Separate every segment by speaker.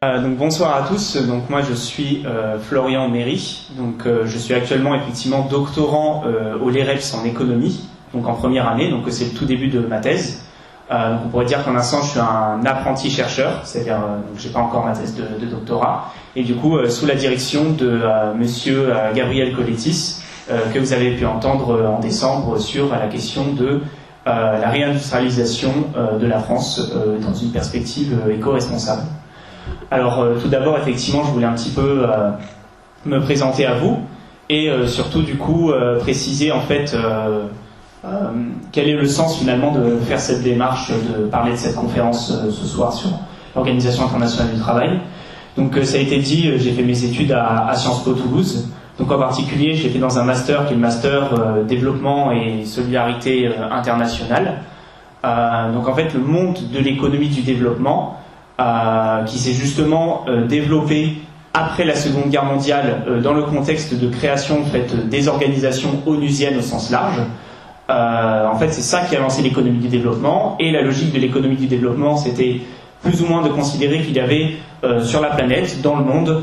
Speaker 1: Donc bonsoir à tous. Donc moi je suis Florian Méry. Donc je suis actuellement effectivement doctorant au LEREPS en économie, donc en première année. Donc c'est le tout début de ma thèse. Donc on pourrait dire qu'en instant je suis un apprenti chercheur, c'est-à-dire donc j'ai pas encore ma thèse de doctorat. Et du coup sous la direction de Monsieur Gabriel Colettis, que vous avez pu entendre en décembre sur la question de la réindustrialisation de la France dans une perspective éco-responsable. Alors tout d'abord, effectivement, je voulais un petit peu me présenter à vous et surtout du coup préciser en fait quel est le sens finalement de faire cette démarche, de parler de cette conférence ce soir sur l'Organisation internationale du travail. Donc ça a été dit, j'ai fait mes études à Sciences Po Toulouse. Donc en particulier, j'ai fait dans un master qui est le master développement et solidarité internationale. Donc en fait, le monde de l'économie du développement qui s'est justement développé après la Seconde Guerre mondiale dans le contexte de création en fait, des organisations onusiennes au sens large. En fait, c'est ça qui a lancé l'économie du développement. Et la logique de l'économie du développement, c'était plus ou moins de considérer qu'il y avait sur la planète, dans le monde,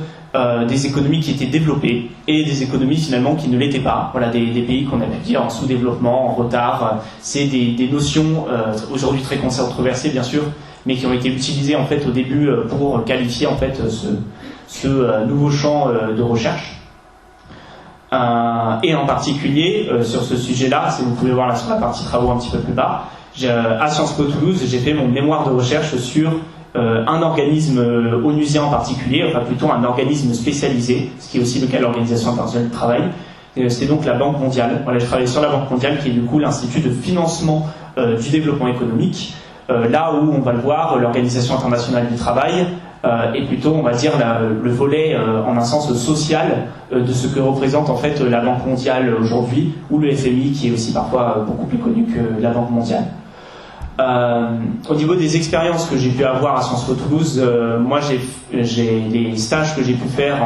Speaker 1: des économies qui étaient développées et des économies finalement qui ne l'étaient pas. Voilà, des pays qu'on a pu dire en sous-développement, en retard. C'est des notions aujourd'hui très controversées bien sûr, mais qui ont été utilisées en fait au début pour qualifier en fait ce nouveau champ de recherche. Et en particulier sur ce sujet-là, si vous pouvez voir là sur la partie travaux un petit peu plus bas, à Sciences Po Toulouse, j'ai fait mon mémoire de recherche sur un organisme onusien en particulier, enfin plutôt un organisme spécialisé, ce qui est aussi le cas de l'Organisation internationale du travail. C'est donc la Banque mondiale. Voilà, je travaille sur la Banque mondiale, qui est du coup l'institut de financement du développement économique. Là où on va le voir, l'Organisation internationale du travail est plutôt, on va dire, le volet en un sens social de ce que représente en fait la Banque mondiale aujourd'hui, ou le FMI, qui est aussi parfois beaucoup plus connu que la Banque mondiale. Au niveau des expériences que j'ai pu avoir à Sciences Po Toulouse, moi les stages que j'ai pu faire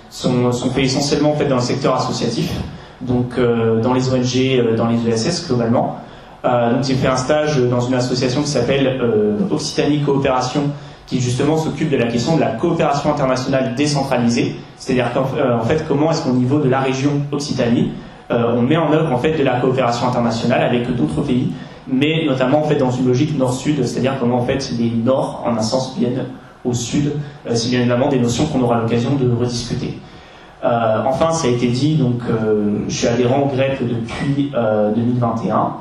Speaker 1: sont faits essentiellement en fait dans le secteur associatif, donc dans les ONG, dans les ESS globalement. Donc j'ai fait un stage dans une association qui s'appelle Occitanie Coopération, qui justement s'occupe de la question de la coopération internationale décentralisée, c'est-à-dire qu'en fait comment est-ce qu'au niveau de la région Occitanie, on met en œuvre en fait de la coopération internationale avec d'autres pays, mais notamment en fait dans une logique nord-sud, c'est-à-dire comment en fait les nords en un sens viennent au sud. C'est bien évidemment des notions qu'on aura l'occasion de rediscuter. Enfin, ça a été dit, donc je suis adhérent au GREP depuis 2021.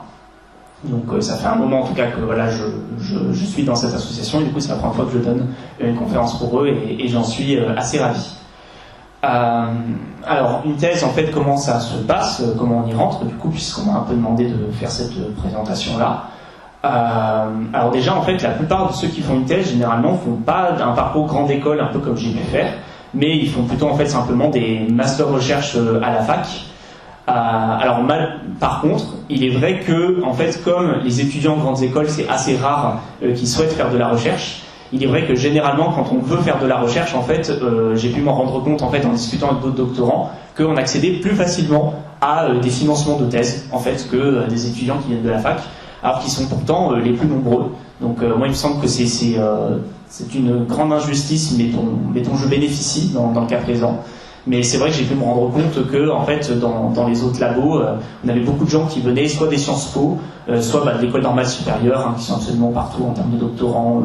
Speaker 1: Donc ça fait un moment en tout cas que voilà, je suis dans cette association et du coup c'est la première fois que je donne une conférence pour eux et j'en suis assez ravi. Alors une thèse en fait, comment ça se passe, comment on y rentre du coup, puisqu'on m'a un peu demandé de faire cette présentation là. Alors déjà en fait la plupart de ceux qui font une thèse généralement font pas un parcours grande école un peu comme j'ai pu faire, mais ils font plutôt en fait simplement des masters recherche à la fac. Alors par contre, il est vrai que en fait, comme les étudiants en grandes écoles, c'est assez rare qu'ils souhaitent faire de la recherche. Il est vrai que généralement, quand on veut faire de la recherche, en fait, j'ai pu m'en rendre compte en fait en discutant avec d'autres doctorants qu'on accédait plus facilement à des financements de thèse en fait que des étudiants qui viennent de la fac, alors qu'ils sont pourtant les plus nombreux. Donc moi, il me semble que c'est une grande injustice, mais dont je bénéficie dans le cas présent. Mais c'est vrai que j'ai pu me rendre compte que, en fait, dans les autres labos, on avait beaucoup de gens qui venaient soit des Sciences Po, soit de l'école normale supérieure, hein, qui sont absolument partout en termes de doctorants.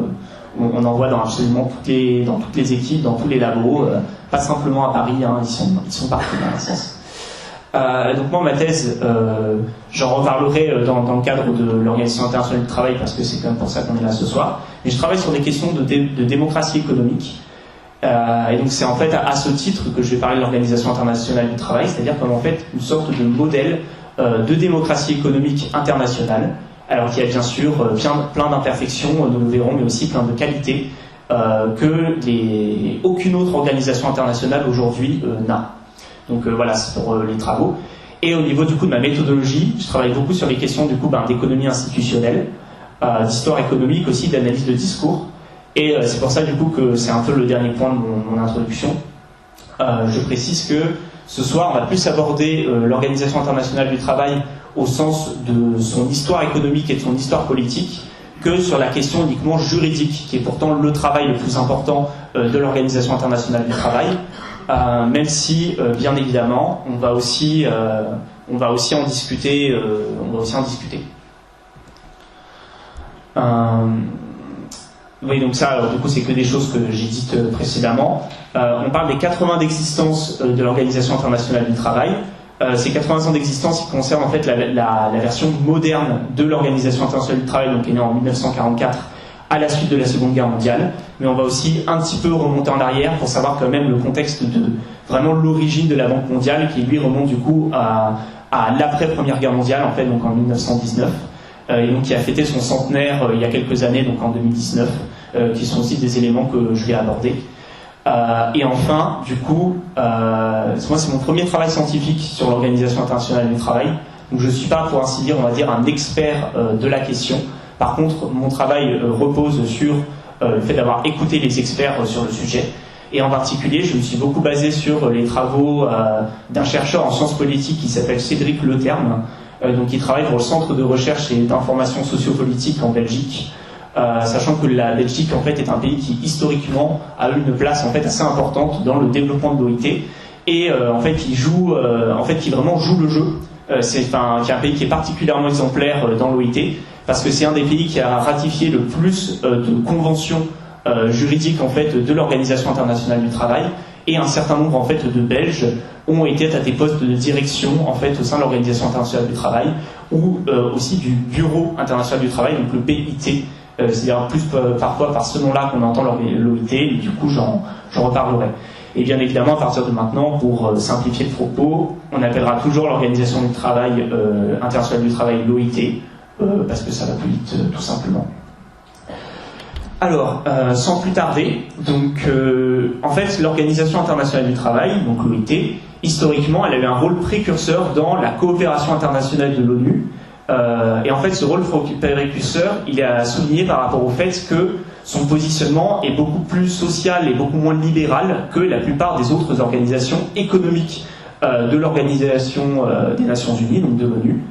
Speaker 1: On en voit dans absolument dans toutes les équipes, dans tous les labos, pas simplement à Paris, hein, ils sont partout dans un sens. Donc moi, ma thèse, j'en reparlerai dans le cadre de l'Organisation internationale du travail, parce que c'est quand même pour ça qu'on est là ce soir. Mais je travaille sur des questions de démocratie économique. Et donc c'est en fait à ce titre que je vais parler de l'Organisation internationale du travail, c'est-à-dire comme en fait une sorte de modèle de démocratie économique internationale, alors qu'il y a bien sûr plein d'imperfections, nous le verrons, mais aussi plein de qualités que aucune autre organisation internationale aujourd'hui n'a. Donc voilà, c'est pour les travaux. Et au niveau du coup de ma méthodologie, je travaille beaucoup sur les questions du coup d'économie institutionnelle, d'histoire économique aussi, d'analyse de discours. Et c'est pour ça du coup que c'est un peu le dernier point de mon introduction. Je précise que ce soir, on va plus aborder l'Organisation internationale du travail au sens de son histoire économique et de son histoire politique, que sur la question uniquement juridique, qui est pourtant le travail le plus important de l'Organisation internationale du travail, même si, bien évidemment, on va aussi en discuter. Oui, donc ça, alors, du coup, c'est que des choses que j'ai dites précédemment. On parle des 80 ans d'existence de l'Organisation internationale du travail. Ces 80 ans d'existence, ils concernent en fait la version moderne de l'Organisation internationale du travail, donc qui est née en 1944 à la suite de la Seconde Guerre mondiale. Mais on va aussi un petit peu remonter en arrière pour savoir quand même le contexte de vraiment l'origine de la Banque mondiale, qui lui remonte du coup à l'après-Première Guerre mondiale, en fait, donc en 1919. Et donc qui a fêté son centenaire il y a quelques années, donc en 2019, qui sont aussi des éléments que je vais aborder. Et enfin, du coup, moi c'est mon premier travail scientifique sur l'Organisation internationale du travail, donc je ne suis pas, pour ainsi dire, on va dire, un expert de la question. Par contre, mon travail repose sur le fait d'avoir écouté les experts sur le sujet. Et en particulier, je me suis beaucoup basé sur les travaux d'un chercheur en sciences politiques qui s'appelle Cédric Leterme, donc qui travaille pour le Centre de recherche et d'information sociopolitique en Belgique, sachant que la Belgique en fait est un pays qui historiquement a eu une place en fait assez importante dans le développement de l'OIT et en fait qui vraiment joue le jeu. C'est un pays qui est particulièrement exemplaire dans l'OIT parce que c'est un des pays qui a ratifié le plus de conventions juridiques en fait de l'Organisation internationale du travail, et un certain nombre en fait de Belges ont été à des postes de direction en fait au sein de l'Organisation internationale du travail ou aussi du Bureau international du travail, donc le BIT. C'est-à-dire plus parfois par ce nom-là qu'on entend l'OIT, et du coup j'en reparlerai. Et bien évidemment, à partir de maintenant, pour simplifier le propos, on appellera toujours l'Organisation du travail internationale du travail l'OIT, parce que ça va plus vite, tout simplement. Alors, sans plus tarder, donc en fait, l'Organisation internationale du travail, donc l'OIT, historiquement, elle a eu un rôle précurseur dans la coopération internationale de l'ONU. Et en fait, ce rôle précurseur, il est souligné par rapport au fait que son positionnement est beaucoup plus social et beaucoup moins libéral que la plupart des autres organisations économiques de l'Organisation des Nations Unies, donc de l'ONU,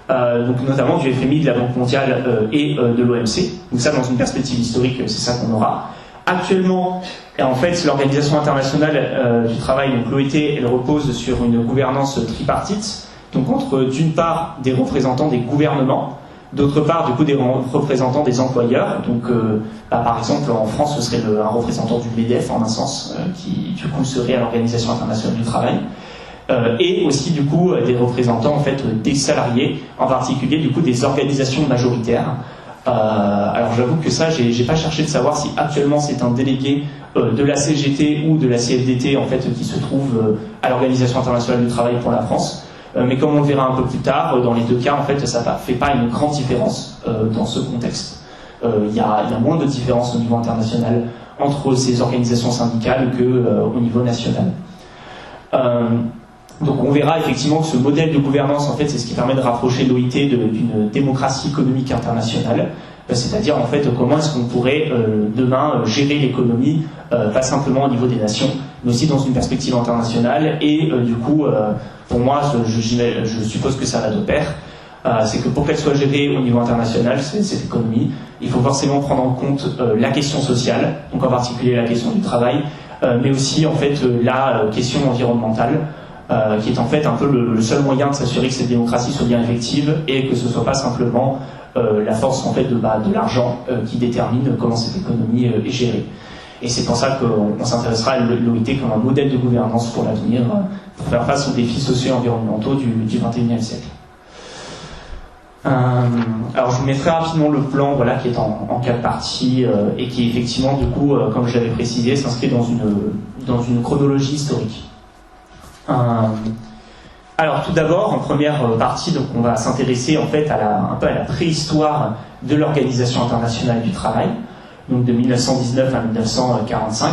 Speaker 1: donc notamment du FMI, de la Banque mondiale et de l'OMC. Donc ça, dans une perspective historique, c'est ça qu'on aura. Actuellement, en fait, l'Organisation internationale du travail, donc l'OIT, elle repose sur une gouvernance tripartite. Donc entre, d'une part, des représentants des gouvernements, d'autre part, du coup, des représentants des employeurs. Donc, par exemple, en France, ce serait un représentant du MEDEF, en un sens, qui, du coup, serait à l'Organisation internationale du travail. Et aussi, du coup, des représentants, en fait, des salariés, en particulier, du coup, des organisations majoritaires. Alors, j'avoue que ça, j'ai pas cherché de savoir si actuellement c'est un délégué de la CGT ou de la CFDT, en fait, qui se trouve à l'Organisation internationale du travail pour la France. Mais comme on le verra un peu plus tard, dans les deux cas, en fait, ça ne fait pas une grande différence dans ce contexte. Il y a moins de différence au niveau international entre ces organisations syndicales qu'au niveau national. Donc on verra effectivement que ce modèle de gouvernance, en fait, c'est ce qui permet de rapprocher l'OIT d'une démocratie économique internationale. C'est-à-dire, en fait, comment est-ce qu'on pourrait demain gérer l'économie, pas simplement au niveau des nations, mais aussi dans une perspective internationale. Et du coup, pour moi, je suppose que ça va de pair. C'est que pour qu'elle soit gérée au niveau international, cette économie, il faut forcément prendre en compte la question sociale, donc en particulier la question du travail, mais aussi en fait la question environnementale, qui est en fait un peu le seul moyen de s'assurer que cette démocratie soit bien effective et que ce ne soit pas simplement la force en fait de l'argent qui détermine comment cette économie est gérée. Et c'est pour ça qu'on s'intéressera à l'OIT comme un modèle de gouvernance pour l'avenir, pour faire face aux défis sociaux et environnementaux du XXIe siècle. Alors je vous mettrai rapidement le plan, voilà, qui est en 4 parties et qui effectivement, du coup, comme je l'avais précisé, s'inscrit dans une chronologie historique. Alors tout d'abord, en première partie, donc on va s'intéresser en fait un peu à la préhistoire de l'Organisation internationale du travail, donc de 1919 à 1945.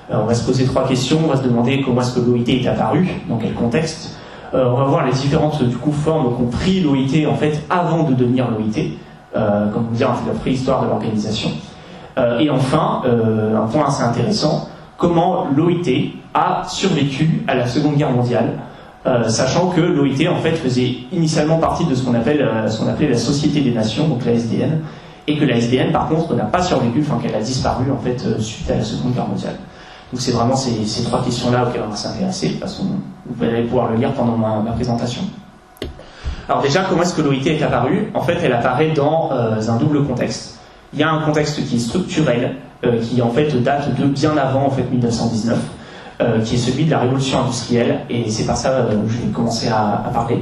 Speaker 1: On va se poser 3 questions. On va se demander comment est-ce que l'OIT est apparu, dans quel contexte. On va voir les différentes du coup formes qu'ont pris l'OIT en fait avant de devenir l'OIT, comme on dit, la préhistoire de l'organisation. Et enfin, un point assez intéressant, comment l'OIT a survécu à la Seconde Guerre mondiale, sachant que l'OIT en fait faisait initialement partie de ce qu'on appelait la Société des Nations, donc la SDN, et que la SDN par contre n'a pas survécu, enfin qu'elle a disparu en fait suite à la Seconde Guerre mondiale. Donc c'est vraiment ces trois questions-là auxquelles on va s'intéresser. De toute façon, vous allez pouvoir le lire pendant ma présentation. Alors déjà, comment est-ce que l'OIT est apparue? En fait, elle apparaît dans un double contexte. Il y a un contexte qui est structurel, qui en fait date de bien avant en fait 1919, qui est celui de la révolution industrielle, et c'est par ça que je vais commencer à parler.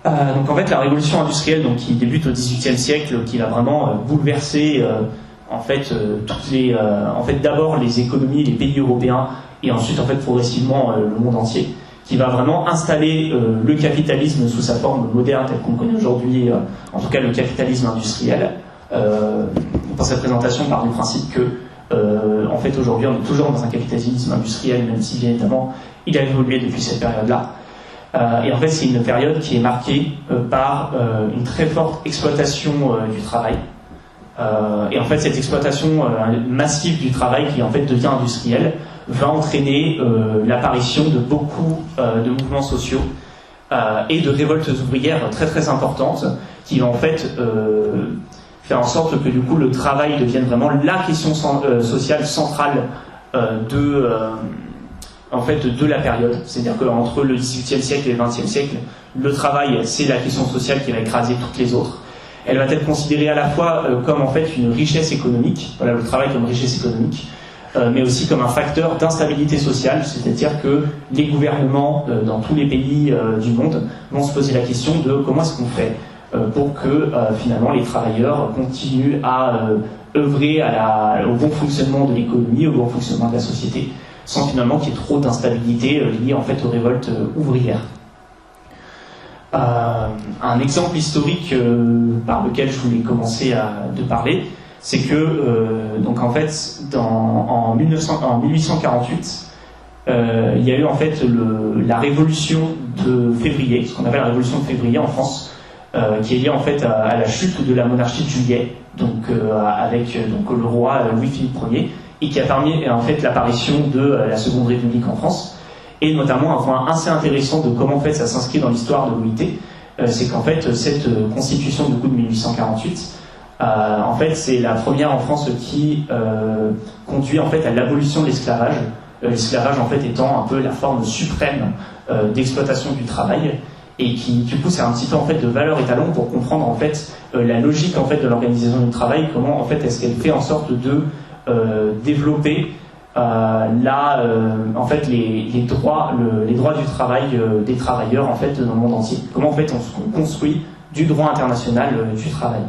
Speaker 1: Donc en fait, la révolution industrielle, donc qui débute au XVIIIe siècle, qui va vraiment bouleverser en fait d'abord les économies, les pays européens, et ensuite en fait progressivement le monde entier, qui va vraiment installer le capitalisme sous sa forme moderne telle qu'on connaît aujourd'hui, en tout cas le capitalisme industriel. Dans cette présentation, on part du principe que en fait aujourd'hui on est toujours dans un capitalisme industriel, même si bien évidemment il a évolué depuis cette période-là. Et en fait c'est une période qui est marquée par une très forte exploitation du travail. Et en fait cette exploitation massive du travail qui en fait devient industrielle va entraîner l'apparition de beaucoup de mouvements sociaux et de révoltes ouvrières très très importantes qui vont en fait faire en sorte que du coup le travail devienne vraiment la question sociale centrale en fait de la période. C'est-à-dire qu'entre le XVIIIe siècle et le XXe siècle, le travail c'est la question sociale qui va écraser toutes les autres. Elle va être considérée à la fois comme en fait une richesse économique, voilà le travail comme richesse économique, mais aussi comme un facteur d'instabilité sociale, c'est-à-dire que les gouvernements dans tous les pays du monde vont se poser la question de comment est-ce qu'on fait pour que finalement les travailleurs continuent à œuvrer au bon fonctionnement de l'économie, au bon fonctionnement de la société, sans finalement qu'il y ait trop d'instabilité liée en fait aux révoltes ouvrières. Un exemple historique par lequel je voulais commencer de parler, c'est que donc en fait en 1848 il y a eu en fait la révolution de février, ce qu'on appelle la révolution de février en France, qui est liée en fait à la chute de la monarchie de Juillet, donc avec donc le roi Louis-Philippe Ier, et qui a permis en fait l'apparition de la Seconde République en France. Et notamment un point assez intéressant de comment en fait ça s'inscrit dans l'histoire de l'OIT, c'est qu'en fait cette constitution du coup de 1848, en fait c'est la première en France qui conduit en fait à l'abolition de l'esclavage. L'esclavage en fait étant un peu la forme suprême d'exploitation du travail, et qui du coup c'est un petit peu en fait de valeur étalon pour comprendre en fait la logique en fait de l'organisation du travail, comment en fait est-ce qu'elle fait en sorte de développer en fait les droits du travail des travailleurs en fait dans le monde entier. Comment en fait on construit du droit international du travail.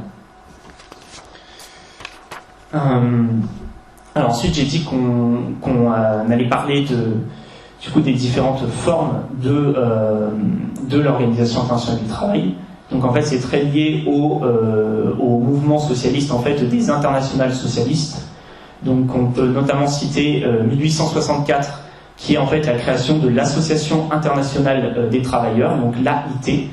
Speaker 1: Alors ensuite j'ai dit qu'on allait parler du coup des différentes formes de l'organisation internationale du travail. Donc en fait c'est très lié au mouvement socialiste en fait des internationales socialistes. Donc on peut notamment citer 1864, qui est en fait la création de l'Association internationale des travailleurs, donc l'AIT.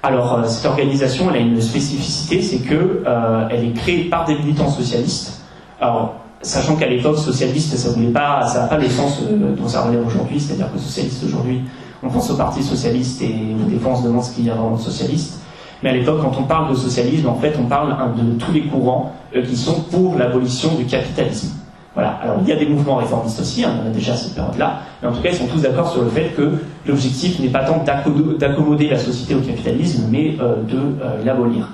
Speaker 1: Alors cette organisation, elle a une spécificité, c'est que elle est créée par des militants socialistes. Alors sachant qu'à l'époque socialiste, ça n'a pas le sens dont ça relève aujourd'hui, c'est-à-dire que socialiste aujourd'hui, on pense au Parti socialiste et des fois on se demande ce qu'il y a vraiment de socialiste. Mais à l'époque, quand on parle de socialisme, en fait, on parle de tous les courants qui sont pour l'abolition du capitalisme. Voilà. Alors, il y a des mouvements réformistes aussi, hein, il y en a déjà à cette période-là, mais en tout cas, ils sont tous d'accord sur le fait que l'objectif n'est pas tant d'accommoder la société au capitalisme, mais de l'abolir.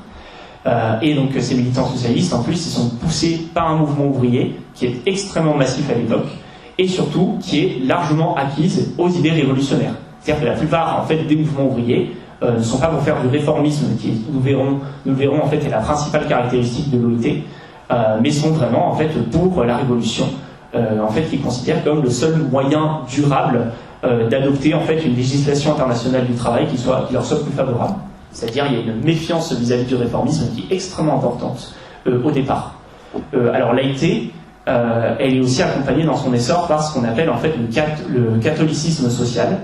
Speaker 1: Et donc, ces militants socialistes, en plus, ils sont poussés par un mouvement ouvrier qui est extrêmement massif à l'époque, et surtout, qui est largement acquise aux idées révolutionnaires. C'est-à-dire que la plupart, en fait, des mouvements ouvriers ne sont pas pour faire du réformisme, qui nous le verrons en fait est la principale caractéristique de l'OIT, mais sont vraiment en fait pour la révolution, en fait qui considèrent comme le seul moyen durable d'adopter en fait une législation internationale du travail qui leur soit plus favorable. C'est-à-dire il y a une méfiance vis-à-vis du réformisme qui est extrêmement importante au départ. Alors l'AIT, elle est aussi accompagnée dans son essor par ce qu'on appelle en fait le catholicisme social,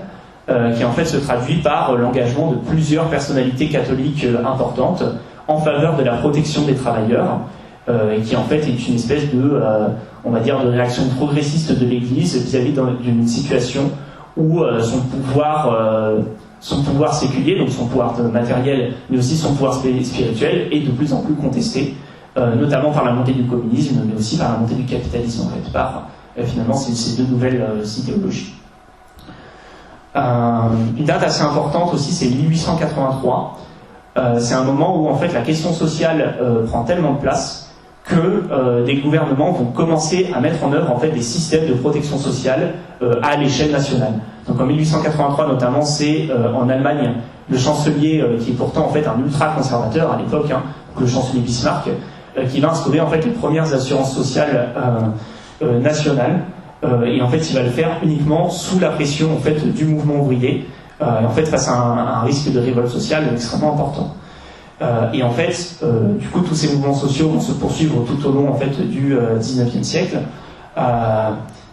Speaker 1: qui en fait se traduit par l'engagement de plusieurs personnalités catholiques importantes en faveur de la protection des travailleurs, et qui en fait est une espèce on va dire, de réaction progressiste de l'Église vis-à-vis d'une situation où son pouvoir séculier, donc son pouvoir matériel, mais aussi son pouvoir spirituel, est de plus en plus contesté notamment par la montée du communisme, mais aussi par la montée du capitalisme, en fait, par finalement ces deux nouvelles idéologies. Une date assez importante aussi, c'est 1883. C'est un moment où en fait la question sociale prend tellement de place que des gouvernements vont commencer à mettre en œuvre en fait des systèmes de protection sociale à l'échelle nationale. Donc en 1883 notamment, c'est en Allemagne le chancelier qui est pourtant en fait un ultra conservateur à l'époque, hein, le chancelier Bismarck, qui va instaurer en fait les premières assurances sociales nationales. Et en fait, il va le faire uniquement sous la pression en fait du mouvement ouvrier, et en fait face à un risque de révolte sociale extrêmement important. Et en fait, du coup, tous ces mouvements sociaux vont se poursuivre tout au long en fait du XIXe siècle,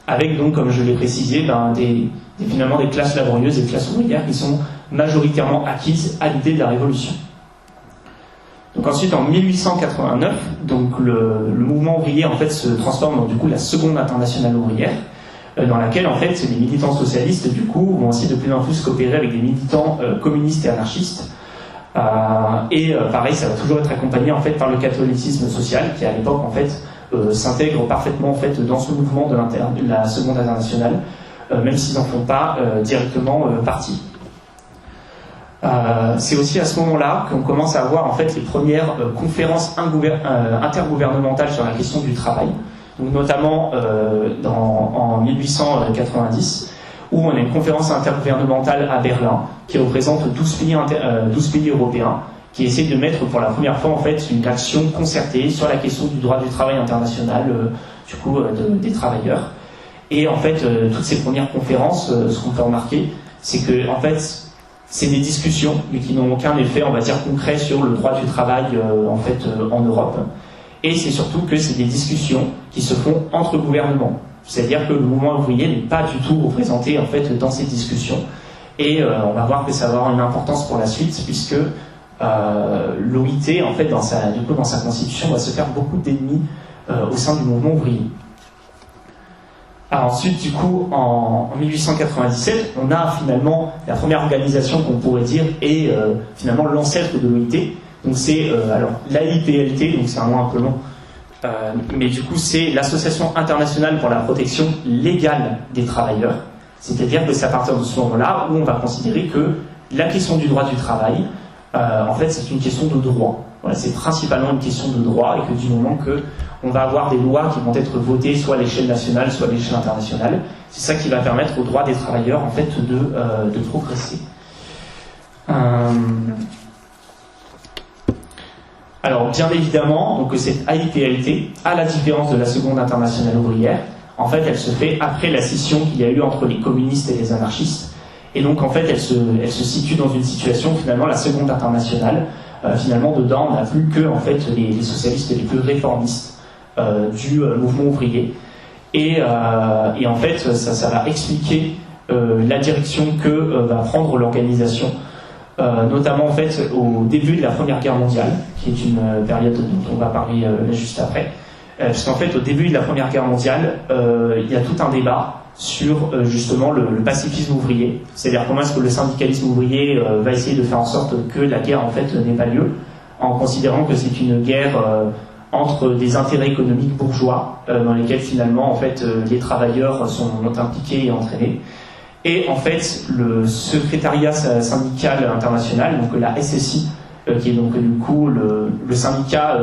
Speaker 1: avec donc, comme je l'ai précisé, finalement des classes laborieuses et des classes ouvrières qui sont majoritairement acquises à l'idée de la révolution. Donc ensuite, en 1889, donc le mouvement ouvrier en fait se transforme dans du coup la Seconde Internationale ouvrière, dans laquelle en fait les militants socialistes du coup vont aussi de plus en plus coopérer avec des militants communistes et anarchistes. Pareil, ça va toujours être accompagné en fait par le catholicisme social qui à l'époque en fait s'intègre parfaitement en fait dans ce mouvement de la Seconde Internationale, même s'ils n'en font pas directement partie. C'est aussi à ce moment-là qu'on commence à avoir en fait les premières conférences intergouvernementales sur la question du travail, donc notamment en 1890, où on a une conférence intergouvernementale à Berlin qui représente 12 pays européens qui essaient de mettre pour la première fois en fait une action concertée sur la question du droit du travail international, des travailleurs. Et en fait, toutes ces premières conférences, ce qu'on peut remarquer, c'est que en fait c'est des discussions, mais qui n'ont aucun effet, on va dire, concret sur le droit du travail en Europe. Et c'est surtout que c'est des discussions qui se font entre gouvernements. C'est-à-dire que le mouvement ouvrier n'est pas du tout représenté en fait dans ces discussions. Et on va voir que ça va avoir une importance pour la suite, puisque l'OIT, en fait, dans sa constitution, va se faire beaucoup d'ennemis au sein du mouvement ouvrier. Alors ensuite, du coup, en 1897, on a finalement la première organisation qu'on pourrait dire est finalement l'ancêtre de l'OIT. Donc c'est l'AIPLT, donc c'est un nom un peu long, mais du coup c'est l'Association internationale pour la protection légale des travailleurs. C'est-à-dire que c'est à partir de ce moment-là où on va considérer que la question du droit du travail, en fait, c'est une question de droit. Voilà, c'est principalement une question de droit, et que du moment que on va avoir des lois qui vont être votées soit à l'échelle nationale, soit à l'échelle internationale, c'est ça qui va permettre aux droits des travailleurs en fait de progresser. Alors bien évidemment, donc cette AIPLT, à la différence de la Seconde Internationale ouvrière, en fait, elle se fait après la scission qu'il y a eu entre les communistes et les anarchistes, et donc en fait, elle se situe dans une situation finalement la Seconde Internationale. Finalement, dedans, on n'a plus que en fait les socialistes les plus réformistes du mouvement ouvrier, et en fait, ça va expliquer la direction que va prendre l'organisation, notamment en fait au début de la Première Guerre mondiale, qui est une période dont on va parler juste après, puisqu'en fait au début de la Première Guerre mondiale, il y a tout un débat sur justement le pacifisme ouvrier, c'est-à-dire comment est-ce que le syndicalisme ouvrier va essayer de faire en sorte que la guerre en fait n'ait pas lieu, en considérant que c'est une guerre entre des intérêts économiques bourgeois dans lesquels finalement en fait les travailleurs sont impliqués et entraînés. Et en fait le secrétariat syndical international, donc la SSI, qui est donc du coup le syndicat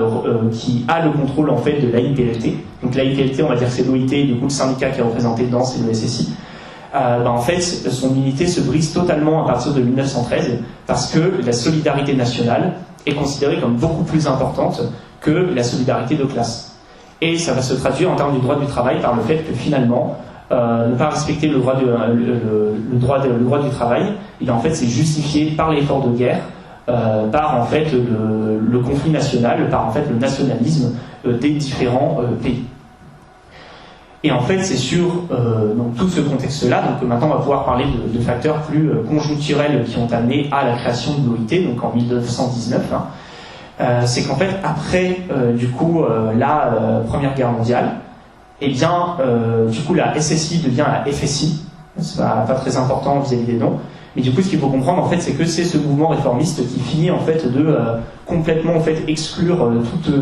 Speaker 1: qui a le contrôle en fait de l'AIPLT. Donc l'AIPLT, on va dire que c'est l'OIT, du coup le syndicat qui est représenté dedans, c'est le SSI. En fait, son unité se brise totalement à partir de 1913, parce que la solidarité nationale est considérée comme beaucoup plus importante que la solidarité de classe. Et ça va se traduire en termes du droit du travail par le fait que finalement, ne pas respecter le droit du travail, et en fait c'est justifié par l'effort de guerre, par en fait le conflit national, par en fait le nationalisme des différents pays. Et en fait c'est sur donc, tout ce contexte-là, donc maintenant on va pouvoir parler de facteurs plus conjoncturels qui ont amené à la création de l'OIT, donc en 1919. C'est qu'en fait après du coup la Première Guerre mondiale, et bien du coup la SSI devient la FSI. C'est pas très important vis-à-vis des noms, Mais du coup, ce qu'il faut comprendre, en fait, c'est que c'est ce mouvement réformiste qui finit, en fait, de complètement, en fait, exclure toute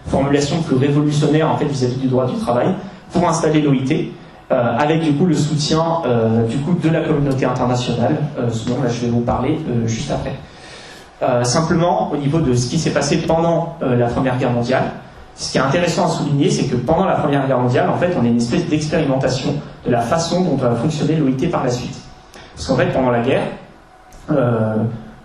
Speaker 1: formulation plus révolutionnaire, en fait, vis-à-vis du droit du travail, pour installer l'OIT, avec, du coup, le soutien, du coup, de la communauté internationale, ce dont, là, je vais vous parler juste après. Simplement, au niveau de ce qui s'est passé pendant la Première Guerre mondiale, ce qui est intéressant à souligner, c'est que pendant la Première Guerre mondiale, en fait, on a une espèce d'expérimentation de la façon dont va fonctionner l'OIT par la suite. Parce qu'en fait, pendant la guerre,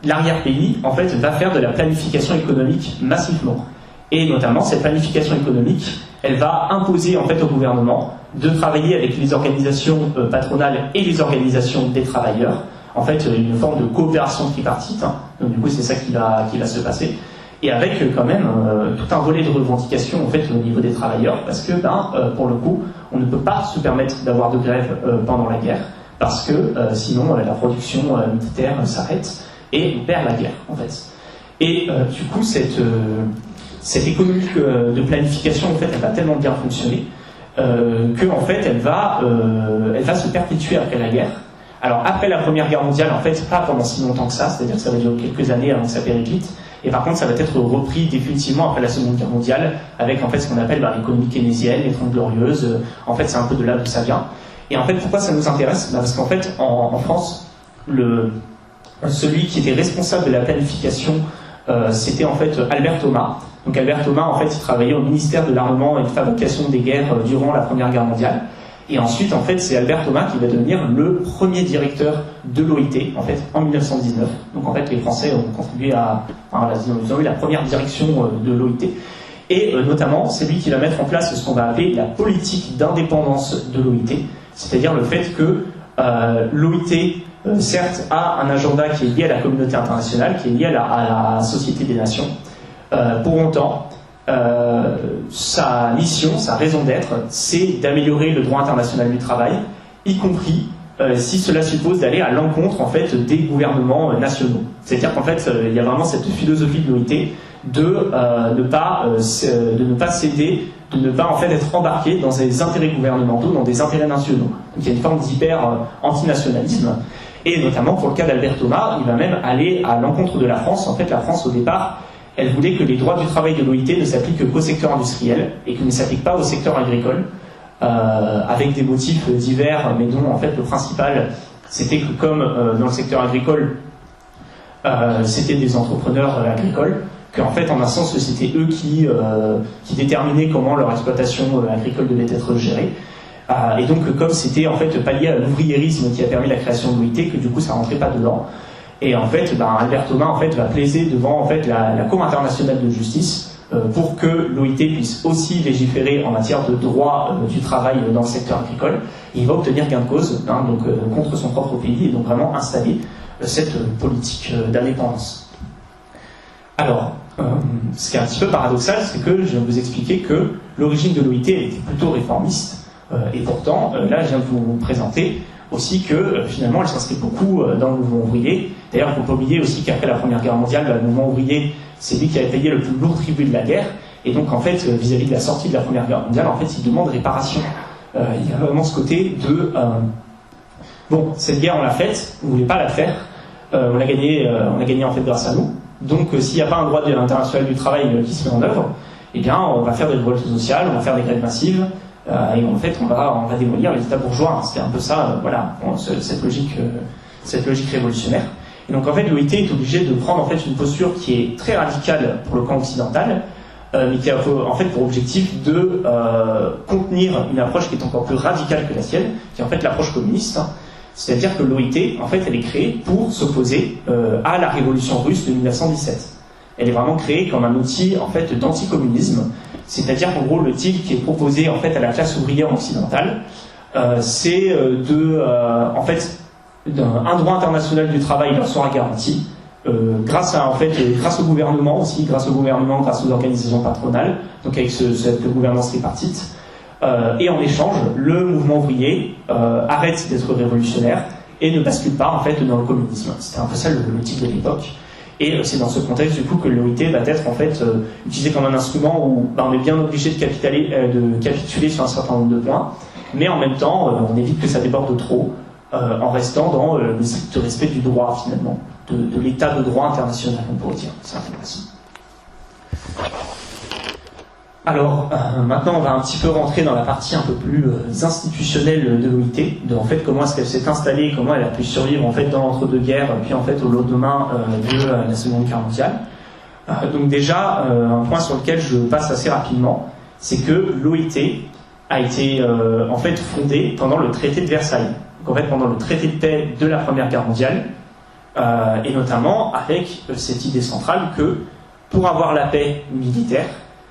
Speaker 1: l'arrière-pays, en fait, va faire de la planification économique massivement. Et notamment, cette planification économique, elle va imposer, en fait, au gouvernement de travailler avec les organisations patronales et les organisations des travailleurs. En fait, une forme de coopération tripartite. Hein. Donc, du coup, c'est ça qui va se passer. Et avec quand même tout un volet de revendications en fait au niveau des travailleurs, parce que pour le coup, on ne peut pas se permettre d'avoir de grève pendant la guerre, parce que sinon la production militaire s'arrête et on perd la guerre en fait. Et du coup, cette économie de planification en fait, elle va tellement bien fonctionner que en fait, elle va se perpétuer après la guerre. Alors après la Première Guerre mondiale, en fait, pas pendant si longtemps que ça, c'est-à-dire que ça va durer quelques années avant que ça périclite. Et par contre, ça va être repris définitivement après la Seconde Guerre mondiale, avec en fait ce qu'on appelle l'économie keynésienne, les Trente Glorieuses. En fait, c'est un peu de là d'où ça vient. Et en fait, pourquoi ça nous intéresse ? Parce qu'en fait, en France, celui qui était responsable de la planification, c'était en fait Albert Thomas. Donc Albert Thomas, en fait, il travaillait au ministère de l'Armement et de Fabrication des Guerres durant la Première Guerre mondiale. Et ensuite, en fait, c'est Albert Thomas qui va devenir le premier directeur de l'OIT, en fait, en 1919. Donc, en fait, les Français ont contribué ils ont eu la première direction de l'OIT. Et notamment, c'est lui qui va mettre en place ce qu'on va appeler la politique d'indépendance de l'OIT. C'est-à-dire le fait que l'OIT, certes, a un agenda qui est lié à la communauté internationale, qui est lié à la Société des Nations. Pour autant, sa mission, sa raison d'être, c'est d'améliorer le droit international du travail, y compris si cela suppose d'aller à l'encontre en fait des gouvernements nationaux. C'est-à-dire qu'en fait, il y a vraiment cette philosophie de l'OIT de ne pas céder, de ne pas en fait être embarqué dans des intérêts gouvernementaux, dans des intérêts nationaux. Donc il y a une forme d'hyper antinationalisme. Et notamment pour le cas d'Albert Thomas, il va même aller à l'encontre de la France. En fait, la France au départ, elle voulait que les droits du travail de l'OIT ne s'appliquent qu'au secteur industriel et qu'ils ne s'appliquent pas au secteur agricole, avec des motifs divers, mais dont en fait le principal, c'était que comme dans le secteur agricole, c'était des entrepreneurs agricoles, qu'en fait en un sens c'était eux qui déterminaient comment leur exploitation agricole devait être gérée. Et donc comme c'était en fait pas lié à l'ouvriérisme qui a permis la création de l'OIT, que du coup ça rentrait pas dedans. Et en fait, Albert Thomas en fait va plaider devant en fait la Cour internationale de justice pour que l'OIT puisse aussi légiférer en matière de droit du travail dans le secteur agricole. Et il va obtenir gain de cause, donc contre son propre pays, et donc vraiment installer cette politique d'indépendance. Alors, ce qui est un petit peu paradoxal, c'est que je viens de vous expliquer que l'origine de l'OIT était plutôt réformiste, et pourtant, là, je viens de vous présenter aussi que finalement elle s'inscrit beaucoup dans le mouvement ouvrier. D'ailleurs, il ne faut pas oublier aussi qu'après la Première Guerre mondiale, le mouvement ouvrier, c'est lui qui avait payé le plus lourd tribut de la guerre, et donc en fait, vis-à-vis de la sortie de la Première Guerre mondiale, en fait, il demande réparation. Il y a vraiment ce côté de bon, cette guerre on l'a faite, vous ne voulez pas la faire, on a gagné en fait grâce à nous. Donc s'il n'y a pas un droit international du travail qui se met en œuvre, eh bien on va faire des révoltes sociales, on va faire des grèves massives, et en fait on va démolir les États bourgeois. C'était un peu ça, cette logique révolutionnaire. Et donc en fait l'OIT est obligé de prendre en fait une posture qui est très radicale pour le camp occidental, mais qui a en fait pour objectif de contenir une approche qui est encore plus radicale que la sienne, qui est en fait l'approche communiste. C'est-à-dire que l'OIT, en fait, elle est créée pour s'opposer à la révolution russe de 1917. Elle est vraiment créée comme un outil, en fait, d'anticommunisme. C'est-à-dire qu'en gros, le deal qui est proposé, en fait, à la classe ouvrière occidentale, c'est en fait, un droit international du travail leur sera garanti, grâce au gouvernement aussi, grâce aux organisations patronales, donc avec cette gouvernance tripartite. Et en échange, le mouvement ouvrier arrête d'être révolutionnaire et ne bascule pas en fait dans le communisme. C'était un peu ça le type de l'époque. Et c'est dans ce contexte du coup que l'OIT va être en fait utilisé comme un instrument où on est bien obligé de capituler sur un certain nombre de points, mais en même temps on évite que ça déborde trop. en restant dans le strict respect du droit, finalement, de l'état de droit international, on pourrait dire. C'est intéressant. Alors, maintenant, on va un petit peu rentrer dans la partie un peu plus institutionnelle de l'OIT, en fait, comment est-ce qu'elle s'est installée, comment elle a pu survivre, en fait, dans l'entre-deux-guerres, puis, en fait, au lendemain de la Seconde Guerre mondiale. Donc, déjà, un point sur lequel je passe assez rapidement, c'est que l'OIT a été, en fait, fondée pendant le traité de Versailles. Donc, en fait, pendant le traité de paix de la Première Guerre mondiale, et notamment avec cette idée centrale que, pour avoir la paix militaire,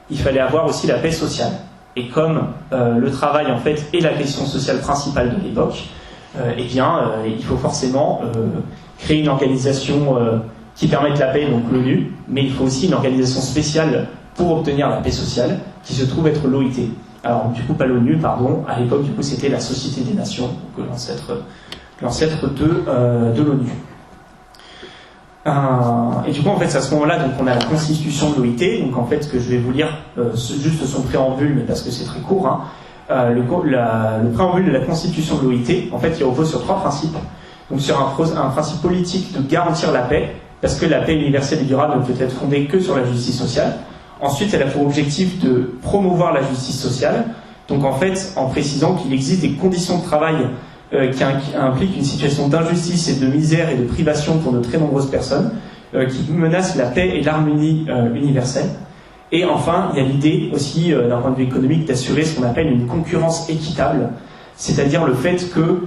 Speaker 1: il fallait avoir aussi la paix sociale. Et comme le travail, en fait, est la question sociale principale de l'époque, eh bien, il faut forcément créer une organisation qui permette la paix, donc l'ONU, mais il faut aussi une organisation spéciale pour obtenir la paix sociale, qui se trouve être l'OIT. Alors, du coup, pas l'ONU, pardon, à l'époque, du coup, c'était la Société des Nations, donc l'ancêtre de l'ONU. Et du coup, en fait, c'est à ce moment-là, donc, on a la constitution de l'OIT, donc en fait, que je vais vous lire juste son préambule, mais parce que c'est très court. Le préambule de la constitution de l'OIT, en fait, il repose sur 3 principes. Donc, sur un principe politique de garantir la paix, parce que la paix universelle et durable ne peut être fondée que sur la justice sociale. Ensuite, elle a pour objectif de promouvoir la justice sociale, donc en fait, en précisant qu'il existe des conditions de travail qui implique une situation d'injustice et de misère et de privation pour de très nombreuses personnes, qui menacent la paix et l'harmonie universelle. Et enfin, il y a l'idée aussi, d'un point de vue économique, d'assurer ce qu'on appelle une concurrence équitable, c'est-à-dire le fait que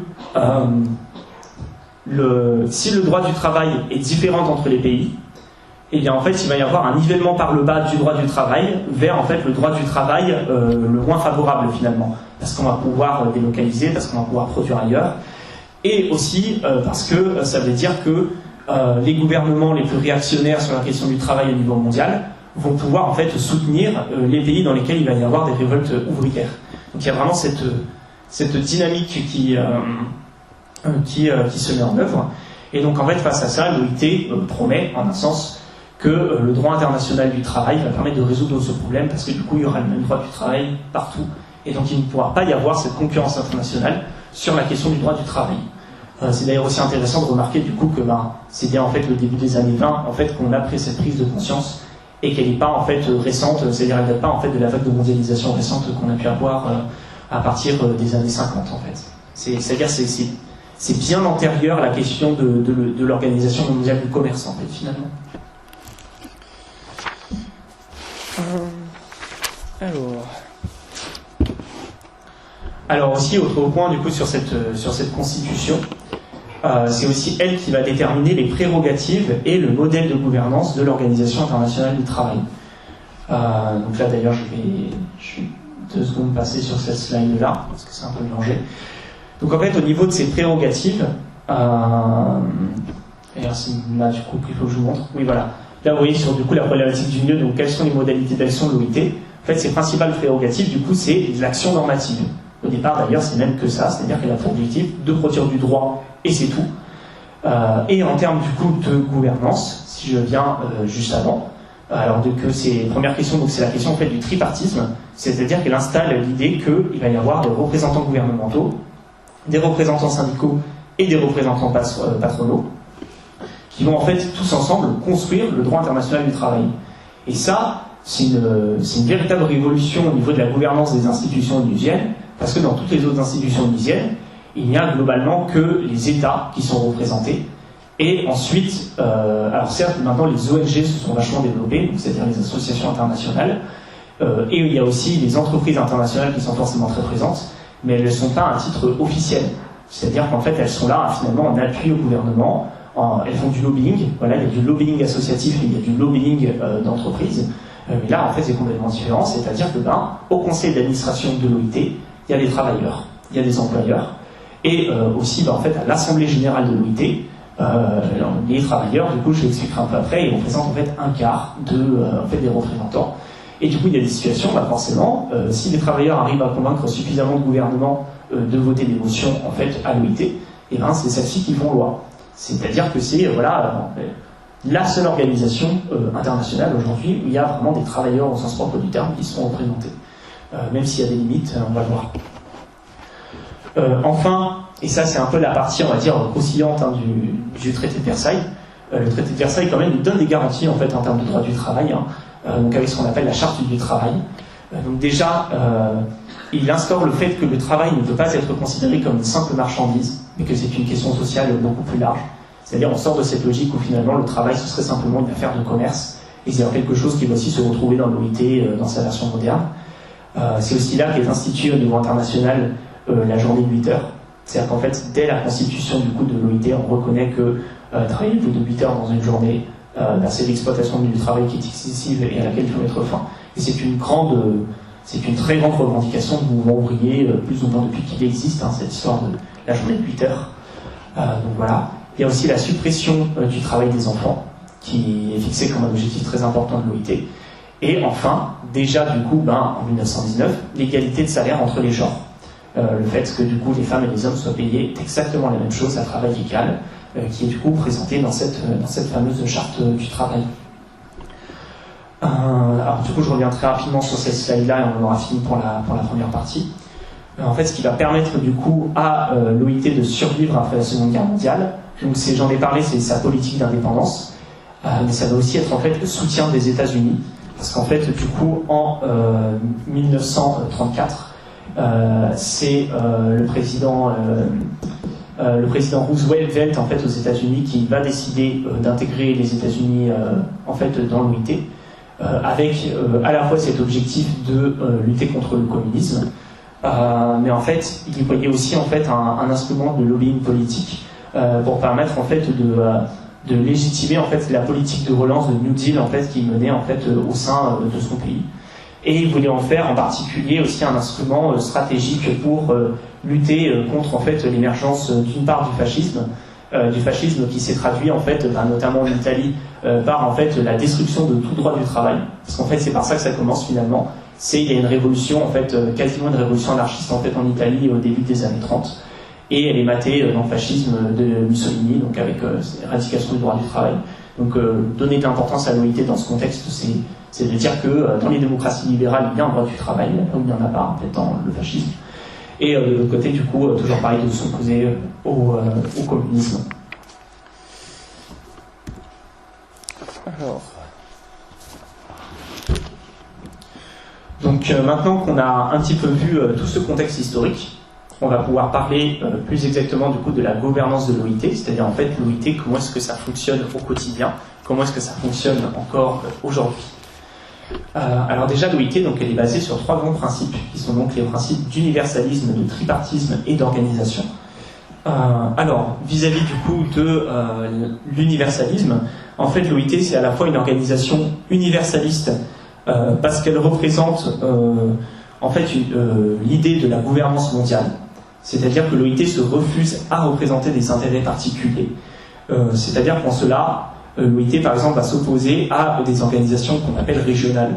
Speaker 1: si le droit du travail est différent entre les pays, eh bien en fait il va y avoir un nivellement par le bas du droit du travail vers en fait le droit du travail le moins favorable finalement, parce qu'on va pouvoir délocaliser, parce qu'on va pouvoir produire ailleurs, et aussi parce que ça veut dire que les gouvernements les plus réactionnaires sur la question du travail au niveau mondial vont pouvoir en fait soutenir les pays dans lesquels il va y avoir des révoltes ouvrières. Donc il y a vraiment cette dynamique qui se met en œuvre. Et donc en fait face à ça, l'OIT promet en un sens que le droit international du travail va permettre de résoudre ce problème, parce que du coup il y aura le même droit du travail partout, et donc il ne pourra pas y avoir cette concurrence internationale sur la question du droit du travail. C'est d'ailleurs aussi intéressant de remarquer du coup que c'est bien en fait le début des années 20 en fait qu'on a pris cette prise de conscience, et qu'elle n'est pas en fait récente, c'est-à-dire elle ne date pas en fait de la vague de mondialisation récente qu'on a pu avoir à partir des années 50 en fait. C'est-à-dire c'est bien antérieur à la question de l'Organisation mondiale du commerce en fait finalement. Alors aussi, autre point du coup sur cette constitution, c'est aussi elle qui va déterminer les prérogatives et le modèle de gouvernance de l'Organisation internationale du travail. Donc là d'ailleurs je vais 2 secondes passer sur cette slide là, parce que c'est un peu mélangé. Donc en fait au niveau de ces prérogatives, là du coup il faut que je vous montre, oui voilà. Là, vous voyez sur du coup la problématique du milieu, donc quelles sont les modalités d'action de l'OIT. En fait, ses principales prérogatives, du coup, c'est l'action normative. Au départ, d'ailleurs, c'est même que ça, c'est-à-dire qu'elle a pour objectif de produire du droit, et c'est tout. Et en termes, du coup, de gouvernance, si je viens juste avant, alors que c'est première question, donc c'est la question en fait du tripartisme, c'est-à-dire qu'elle installe l'idée qu'il va y avoir des représentants gouvernementaux, des représentants syndicaux et des représentants patronaux, qui vont en fait tous ensemble construire le droit international du travail. Et ça, c'est une véritable révolution au niveau de la gouvernance des institutions onusiennes, parce que dans toutes les autres institutions onusiennes, il n'y a globalement que les États qui sont représentés. Et ensuite, alors certes, maintenant les ONG se sont vachement développées, c'est-à-dire les associations internationales, et il y a aussi les entreprises internationales qui sont forcément très présentes, mais elles ne sont pas à un titre officiel. C'est-à-dire qu'en fait, elles sont là finalement en appui au gouvernement. Elles font du lobbying, voilà, il y a du lobbying associatif et il y a du lobbying d'entreprise. Mais là, en fait, c'est complètement différent, c'est-à-dire que au conseil d'administration de l'OIT, il y a des travailleurs, il y a des employeurs, et aussi, en fait, à l'Assemblée générale de l'OIT, les travailleurs, du coup, je l'expliquerai un peu après, ils représentent en fait un quart des représentants. Et du coup, il y a des situations, forcément, si les travailleurs arrivent à convaincre suffisamment de gouvernements de voter des motions, en fait, à l'OIT, et c'est celles-ci qui font loi. C'est-à-dire que c'est la seule organisation internationale aujourd'hui où il y a vraiment des travailleurs au sens propre du terme qui sont représentés. Même s'il y a des limites, on va le voir. Enfin, Et ça, c'est un peu la partie, on va dire, croustillante du traité de Versailles. Le traité de Versailles, quand même, il donne des garanties, en fait, en termes de droit du travail, donc avec ce qu'on appelle la charte du travail. Donc déjà, il instaure le fait que le travail ne peut pas être considéré comme une simple marchandise, mais que c'est une question sociale beaucoup plus large. C'est-à-dire, on sort de cette logique où finalement le travail, ce serait simplement une affaire de commerce, et c'est quelque chose qui va aussi se retrouver dans l'OIT dans sa version moderne. C'est aussi là qu'est instituée au niveau international la journée de 8 heures. C'est-à-dire qu'en fait, dès la constitution du coup de l'OIT, on reconnaît que travailler plus de 8 heures dans une journée, c'est l'exploitation du travail qui est excessive et à laquelle il faut mettre fin. Et c'est une très grande revendication du mouvement ouvrier, plus ou moins depuis qu'il existe, cette histoire de la journée de 8 heures. Donc voilà. Il y a aussi la suppression du travail des enfants, qui est fixée comme un objectif très important de l'OIT. Et enfin, déjà du coup, en 1919, l'égalité de salaire entre les genres. Le fait que du coup les femmes et les hommes soient payés exactement la même chose à travail égal, qui est du coup présenté dans cette fameuse charte du travail. Alors du coup je reviens très rapidement sur cette slide-là et on aura fini pour la première partie. En fait, ce qui va permettre du coup à l'OIT de survivre après la Seconde Guerre mondiale, donc j'en ai parlé, c'est sa politique d'indépendance, mais ça va aussi être en fait le soutien des États-Unis, parce qu'en fait du coup en 1934 c'est le président Roosevelt en fait aux États-Unis qui va décider d'intégrer les États-Unis en fait dans l'OIT avec à la fois cet objectif de lutter contre le communisme, mais en fait il y voyait aussi en fait un instrument de lobbying politique pour permettre en fait de légitimer en fait la politique de relance de New Deal en fait qui menait en fait au sein de son pays. Et il voulait en faire en particulier aussi un instrument stratégique pour lutter contre en fait l'émergence d'une part du fascisme qui s'est traduit en fait notamment en Italie par en fait la destruction de tout droit du travail, parce qu'en fait c'est par ça que ça commence finalement. Il y a une révolution en fait quasiment une révolution anarchiste en fait en Italie au début des années 30, et elle est matée dans le fascisme de Mussolini, donc avec l'éradication du droit du travail. Donc donner de l'importance à l'OIT dans ce contexte, c'est de dire que dans les démocraties libérales, il y a un droit du travail, là où il n'y en a pas, en fait, dans le fascisme. Et de l'autre côté, du coup, toujours pareil, de s'opposer au communisme. Alors. Donc maintenant qu'on a un petit peu vu tout ce contexte historique, on va pouvoir parler plus exactement du coup de la gouvernance de l'OIT, c'est-à-dire en fait l'OIT, comment est-ce que ça fonctionne au quotidien, comment est-ce que ça fonctionne encore aujourd'hui. Alors déjà l'OIT, donc elle est basée sur 3 grands principes, qui sont donc les principes d'universalisme, de tripartisme et d'organisation. Alors vis-à-vis du coup de l'universalisme, en fait l'OIT c'est à la fois une organisation universaliste parce qu'elle représente en fait l'idée de la gouvernance mondiale. C'est-à-dire que l'OIT se refuse à représenter des intérêts particuliers. C'est-à-dire qu'en cela, l'OIT, par exemple, va s'opposer à des organisations qu'on appelle régionales.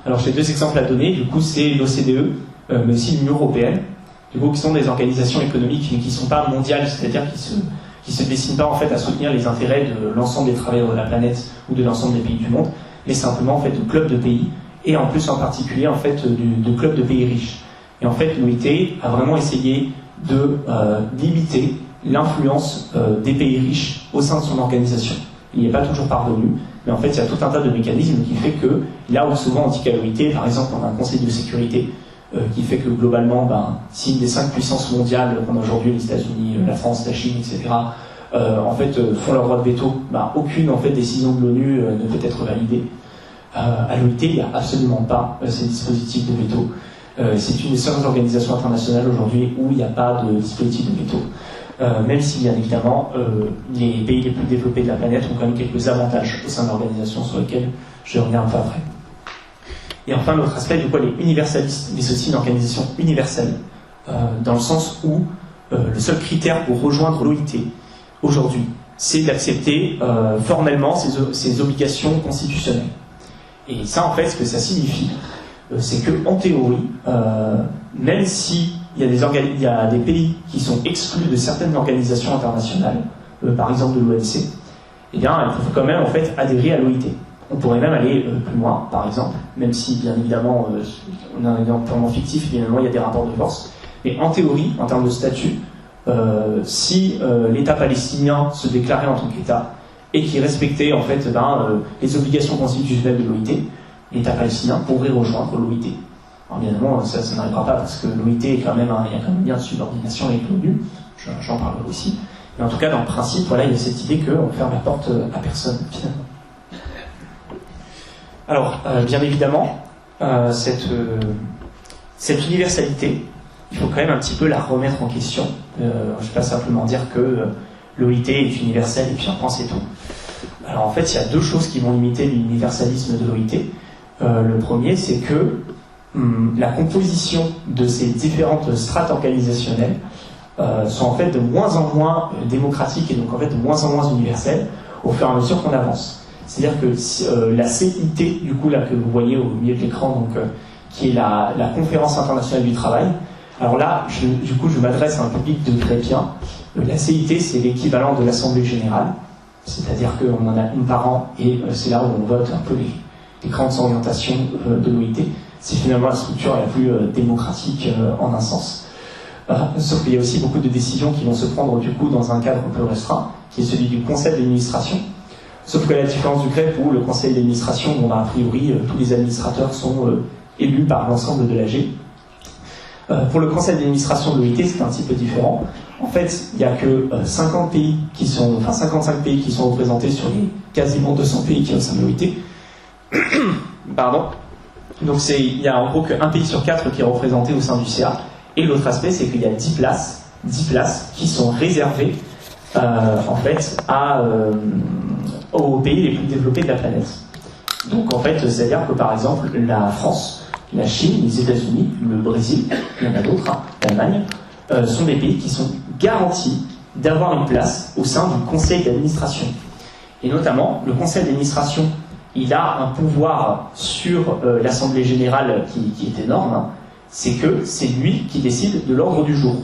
Speaker 1: Alors, j'ai 2 exemples à donner. Du coup, c'est l'OCDE, mais aussi l'Union européenne, du coup, qui sont des organisations économiques qui ne sont pas mondiales, c'est-à-dire qui se destinent pas en fait à soutenir les intérêts de l'ensemble des travailleurs de la planète ou de l'ensemble des pays du monde, mais simplement en fait de clubs de pays, et en plus en particulier en fait de clubs de pays riches. Et en fait, l'OIT a vraiment essayé de limiter l'influence des pays riches au sein de son organisation. Il n'y est pas toujours parvenu, mais en fait, il y a tout un tas de mécanismes qui fait que, là où souvent on dit qu'à l'OIT, par exemple, on a un conseil de sécurité qui fait que globalement, si une des 5 puissances mondiales qu'on a aujourd'hui, les États-Unis, la France, la Chine, etc., en fait, font leur droit de veto, aucune en fait décision de l'ONU ne peut être validée. À l'OIT, il n'y a absolument pas ces dispositifs de veto. C'est une des seules organisations internationales aujourd'hui où il n'y a pas de dispositif de veto. Même si, bien évidemment, les pays les plus développés de la planète ont quand même quelques avantages au sein de l'organisation sur lesquels je reviens un peu après. Et enfin, l'autre aspect, du coup, elle est universaliste, mais c'est aussi une organisation universelle, dans le sens où le seul critère pour rejoindre l'OIT aujourd'hui, c'est d'accepter formellement ses obligations constitutionnelles. Et ça, en fait, ce que ça signifie, c'est qu'en théorie, même si il y a des pays qui sont exclus de certaines organisations internationales, par exemple de l'OMC, eh bien, elles peuvent quand même en fait adhérer à l'OIT. On pourrait même aller plus loin, par exemple, même si bien évidemment on a un exemple purement fictif, bien évidemment il y a des rapports de force. Mais en théorie, en termes de statut, si l'État palestinien se déclarait en tant qu'État et qui respectait en fait les obligations constitutionnelles de l'OIT, l'État palestinien pourrait rejoindre l'OIT. Alors évidemment, ça n'arrivera pas parce que l'OIT est quand même il y a quand même un lien de subordination avec l'ONU, j'en parlerai aussi. Mais en tout cas, dans le principe, voilà, il y a cette idée qu'on ferme la porte à personne, finalement. Alors, bien évidemment, cette universalité, il faut quand même un petit peu la remettre en question. Je ne vais pas simplement dire que l'OIT est universelle et puis un point c'est tout. Alors en fait, il y a deux choses qui vont limiter l'universalisme de l'OIT. Le premier, c'est que la composition de ces différentes strates organisationnelles sont en fait de moins en moins démocratiques et donc en fait de moins en moins universelles au fur et à mesure qu'on avance. C'est-à-dire que la CIT, du coup là que vous voyez au milieu de l'écran, donc qui est la Conférence internationale du travail. Alors là, je m'adresse à un public de chrétiens. La CIT, c'est l'équivalent de l'Assemblée générale, c'est-à-dire qu'on en a une par an et c'est là où on vote un peu les grandes orientations de l'OIT. C'est finalement la structure la plus démocratique en un sens. Sauf qu'il y a aussi beaucoup de décisions qui vont se prendre du coup dans un cadre un peu restreint, qui est celui du conseil d'administration. Sauf que la différence du CREP, où le conseil d'administration, a priori, tous les administrateurs sont élus par l'ensemble de l'AG. Pour le conseil d'administration de l'OIT, c'est un petit peu différent. En fait, il n'y a que 55 pays qui sont représentés sur les quasiment 200 pays qui sont au sein de l'OIT. Pardon. Donc il y a en gros qu'un pays sur 4 qui est représenté au sein du CA. Et l'autre aspect, c'est qu'il y a 10 places qui sont réservées en fait aux pays les plus développés de la planète. Donc en fait, c'est-à-dire que par exemple, la France, la Chine, les États-Unis, le Brésil, il y en a d'autres, l'Allemagne, sont des pays qui sont garantis d'avoir une place au sein du conseil d'administration. Et notamment, le conseil d'administration, il a un pouvoir sur l'Assemblée générale qui est énorme, c'est que c'est lui qui décide de l'ordre du jour.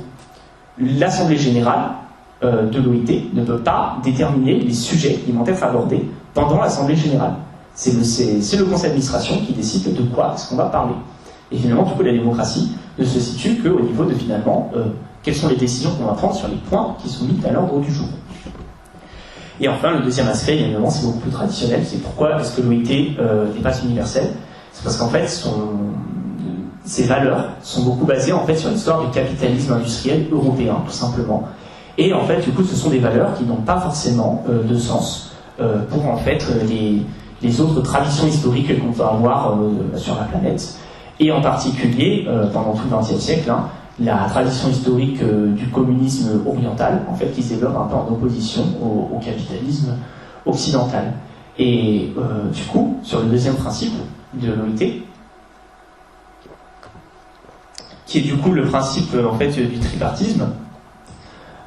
Speaker 1: L'Assemblée générale de l'OIT ne peut pas déterminer les sujets qui vont être abordés pendant l'Assemblée générale. C'est le conseil d'administration qui décide de quoi est-ce qu'on va parler. Et finalement, du coup, la démocratie ne se situe qu'au niveau de finalement quelles sont les décisions qu'on va prendre sur les points qui sont mis à l'ordre du jour. Et enfin, le deuxième aspect, bien évidemment, c'est beaucoup plus traditionnel. C'est pourquoi est-ce que l'OIT n'est pas universel? C'est parce qu'en fait, ses valeurs sont beaucoup basées en fait sur l'histoire du capitalisme industriel européen, tout simplement. Et en fait, du coup, ce sont des valeurs qui n'ont pas forcément de sens pour en fait les autres traditions historiques qu'on peut avoir sur la planète. Et en particulier, pendant tout le XXe siècle, la tradition historique du communisme oriental, en fait, qui se développe un peu en opposition au capitalisme occidental. Et du coup, sur le deuxième principe de l'OIT, qui est du coup le principe en fait du tripartisme,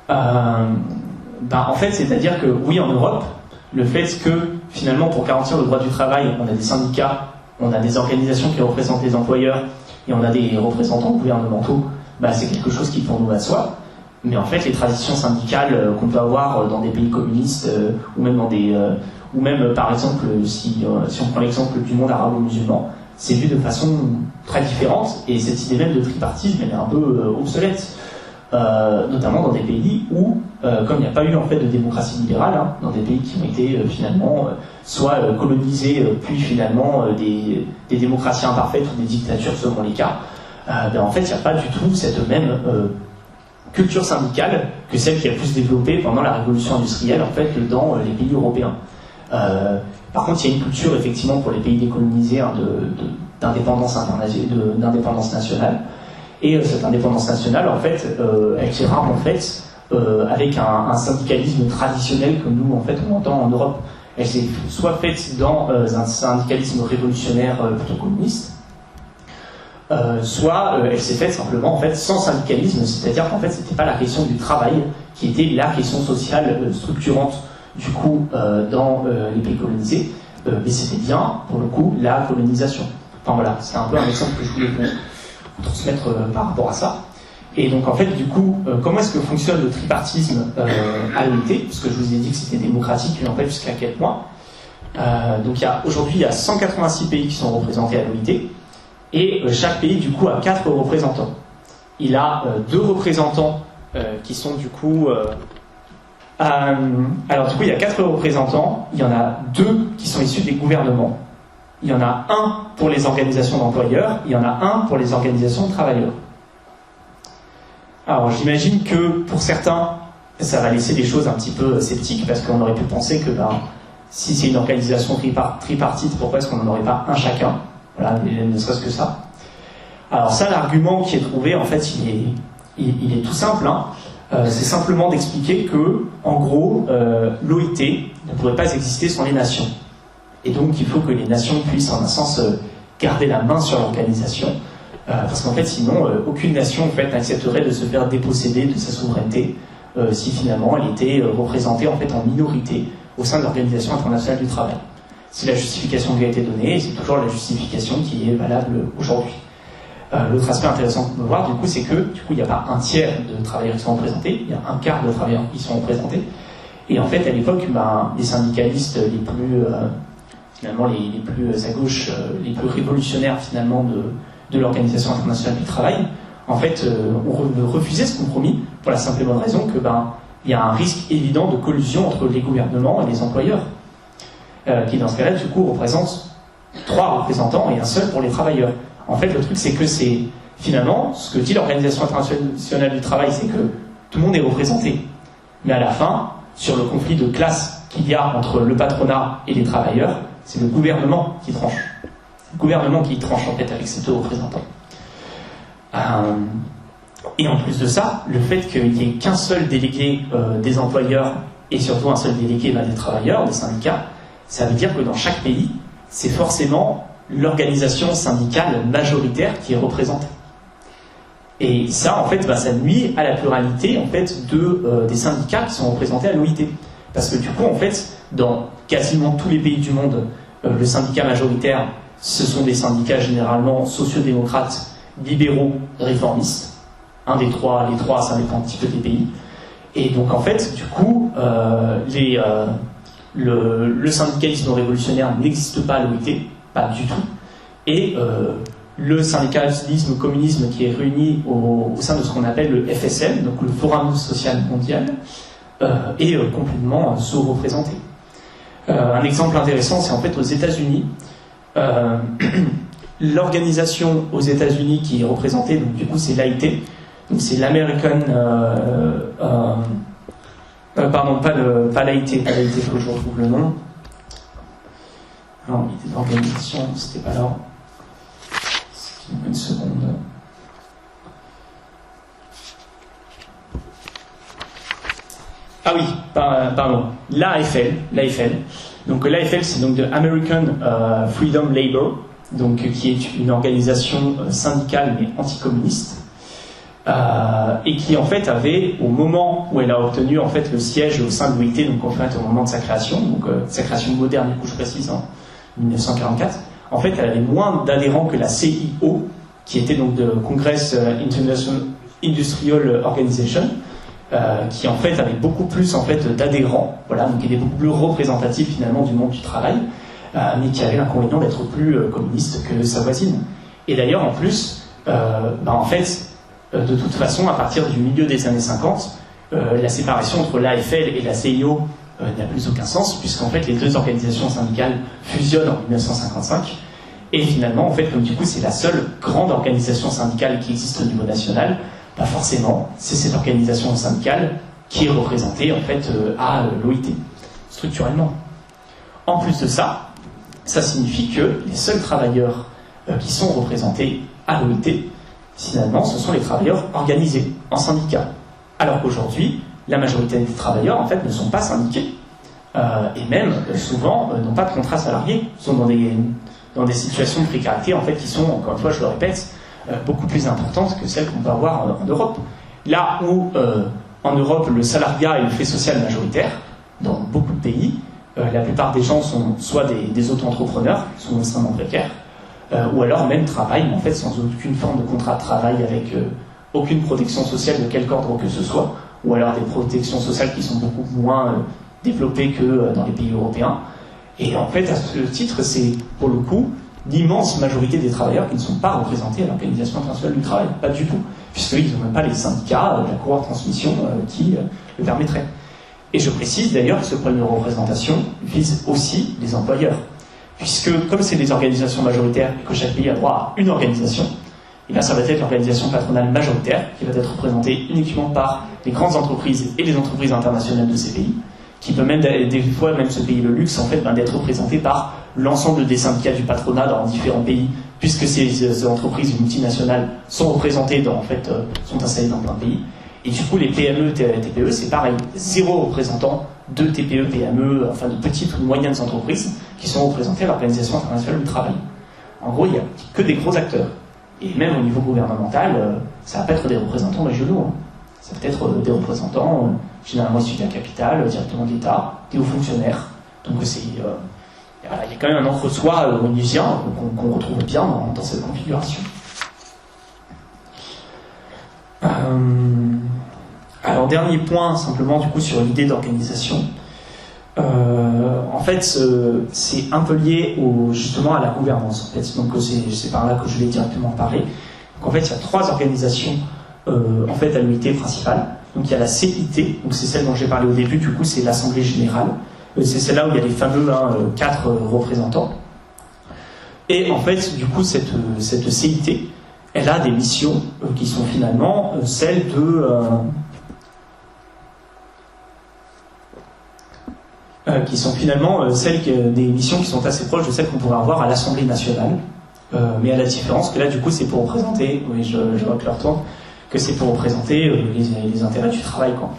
Speaker 1: en fait, c'est-à-dire que oui, en Europe, le fait que finalement, pour garantir le droit du travail, on a des syndicats, on a des organisations qui représentent les employeurs et on a des représentants gouvernementaux, c'est quelque chose qui pour nous va de soi. Mais en fait, les traditions syndicales qu'on peut avoir dans des pays communistes ou même par exemple, si on prend l'exemple du monde arabo-musulman, c'est vu de façon très différente et cette idée même de tripartisme elle est un peu obsolète, notamment dans des pays où, comme il n'y a pas eu en fait de démocratie libérale, dans des pays qui ont été finalement soit colonisés puis finalement des démocraties imparfaites ou des dictatures selon les cas, en fait il n'y a pas du tout cette même culture syndicale que celle qui a pu se développer pendant la révolution industrielle en fait dans les pays européens. Par contre, il y a une culture effectivement pour les pays décolonisés d'indépendance nationale. Et cette indépendance nationale, en fait, elle se rame en fait avec un syndicalisme traditionnel comme nous en fait on entend en Europe. Elle s'est soit faite dans un syndicalisme révolutionnaire plutôt communiste, soit elle s'est faite simplement en fait sans syndicalisme, c'est-à-dire qu'en fait c'était pas la question du travail qui était la question sociale structurante du coup dans les pays colonisés, mais c'était bien pour le coup la colonisation. Enfin voilà, c'est un peu un exemple que je voulais vous transmettre par rapport à ça. Et donc en fait du coup, comment est-ce que fonctionne le tripartisme à l'OIT? Parce que je vous ai dit que c'était démocratique, mais en fait jusqu'à quel point? Donc aujourd'hui il y a 186 pays qui sont représentés à l'OIT, et chaque pays du coup a 4 représentants. Il a 2 représentants qui sont du coup... alors du coup, il y a 4 représentants, il y en a 2 qui sont issus des gouvernements. Il y en a un pour les organisations d'employeurs, il y en a un pour les organisations de travailleurs. Alors j'imagine que pour certains, ça va laisser des choses un petit peu sceptiques, parce qu'on aurait pu penser que si c'est une organisation tripartite, pourquoi est-ce qu'on n'en aurait pas un chacun? Voilà, ne serait-ce que ça. Alors ça, l'argument qui est trouvé, en fait, il est tout simple. C'est simplement d'expliquer que, en gros, l'OIT ne pourrait pas exister sans les nations. Et donc, il faut que les nations puissent, en un sens, garder la main sur l'organisation, parce qu'en fait, sinon, aucune nation, en fait, n'accepterait de se faire déposséder de sa souveraineté si finalement elle était représentée, en fait, en minorité au sein de l'Organisation internationale du travail. C'est la justification qui a été donnée, et c'est toujours la justification qui est valable aujourd'hui. L'autre aspect intéressant qu'on peut voir, du coup, c'est que, il n'y a pas un tiers de travailleurs qui sont représentés, il y a un quart de travailleurs qui sont représentés. Et en fait, à l'époque, les syndicalistes les plus, finalement, les plus à gauche, les plus révolutionnaires, finalement, de l'Organisation internationale du travail, en fait, ont refusé ce compromis pour la simple et bonne raison que, il y a un risque évident de collusion entre les gouvernements et les employeurs, qui, dans ce cas-là, du coup, représentent 3 représentants et un seul pour les travailleurs. En fait, le truc, c'est que c'est, finalement, ce que dit l'Organisation internationale du travail, c'est que tout le monde est représenté. Mais à la fin, sur le conflit de classe qu'il y a entre le patronat et les travailleurs, c'est le gouvernement qui tranche. C'est le gouvernement qui tranche, en fait, avec ces 2 représentants. Et en plus de ça, le fait qu'il n'y ait qu'un seul délégué des employeurs et surtout un seul délégué des travailleurs, des syndicats, ça veut dire que dans chaque pays, c'est forcément l'organisation syndicale majoritaire qui est représentée. Et ça, en fait, ça nuit à la pluralité, en fait, des syndicats qui sont représentés à l'OIT. Parce que du coup, en fait, dans quasiment tous les pays du monde, le syndicat majoritaire, ce sont des syndicats généralement sociodémocrates, libéraux, réformistes. Un des 3, les 3, ça dépend un petit peu des pays. Et donc, en fait, du coup, le syndicalisme révolutionnaire n'existe pas à l'OIT, pas du tout. Et le syndicalisme communisme qui est réuni au sein de ce qu'on appelle le FSM, donc le Forum social mondial, est complètement sous-représenté. Un exemple intéressant, c'est en fait aux États-Unis. L'organisation aux États-Unis qui est représentée, donc du coup c'est l'AIT, donc c'est l'American... pardon, pas l'AIT, il faut que je retrouve le nom. Non, il était d'organisation, c'était pas là. Une seconde. Ah oui, pardon. L'AFL. Donc l'AFL, c'est donc de American Freedom Labor, donc qui est une organisation syndicale mais anticommuniste, et qui en fait avait, au moment où elle a obtenu en fait le siège au sein de l'OIT, donc en fait au moment de sa création, donc sa création moderne, du coup je précise, en 1944. En fait, elle avait moins d'adhérents que la CIO, qui était donc de Congress International Industrial Organization, qui en fait avait beaucoup plus en fait d'adhérents, voilà, donc qui était beaucoup plus représentatif finalement du monde du travail, mais qui avait l'inconvénient d'être plus communiste que sa voisine. Et d'ailleurs, en plus, en fait, de toute façon, à partir du milieu des années 50, la séparation entre l'AFL et la CIO n'a plus aucun sens, puisqu'en fait les 2 organisations syndicales fusionnent en 1955, et finalement, en fait, comme du coup c'est la seule grande organisation syndicale qui existe au niveau national, forcément, c'est cette organisation syndicale qui est représentée en fait à l'OIT, structurellement. En plus de ça, ça signifie que les seuls travailleurs qui sont représentés à l'OIT, finalement, ce sont les travailleurs organisés en syndicats. Alors qu'aujourd'hui, la majorité des travailleurs, en fait, ne sont pas syndiqués. Et même, souvent, n'ont pas de contrat salarié. Ils sont dans des situations de précarité, en fait, qui sont, encore une fois, je le répète, beaucoup plus importantes que celles qu'on peut avoir en Europe. Là où, en Europe, le salariat est le fait social majoritaire, dans beaucoup de pays, la plupart des gens sont soit des auto-entrepreneurs, qui sont extrêmement précaires, ou alors même travaillent, en fait, sans aucune forme de contrat de travail, avec aucune protection sociale de quelque ordre que ce soit, ou alors des protections sociales qui sont beaucoup moins développées que dans les pays européens. Et en fait, à ce titre, c'est pour le coup l'immense majorité des travailleurs qui ne sont pas représentés à l'Organisation internationale du travail, pas du tout, puisqu'ils n'ont même pas les syndicats de la courroie de transmission qui le permettraient. Et je précise d'ailleurs que ce problème de représentation vise aussi les employeurs, puisque comme c'est des organisations majoritaires et que chaque pays a droit à une organisation, et bien ça va être l'organisation patronale majoritaire qui va être représentée uniquement par les grandes entreprises et les entreprises internationales de ces pays, qui peut même des fois même se payer le luxe en fait d'être représenté par l'ensemble des syndicats du patronat dans différents pays, puisque ces entreprises multinationales sont représentées sont installées dans plein de pays. Et du coup, les PME, TPE, c'est pareil, 0 représentants de TPE, PME, enfin de petites ou moyennes entreprises qui sont représentées à l'Organisation internationale du travail. En gros, il n'y a que des gros acteurs. Et même au niveau gouvernemental, ça va pas être des représentants régionaux. Hein. Ça peut être des représentants généralement issus de la capitale, directement de l'État, des hauts fonctionnaires. Donc il y a quand même un entre-soi onusien qu'on retrouve bien dans cette configuration. Alors dernier point simplement du coup sur l'idée d'organisation. En fait c'est un peu lié justement à la gouvernance en fait. Donc c'est par là que je vais directement parler. Donc en fait il y a 3 organisations en fait à l'unité principale. Donc il y a la CIT, donc c'est celle dont j'ai parlé au début, du coup c'est l'Assemblée Générale. C'est celle-là où il y a les fameux 4 représentants. Et en fait du coup cette CIT, elle a des missions qui sont finalement celles de des missions qui sont assez proches de celles qu'on pourrait avoir à l'Assemblée nationale, mais à la différence que là du coup c'est pour représenter, oui je vois que leur tourne, que c'est pour représenter les intérêts du travail quoi.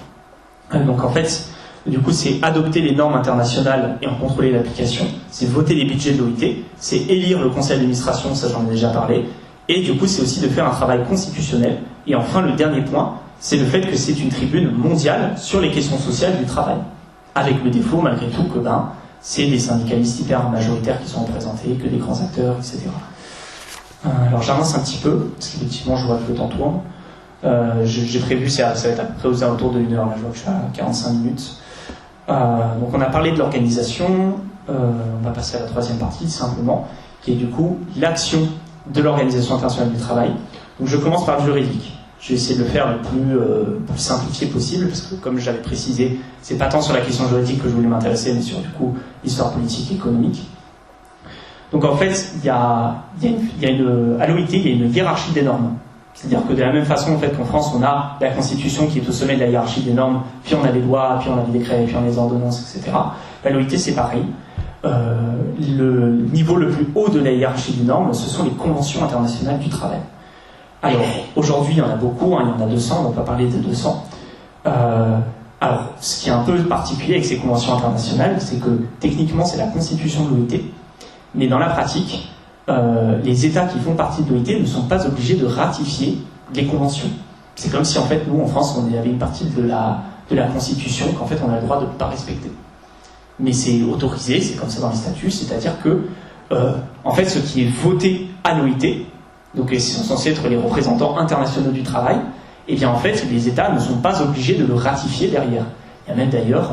Speaker 1: Donc en fait du coup c'est adopter les normes internationales et en contrôler l'application, c'est voter les budgets de l'OIT, c'est élire le conseil d'administration, ça j'en ai déjà parlé. Et du coup, c'est aussi de faire un travail constitutionnel. Et enfin, le dernier point, c'est le fait que c'est une tribune mondiale sur les questions sociales du travail. Avec le défaut, malgré tout, que c'est des syndicalistes hyper majoritaires qui sont représentés, que des grands acteurs, etc. Alors j'avance un petit peu, parce qu'effectivement, je vois que le temps tourne. J'ai prévu, ça va être à peu près aux alentours de 1 heure, là je vois que je suis à 45 minutes. Donc on a parlé de l'organisation, on va passer à la 3e partie, simplement, qui est du coup l'action de l'Organisation internationale du travail. Donc je commence par le juridique. Je vais essayer de le faire le plus simplifié possible, parce que comme j'avais précisé, c'est pas tant sur la question juridique que je voulais m'intéresser, mais sur du coup l'histoire politique et économique. Donc en fait, à l'OIT, il y a une hiérarchie des normes. C'est-à-dire que de la même façon en fait, qu'en France, on a la Constitution qui est au sommet de la hiérarchie des normes, puis on a les lois, puis on a les décrets, puis on a les ordonnances, etc. À l'OIT, c'est pareil. Le niveau le plus haut de la hiérarchie des normes, ce sont les conventions internationales du travail. Alors, aujourd'hui, il y en a beaucoup, il y en a 200, on ne va pas parler des 200. Alors, ce qui est un peu particulier avec ces conventions internationales, c'est que techniquement, c'est la constitution de l'OIT, mais dans la pratique, les États qui font partie de l'OIT ne sont pas obligés de ratifier les conventions. C'est comme si, en fait, nous, en France, on avait une partie de la constitution qu'en fait, on a le droit de ne pas respecter. Mais c'est autorisé, c'est comme ça dans les statuts, c'est-à-dire que, en fait, ce qui est voté à l'OIT, donc ils sont censés être les représentants internationaux du travail, et bien en fait, les États ne sont pas obligés de le ratifier derrière. Il y a même d'ailleurs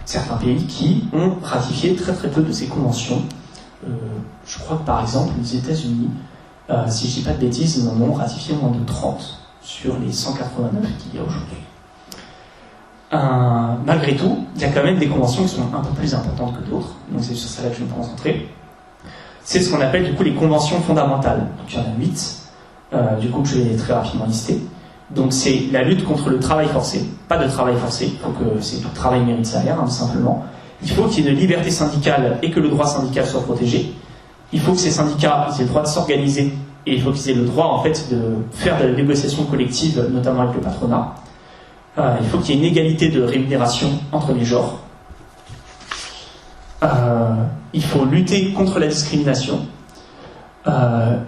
Speaker 1: certains pays qui ont ratifié très très peu de ces conventions. Je crois que par exemple, les États-Unis, si je ne dis pas de bêtises, ils en ont ratifié moins de 30 sur les 189 qu'il y a aujourd'hui. Malgré tout, il y a quand même des conventions qui sont un peu plus importantes que d'autres, donc c'est sur ça là que je vais me concentrer. C'est ce qu'on appelle du coup les conventions fondamentales. Donc il y en a 8, du coup que je vais très rapidement lister. Donc c'est la lutte contre le travail forcé, pas de travail forcé, il faut que tout travail mérite salaire, tout simplement. Il faut qu'il y ait une liberté syndicale et que le droit syndical soit protégé. Il faut que ces syndicats aient le droit de s'organiser et il faut qu'ils aient le droit en fait de faire de la négociation collective, notamment avec le patronat. Il faut qu'il y ait une égalité de rémunération entre les genres. Il faut lutter contre la discrimination.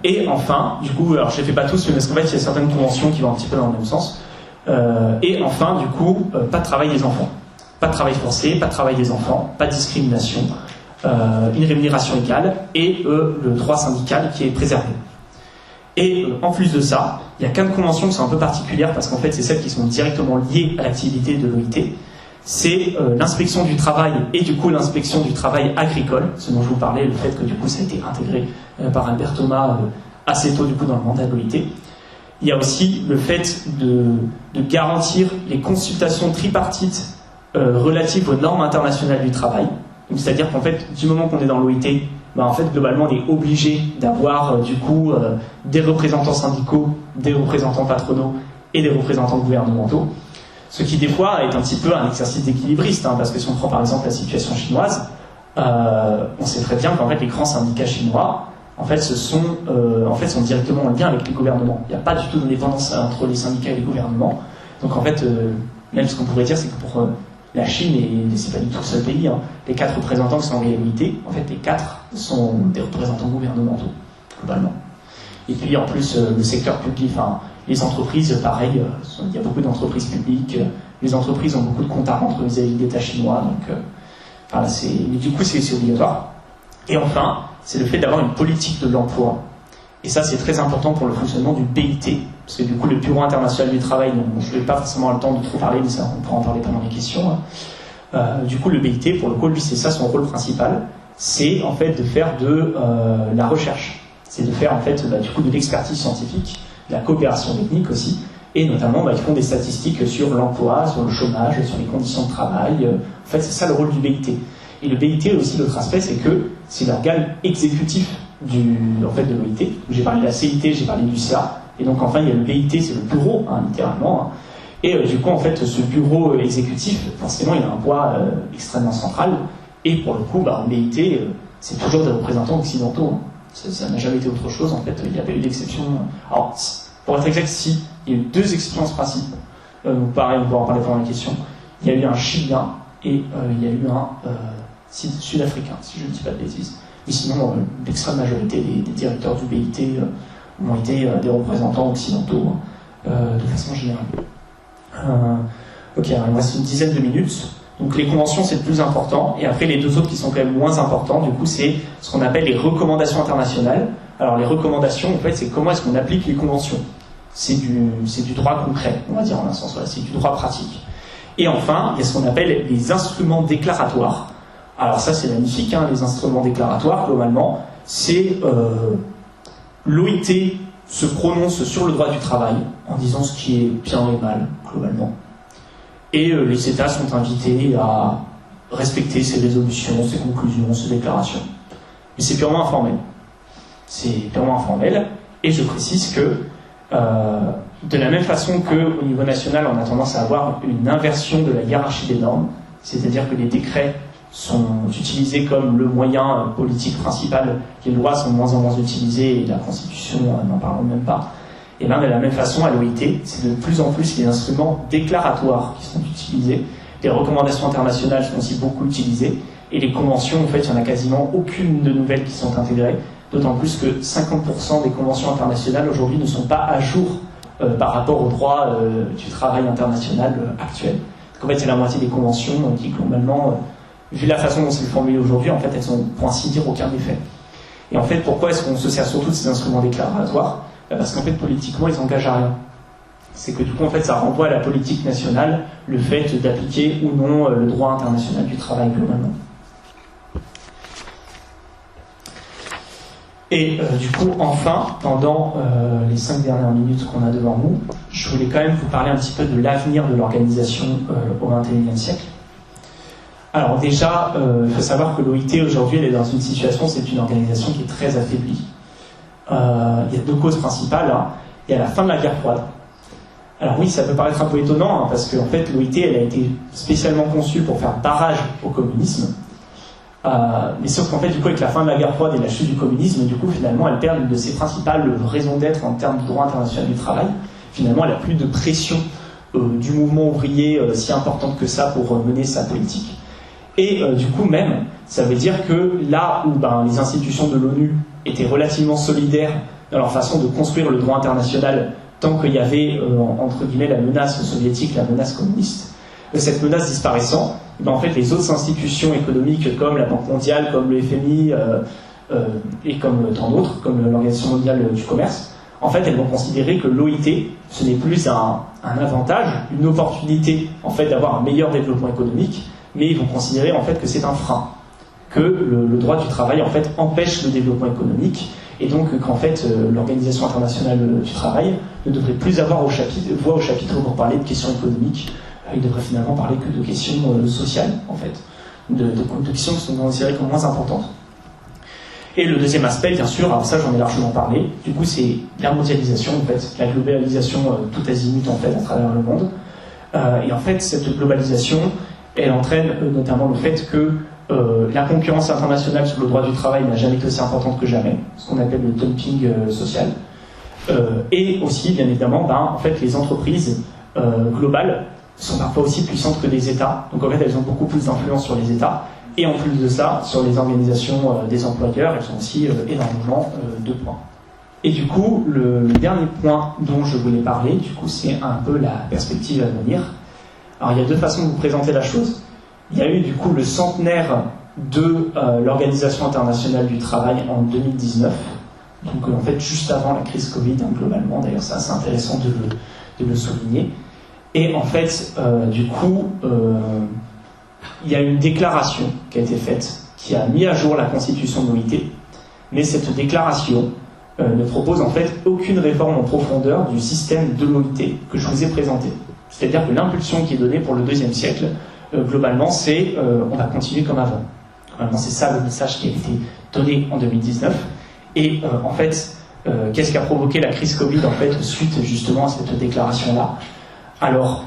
Speaker 1: Et enfin, du coup, alors je ne les fais pas tous, mais parce qu'en fait il y a certaines conventions qui vont un petit peu dans le même sens. Et enfin, du coup, pas de travail des enfants. Pas de travail forcé, pas de travail des enfants, pas de discrimination, une rémunération égale et le droit syndical qui est préservé. Et en plus de ça, il y a 4 conventions qui sont un peu particulières parce qu'en fait c'est celles qui sont directement liées à l'activité de l'OIT. C'est l'inspection du travail et du coup l'inspection du travail agricole, ce dont je vous parlais, le fait que du coup ça a été intégré par Albert Thomas assez tôt du coup dans le mandat de l'OIT. Il y a aussi le fait de garantir les consultations tripartites relatives aux normes internationales du travail. C'est-à-dire qu'en fait, du moment qu'on est dans l'OIT, en fait, globalement, on est obligé d'avoir du coup des représentants syndicaux, des représentants patronaux et des représentants gouvernementaux. Ce qui, des fois, est un petit peu un exercice d'équilibriste, parce que si on prend par exemple la situation chinoise, on sait très bien qu'en fait, les grands syndicats chinois, en fait, sont directement en lien avec les gouvernements. Il n'y a pas du tout d'indépendance entre les syndicats et les gouvernements. Donc, en fait, même ce qu'on pourrait dire, c'est que pour la Chine, et c'est pas du tout le seul pays, les 4 représentants qui sont en réalité, en fait, les 4 sont des représentants gouvernementaux, globalement. Et puis, en plus, le secteur public, les entreprises, pareil, il y a beaucoup d'entreprises publiques, les entreprises ont beaucoup de comptes à rendre vis-à-vis de l'État chinois, donc, mais du coup, c'est obligatoire. Et enfin, c'est le fait d'avoir une politique de l'emploi. Et ça, c'est très important pour le fonctionnement du BIT, parce que du coup, le Bureau international du travail, donc je ne vais pas forcément avoir le temps de trop parler, mais ça, on pourra en parler pendant les questions. Du coup, le BIT, pour le coup, lui, c'est ça son rôle principal, c'est en fait de faire de la recherche. C'est de faire en fait du coup de l'expertise scientifique, de la coopération technique aussi, et notamment ils font des statistiques sur l'emploi, sur le chômage, sur les conditions de travail. En fait, c'est ça le rôle du BIT. Et le BIT aussi, l'autre aspect, c'est que c'est l'organe exécutif de l'OIT. J'ai parlé de la CIT, j'ai parlé du CA, et donc enfin il y a le BIT, c'est le bureau, littéralement. Et du coup, en fait, ce bureau exécutif, forcément, il a un poids extrêmement central, et pour le coup, au BIT, c'est toujours des représentants occidentaux. Ça n'a jamais été autre chose, en fait, il n'y a pas eu d'exception. Alors, pour être exact, si, il y a eu 2 exceptions principales. Donc pareil, on pourra en parler pendant la question. Il y a eu un Chilien, et il y a eu un Sud-Africain, si je ne dis pas de bêtises. Mais sinon, l'extrême majorité des directeurs du BIT ont été des représentants occidentaux, de façon générale. Ok, alors il me reste une dizaine de minutes. Donc les conventions, c'est le plus important. Et après, les 2 autres qui sont quand même moins importants, du coup, c'est ce qu'on appelle les recommandations internationales. Alors les recommandations, en fait, c'est comment est-ce qu'on applique les conventions. C'est du droit concret, on va dire en un sens. Voilà, c'est du droit pratique. Et enfin, il y a ce qu'on appelle les instruments déclaratoires. Alors ça, c'est magnifique, les instruments déclaratoires, globalement. C'est l'OIT se prononce sur le droit du travail en disant ce qui est bien et mal, globalement. Et les États sont invités à respecter ces résolutions, ces conclusions, ces déclarations. Mais c'est purement informel. C'est purement informel. Et je précise que, de la même façon qu'au niveau national, on a tendance à avoir une inversion de la hiérarchie des normes, c'est-à-dire que les décrets sont utilisés comme le moyen politique principal, les lois sont de moins en moins utilisées, et la Constitution, n'en parlons même pas. Et bien, de la même façon, à l'OIT, c'est de plus en plus les instruments déclaratoires qui sont utilisés. Les recommandations internationales sont aussi beaucoup utilisées. Et les conventions, en fait, il n'y en a quasiment aucune de nouvelles qui sont intégrées. D'autant plus que 50% des conventions internationales aujourd'hui ne sont pas à jour par rapport au droit du travail international actuel. Donc, en fait, c'est la moitié des conventions qui, globalement, vu la façon dont c'est formulé aujourd'hui, en fait, elles n'ont, pour ainsi dire, aucun effet. Et en fait, pourquoi est-ce qu'on se sert surtout de ces instruments déclaratoires ? Parce qu'en fait, politiquement, ils n'engagent à rien. C'est que du coup, en fait, ça renvoie à la politique nationale le fait d'appliquer ou non le droit international du travail globalement. Et du coup, enfin, pendant les 5 dernières minutes qu'on a devant nous, je voulais quand même vous parler un petit peu de l'avenir de l'organisation au XXIe siècle. Alors déjà, il faut savoir que l'OIT aujourd'hui, elle est dans une situation, c'est une organisation qui est très affaiblie. Il y a 2 causes principales. Il y a la fin de la guerre froide. Alors oui, ça peut paraître un peu étonnant, parce qu'en fait, l'OIT, elle a été spécialement conçue pour faire barrage au communisme. Mais sauf qu'en fait, du coup, avec la fin de la guerre froide et la chute du communisme, du coup, finalement, elle perd une de ses principales raisons d'être en termes de droit international du travail. Finalement, elle n'a plus de pression du mouvement ouvrier si importante que ça pour mener sa politique. Et du coup, même, ça veut dire que là où les institutions de l'ONU étaient relativement solidaires dans leur façon de construire le droit international tant qu'il y avait, entre guillemets, la menace soviétique, la menace communiste, cette menace disparaissant, en fait, les autres institutions économiques comme la Banque mondiale, comme le FMI et comme tant d'autres, comme l'Organisation mondiale du commerce, en fait, elles vont considérer que l'OIT, ce n'est plus un avantage, une opportunité, en fait, d'avoir un meilleur développement économique, mais ils vont considérer, en fait, que c'est un frein, que le droit du travail, en fait, empêche le développement économique, et donc qu'en fait l'Organisation internationale du travail ne devrait plus avoir voix au chapitre pour parler de questions économiques. Il devrait finalement parler que de questions sociales, en fait, de questions qui sont considérées comme moins importantes. Et le deuxième aspect, bien sûr, alors ça j'en ai largement parlé, du coup c'est la mondialisation, en fait, la globalisation tout azimut en fait à travers le monde. Et en fait cette globalisation, elle entraîne notamment le fait que la concurrence internationale sur le droit du travail n'a jamais été aussi importante que jamais, ce qu'on appelle le dumping social. Et aussi, bien évidemment, en fait, les entreprises globales sont parfois aussi puissantes que les États. Donc en fait, elles ont beaucoup plus d'influence sur les États. Et en plus de ça, sur les organisations des employeurs, elles ont aussi énormément de points. Et du coup, le dernier point dont je voulais parler, du coup, c'est un peu la perspective à venir. Alors il y a deux façons de vous présenter la chose. Il y a eu du coup le centenaire de l'Organisation internationale du travail en 2019. Donc en fait, juste avant la crise Covid, globalement. D'ailleurs, c'est assez intéressant de le souligner. Et en fait, du coup, il y a une déclaration qui a été faite, qui a mis à jour la constitution de l'OIT, mais cette déclaration ne propose en fait aucune réforme en profondeur du système de l'OIT que je vous ai présenté. C'est-à-dire que l'impulsion qui est donnée pour le deuxième siècle, globalement, c'est on va continuer comme avant. Globalement, c'est ça le message qui a été donné en 2019. Et en fait, qu'est-ce qui a provoqué la crise Covid en fait, suite justement à cette déclaration-là? Alors,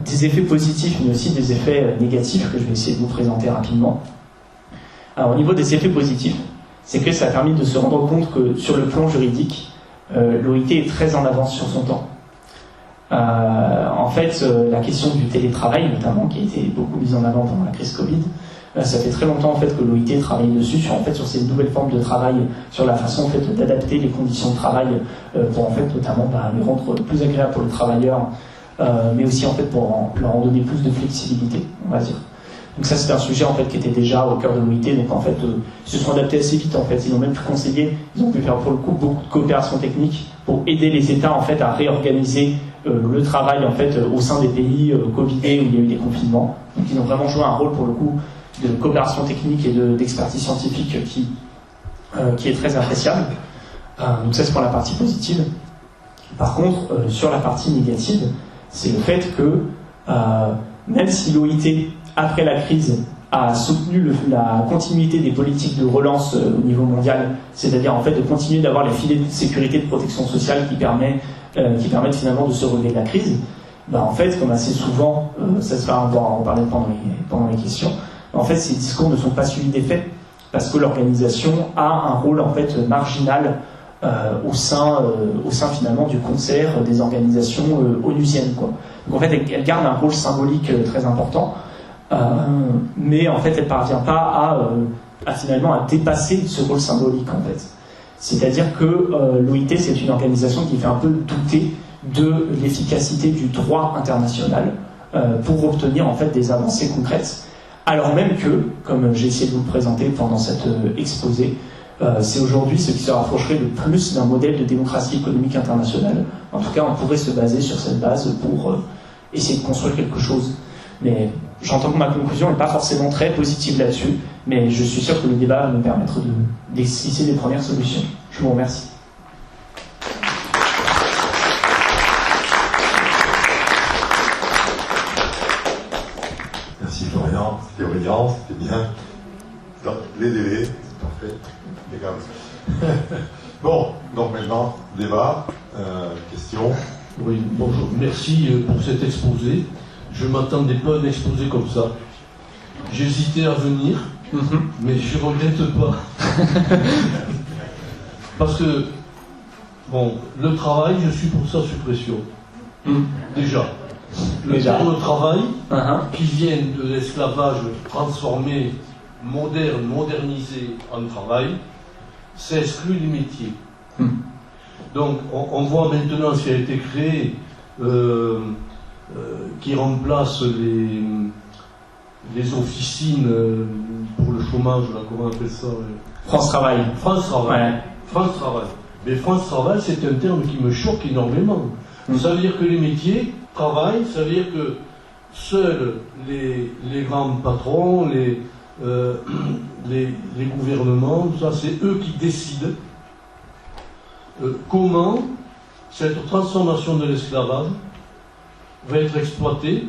Speaker 1: des effets positifs, mais aussi des effets négatifs que je vais essayer de vous présenter rapidement. Alors, au niveau des effets positifs, c'est que ça a permis de se rendre compte que sur le plan juridique, l'OIT est très en avance sur son temps. En fait, la question du télétravail, notamment, qui a été beaucoup mise en avant pendant la crise Covid, ça fait très longtemps en fait que l'OIT travaille dessus, sur ces nouvelles formes de travail, sur la façon en fait d'adapter les conditions de travail pour en fait notamment les rendre plus agréables pour les travailleurs. Mais aussi en fait pour leur en donner plus de flexibilité, on va dire. Donc ça c'est un sujet en fait qui était déjà au cœur de l'OIT, donc en fait ils se sont adaptés assez vite en fait, ils ont même pu conseiller, ils ont pu faire pour le coup beaucoup de coopération technique pour aider les États en fait à réorganiser le travail en fait au sein des pays covidés où il y a eu des confinements. Donc ils ont vraiment joué un rôle pour le coup de coopération technique et d'expertise scientifique qui est très appréciable. Donc ça c'est pour la partie positive. Par contre, sur la partie négative, c'est le fait que même si l'OIT, après la crise, a soutenu la continuité des politiques de relance au niveau mondial, c'est-à-dire en fait de continuer d'avoir les filets de sécurité et de protection sociale qui permettent finalement de se relever de la crise, en fait, comme assez souvent, ça se fait en parler pendant les questions, en fait ces discours ne sont pas suivis des faits, parce que l'organisation a un rôle en fait marginal au sein finalement du concert des organisations onusiennes, quoi. Donc en fait elle garde un rôle symbolique très important, mais en fait elle parvient pas finalement à dépasser ce rôle symbolique en fait. C'est-à-dire que l'OIT c'est une organisation qui fait un peu douter de l'efficacité du droit international pour obtenir en fait des avancées concrètes, alors même que, comme j'ai essayé de vous le présenter pendant cet exposé, c'est aujourd'hui ce qui se rapprocherait le plus d'un modèle de démocratie économique internationale. En tout cas, on pourrait se baser sur cette base pour essayer de construire quelque chose. Mais j'entends que ma conclusion n'est pas forcément très positive là-dessus, mais je suis sûr que le débat va me permettre d'esquisser des premières solutions. Je vous remercie.
Speaker 2: Merci Florian, c'était brillant, c'était bien. Donc, les délais, c'est parfait. Bon, donc maintenant, débat, questions.
Speaker 3: Oui, bonjour. Merci pour cet exposé. Je ne m'attendais pas à un exposé comme ça. J'hésitais à venir, mais je ne regrette pas. Parce que, bon, le travail, je suis pour sa suppression. Déjà. Le travail, qui vient de l'esclavage transformé, moderne, modernisé en travail, ça exclut les métiers. Donc on voit maintenant ce qui a été créé qui remplace les officines pour le chômage, là, comment on appelle ça
Speaker 1: France Travail.
Speaker 3: France Travail.
Speaker 1: Ouais.
Speaker 3: France Travail. Mais France Travail, c'est un terme qui me choque énormément. Ça veut dire que les métiers travaillent, ça veut dire que seuls les grands patrons, les gouvernements, tout ça, c'est eux qui décident comment cette transformation de l'esclavage va être exploitée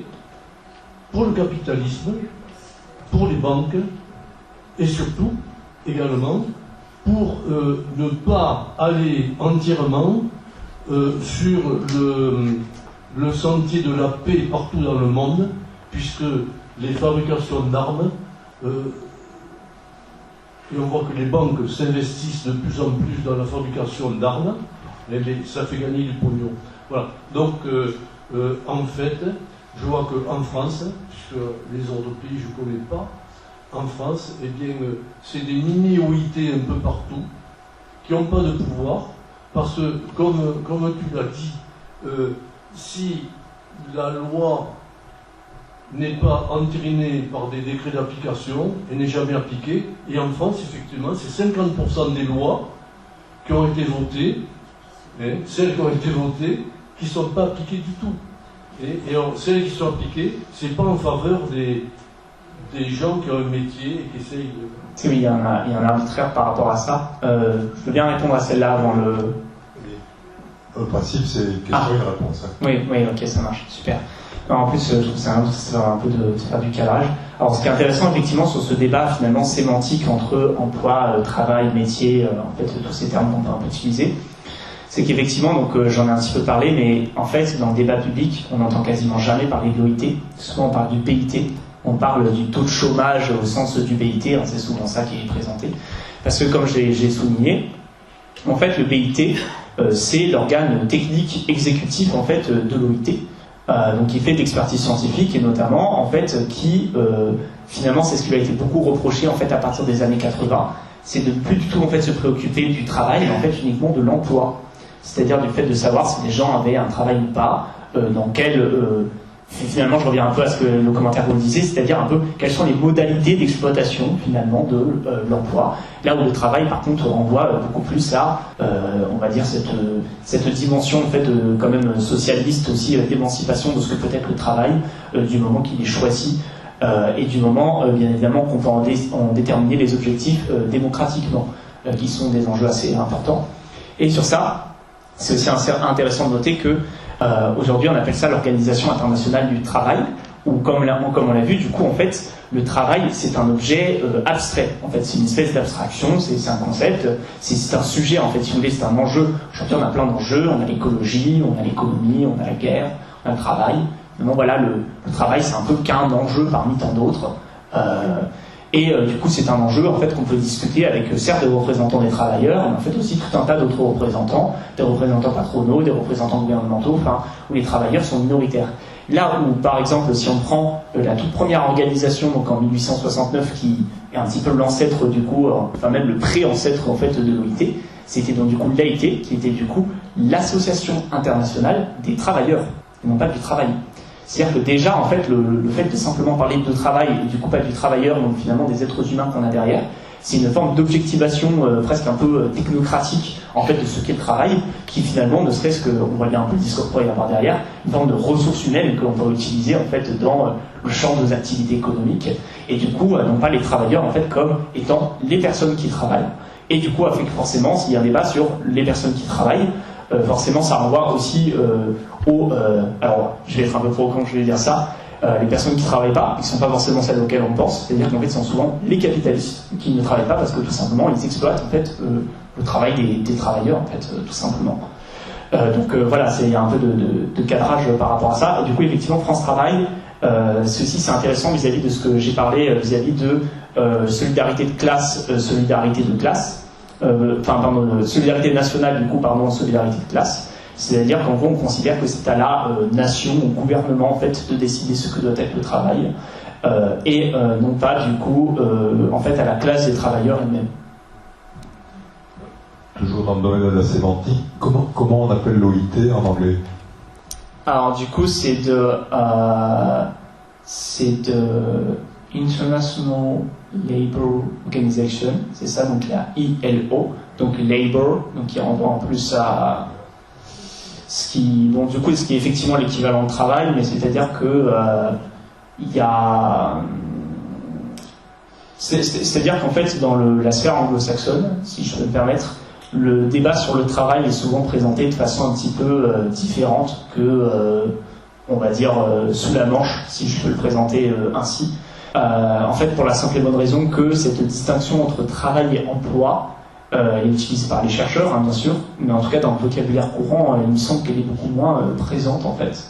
Speaker 3: pour le capitalisme, pour les banques, et surtout, également, pour ne pas aller entièrement sur le sentier de la paix partout dans le monde, puisque les fabrications d'armes, et on voit que les banques s'investissent de plus en plus dans la fabrication d'armes, ça fait gagner du pognon. Voilà. Donc, en fait, je vois qu'en France, puisque les autres pays je ne connais pas, en France, eh bien, c'est des minorités un peu partout qui n'ont pas de pouvoir, parce que, comme tu l'as dit, si la loi n'est pas entérinée par des décrets d'application et n'est jamais appliquée, et en France, effectivement, c'est 50% des lois qui ont été votées, celles qui ont été votées, qui ne sont pas appliquées du tout. Et alors, celles qui sont appliquées, ce n'est pas en faveur des gens qui ont un métier et qui essayent de...
Speaker 1: Oui, il y a un arbitraire par rapport à ça. Je veux bien répondre à celle-là avant le...
Speaker 2: Le principe, c'est question et réponse.
Speaker 1: Oui, ok, ça marche, super. Non, en plus, je trouve que c'est un peu de faire du calage. Alors, ce qui est intéressant, effectivement, sur ce débat, finalement, sémantique entre emploi, travail, métier, en fait, tous ces termes qu'on peut un peu utiliser, c'est qu'effectivement, donc j'en ai un petit peu parlé, mais en fait, dans le débat public, on n'entend quasiment jamais parler de l'OIT. Souvent, on parle du PIT. On parle du taux de chômage au sens du PIT, c'est souvent ça qui est présenté. Parce que, comme j'ai souligné, en fait, le PIT, c'est l'organe technique exécutif en fait de l'OIT, donc qui fait d'expertise scientifique et notamment en fait qui finalement c'est ce qui lui a été beaucoup reproché en fait à partir des années 80, c'est de plus du tout en fait se préoccuper du travail, mais en fait uniquement de l'emploi, c'est-à-dire du fait de savoir si les gens avaient un travail ou pas, dans quel finalement, je reviens un peu à ce que le commentaire vous disait, c'est-à-dire un peu quelles sont les modalités d'exploitation finalement de l'emploi. Là où le travail, par contre, renvoie beaucoup plus à, on va dire, cette dimension en fait quand même socialiste aussi d'émancipation de ce que peut être le travail du moment qu'il est choisi et du moment, bien évidemment, qu'on peut en déterminer les objectifs démocratiquement, qui sont des enjeux assez importants. Et sur ça, c'est aussi intéressant de noter que aujourd'hui, on appelle ça l'Organisation internationale du travail, ou comme on l'a vu, du coup, en fait, le travail, c'est un objet abstrait. En fait, c'est une espèce d'abstraction, c'est un concept, c'est un sujet, en fait, si vous voulez, c'est un enjeu. Aujourd'hui, on a plein d'enjeux, on a l'écologie, on a l'économie, on a la guerre, on a le travail. Maintenant, voilà, le travail, c'est un peu qu'un enjeu parmi tant d'autres. Du coup, c'est un enjeu en fait qu'on peut discuter avec certes des représentants des travailleurs, mais en fait aussi tout un tas d'autres représentants, des représentants patronaux, des représentants gouvernementaux, où les travailleurs sont minoritaires. Là où, par exemple, si on prend la toute première organisation, donc en 1869, qui est un petit peu l'ancêtre du coup, enfin même le pré-ancêtre en fait de l'OIT, c'était donc du coup l'AIT, qui était du coup l'Association internationale des travailleurs, et non pas du travail. C'est-à-dire que déjà, en fait, le fait de simplement parler de travail, et du coup pas du travailleur, donc finalement des êtres humains qu'on a derrière, c'est une forme d'objectivation presque un peu technocratique, en fait, de ce qu'est le travail, qui finalement, ne serait-ce que, on voit bien un peu le discours qu'il pourrait y avoir derrière, une forme de ressources humaines que l'on peut utiliser, en fait, dans le champ de nos activités économiques, et du coup, non pas les travailleurs, en fait, comme étant les personnes qui travaillent. Et du coup, avec forcément, s'il y a un débat sur les personnes qui travaillent, forcément, ça renvoie aussi alors, je vais être un peu provocant quand je vais dire ça, les personnes qui ne travaillent pas, qui ne sont pas forcément celles auxquelles on pense, c'est-à-dire qu'en fait, ce sont souvent les capitalistes qui ne travaillent pas parce que tout simplement, ils exploitent en fait le travail des travailleurs, en fait, tout simplement. Voilà, il y a un peu de cadrage par rapport à ça. Et du coup, effectivement, France Travail, ceci c'est intéressant vis-à-vis de ce que j'ai parlé, vis-à-vis de solidarité de classe, solidarité nationale, du coup, pardon, solidarité de classe. C'est-à-dire qu'en gros, on considère que c'est à la nation, au gouvernement, en fait, de décider ce que doit être le travail, et non pas, du coup, en fait, à la classe des travailleurs elle-même.
Speaker 2: Toujours dans le domaine de la sémantique, comment on appelle l'OIT en anglais?
Speaker 1: Alors, du coup, c'est de International Labour Organization, c'est ça, donc la ILO, donc Labour, donc qui renvoie en plus à ce qui est effectivement l'équivalent de travail, mais c'est-à-dire que il y a, c'est-à-dire qu'en fait dans la sphère anglo-saxonne, si je peux me permettre, le débat sur le travail est souvent présenté de façon un petit peu différente que, on va dire, sous la manche, si je peux le présenter ainsi. En fait, pour la simple et bonne raison que cette distinction entre travail et emploi est utilisée par les chercheurs, hein, bien sûr, mais en tout cas dans le vocabulaire courant, il me semble qu'elle est beaucoup moins présente en fait.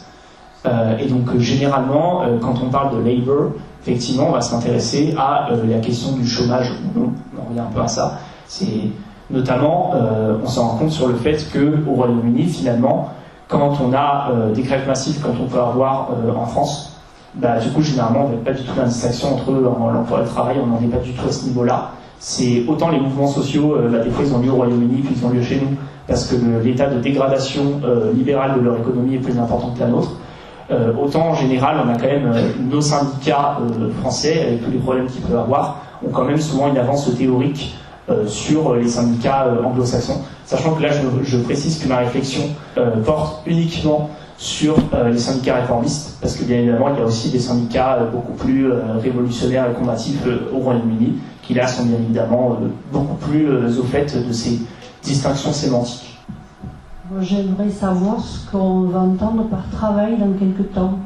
Speaker 1: Et donc généralement, quand on parle de labor, effectivement, on va s'intéresser à la question du chômage ou non. On revient un peu à ça. C'est notamment, on se rend compte sur le fait qu'au Royaume-Uni, finalement, quand on a des grèves massives, comme on peut avoir en France, bah, du coup, généralement, on ne fait pas du tout la distinction entre l'emploi et le travail, on n'en est pas du tout à ce niveau-là. C'est autant les mouvements sociaux, des fois ils ont lieu au Royaume-Uni, puis ils ont lieu chez nous, parce que l'état de dégradation libérale de leur économie est plus important que la nôtre. Autant en général, on a quand même nos syndicats français, avec tous les problèmes qu'ils peuvent avoir, ont quand même souvent une avance théorique sur les syndicats anglo-saxons. Sachant que là, je précise que ma réflexion porte uniquement sur les syndicats réformistes, parce que bien évidemment, il y a aussi des syndicats beaucoup plus révolutionnaires et combatifs au Royaume-Uni, qui là sont bien évidemment beaucoup plus au fait de ces distinctions sémantiques.
Speaker 4: J'aimerais savoir ce qu'on va entendre par travail dans quelques temps.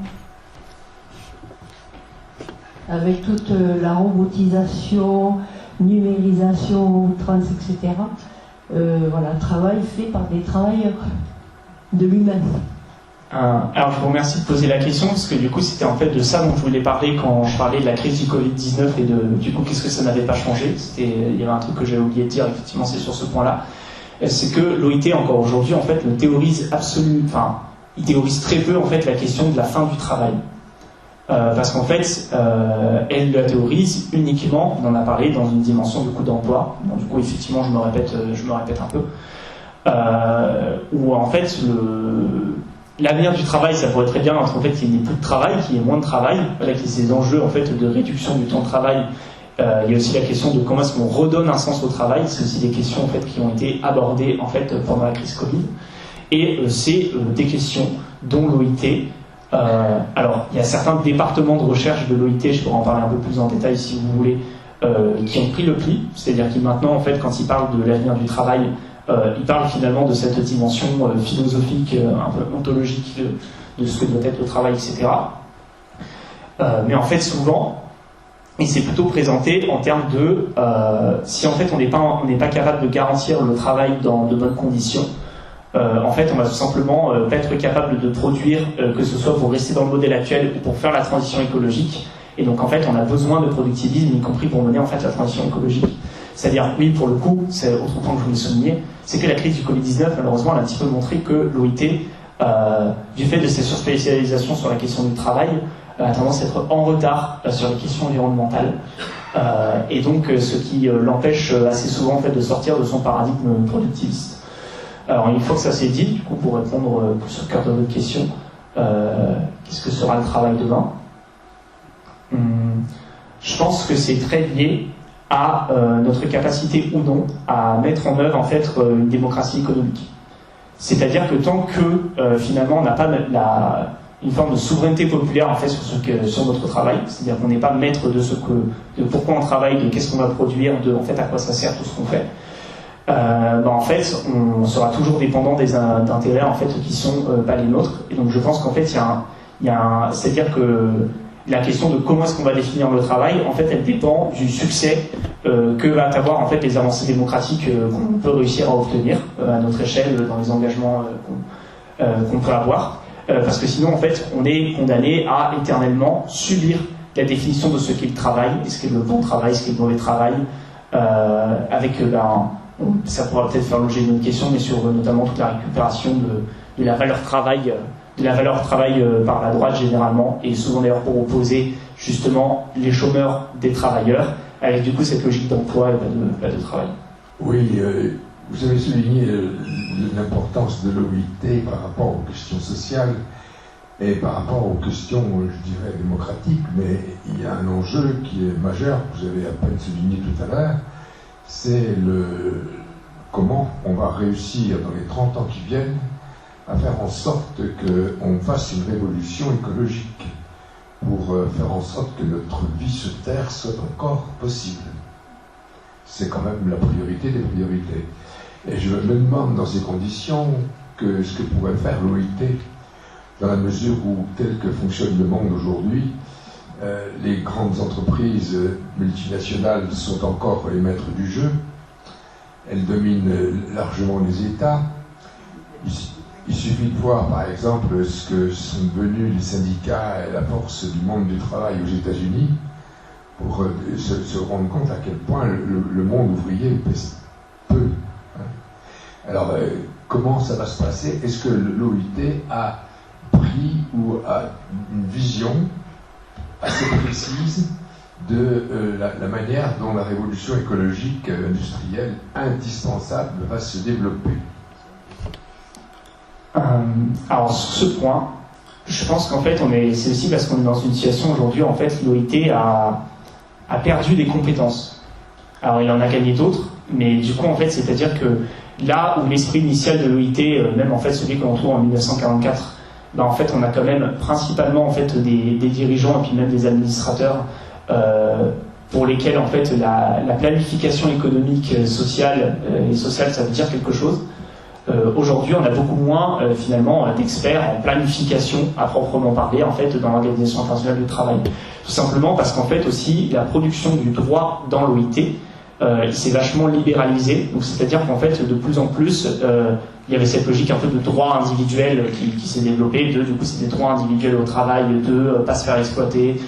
Speaker 4: Avec toute la robotisation, numérisation, trans, etc. Voilà, travail fait par des travailleurs de l'humain.
Speaker 1: Alors je vous remercie de poser la question, parce que du coup c'était en fait de ça dont je voulais parler quand je parlais de la crise du Covid-19 et de du coup qu'est-ce que ça n'avait pas changé. Il y avait un truc que j'avais oublié de dire, effectivement c'est sur ce point-là. C'est que l'OIT encore aujourd'hui en fait il théorise très peu en fait la question de la fin du travail. Parce qu'en fait, elle la théorise uniquement, on en a parlé, dans une dimension du coup d'emploi. Bon, du coup, effectivement, je me répète un peu. Où en fait, l'avenir du travail, ça pourrait très bien être en fait qu'il n'y ait plus de travail, qu'il y ait moins de travail, avec ces enjeux en fait de réduction du temps de travail. Il y a aussi la question de comment est-ce qu'on redonne un sens au travail. C'est aussi des questions en fait qui ont été abordées en fait pendant la crise Covid. Et c'est des questions dont l'OIT. Alors, il y a certains départements de recherche de l'OIT, je pourrais en parler un peu plus en détail si vous voulez, qui ont pris le pli. C'est-à-dire qu'ils maintenant, en fait, quand ils parlent de l'avenir du travail, ils parlent finalement de cette dimension philosophique, un peu ontologique de ce que doit être le travail, etc. Mais en fait, souvent, et c'est plutôt présenté en termes de si en fait on n'est pas capable de garantir le travail dans de bonnes conditions, en fait on va tout simplement pas être capable de produire, que ce soit pour rester dans le modèle actuel ou pour faire la transition écologique. Et donc en fait on a besoin de productivisme, y compris pour mener en fait la transition écologique. C'est-à-dire, oui, pour le coup, c'est autre point que je voulais souligner, c'est que la crise du Covid-19, malheureusement, elle a un petit peu montré que l'OIT, du fait de ses surspécialisations sur la question du travail, a tendance à être en retard sur les questions environnementales, et donc ce qui l'empêche assez souvent en fait, de sortir de son paradigme productiviste. Alors une fois que ça s'est dit, du coup, pour répondre plus au cœur de votre question, qu'est-ce que sera le travail demain ? Je pense que c'est très lié à notre capacité ou non à mettre en œuvre en fait une démocratie économique. C'est-à-dire que tant que finalement on n'a pas une forme de souveraineté populaire en fait sur notre travail, c'est-à-dire qu'on n'est pas maître de pourquoi on travaille, de qu'est-ce qu'on va produire, de en fait à quoi ça sert tout ce qu'on fait, en fait on sera toujours dépendant d'intérêts en fait qui sont pas les nôtres. Et donc je pense qu'en fait c'est-à-dire que la question de comment est-ce qu'on va définir le travail, en fait, elle dépend du succès que va avoir en fait les avancées démocratiques qu'on peut réussir à obtenir à notre échelle dans les engagements qu'on peut avoir. Parce que sinon, en fait, on est condamné à éternellement subir la définition de ce qu'est le travail, et ce qu'est le bon travail, ce qu'est le mauvais travail, avec ça pourra peut-être faire l'objet d'une question, mais sur notamment toute la récupération de la valeur travail. De la valeur travail par la droite généralement, et souvent d'ailleurs pour opposer justement les chômeurs des travailleurs, avec du coup cette logique d'emploi et pas de travail.
Speaker 5: Oui, vous avez souligné l'importance de l'OIT par rapport aux questions sociales et par rapport aux questions, je dirais, démocratiques, mais il y a un enjeu qui est majeur, que vous avez à peine souligné tout à l'heure, c'est comment on va réussir dans les 30 ans qui viennent à faire en sorte qu'on fasse une révolution écologique pour faire en sorte que notre vie sur Terre soit encore possible. C'est quand même la priorité des priorités. Et je me demande dans ces conditions ce que pourrait faire l'OIT, dans la mesure où, tel que fonctionne le monde aujourd'hui, les grandes entreprises multinationales sont encore les maîtres du jeu. Elles dominent largement les États. Il suffit de voir, par exemple, ce que sont devenus les syndicats et la force du monde du travail aux États-Unis pour se rendre compte à quel point le monde ouvrier pèse peu. Alors, comment ça va se passer? Est-ce que l'OIT a pris ou a une vision assez précise de la manière dont la révolution écologique industrielle indispensable va se développer?
Speaker 1: Alors sur ce point, je pense qu'en fait c'est aussi parce qu'on est dans une situation aujourd'hui, en fait l'OIT a perdu des compétences. Alors il en a gagné d'autres, mais du coup en fait c'est-à-dire que là où l'esprit initial de l'OIT, même en fait celui qu'on trouve en 1944, ben en fait on a quand même principalement en fait des dirigeants et puis même des administrateurs pour lesquels en fait la planification économique, sociale et sociale ça veut dire quelque chose. Aujourd'hui, on a beaucoup moins finalement d'experts en planification à proprement parler en fait dans l'Organisation internationale du travail. Tout simplement parce qu'en fait aussi la production du droit dans l'OIT il s'est vachement libéralisé. Donc c'est-à-dire qu'en fait de plus en plus il y avait cette logique un peu de droit individuel qui s'est développée. Du coup, c'est des droits individuels au travail, de pas se faire exploiter,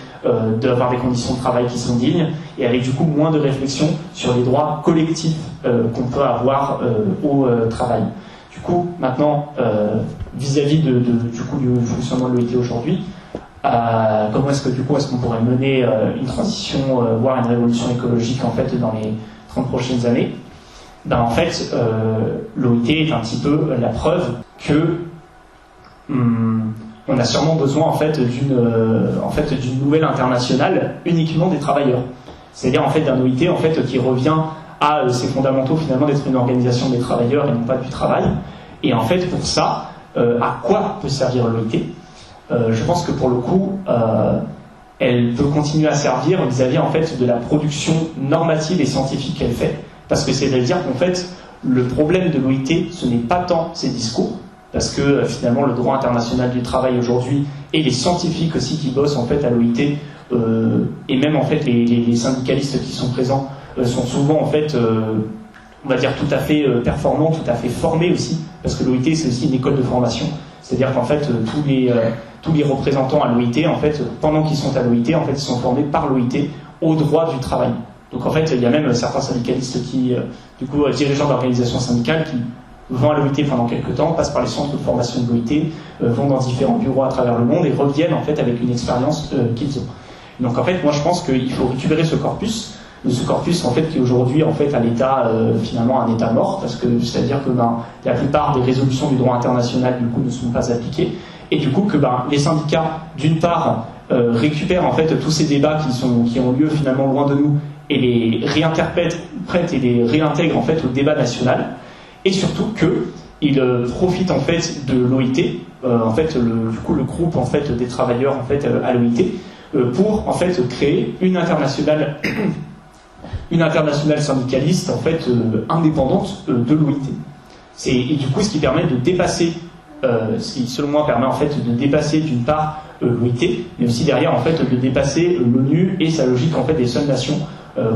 Speaker 1: d'avoir des conditions de travail qui sont dignes, et avec du coup moins de réflexion sur les droits collectifs qu'on peut avoir au travail. Du coup, maintenant, vis-à-vis du coup du fonctionnement de l'OIT aujourd'hui, comment est-ce que du coup est-ce qu'on pourrait mener une transition, voire une révolution écologique en fait dans les 30 prochaines années? Ben en fait, l'OIT est un petit peu la preuve que on a sûrement besoin en fait d'une nouvelle internationale uniquement des travailleurs. C'est-à-dire en fait d'un OIT en fait qui revient à ses fondamentaux finalement d'être une organisation des travailleurs et non pas du travail. Et en fait pour ça, à quoi peut servir l'OIT? Je pense que pour le coup, elle peut continuer à servir vis-à-vis en fait de la production normative et scientifique qu'elle fait. Parce que c'est-à-dire qu'en fait, le problème de l'OIT, ce n'est pas tant ses discours, parce que finalement le droit international du travail aujourd'hui et les scientifiques aussi qui bossent en fait à l'OIT et même en fait les syndicalistes qui sont présents sont souvent en fait on va dire tout à fait performants, tout à fait formés aussi, parce que l'OIT c'est aussi une école de formation. C'est-à-dire qu'en fait tous les représentants à l'OIT en fait pendant qu'ils sont à l'OIT en fait ils sont formés par l'OIT au droit du travail. Donc en fait, il y a même certains syndicalistes qui, du coup, dirigeants d'organisations syndicales qui vont à l'OIT pendant quelques temps, passent par les centres de formation de l'OIT, vont dans différents bureaux à travers le monde et reviennent en fait avec une expérience qu'ils ont. Donc en fait, moi je pense qu'il faut récupérer ce corpus en fait qui est aujourd'hui en fait à l'état finalement un état mort, parce que c'est-à-dire que la plupart des résolutions du droit international du coup ne sont pas appliquées, et du coup que les syndicats d'une part récupèrent en fait tous ces débats qui ont lieu finalement loin de nous et les réinterprètent et les réintègrent en fait au débat national, et surtout qu'ils profitent en fait de l'OIT, en fait du coup le groupe en fait des travailleurs en fait à l'OIT pour en fait créer une internationale syndicaliste en fait indépendante de l'OIT. Et du coup ce qui permet de dépasser ce qui selon moi permet en fait de dépasser d'une part l'OIT, mais aussi derrière en fait de dépasser l'ONU et sa logique en fait des seules nations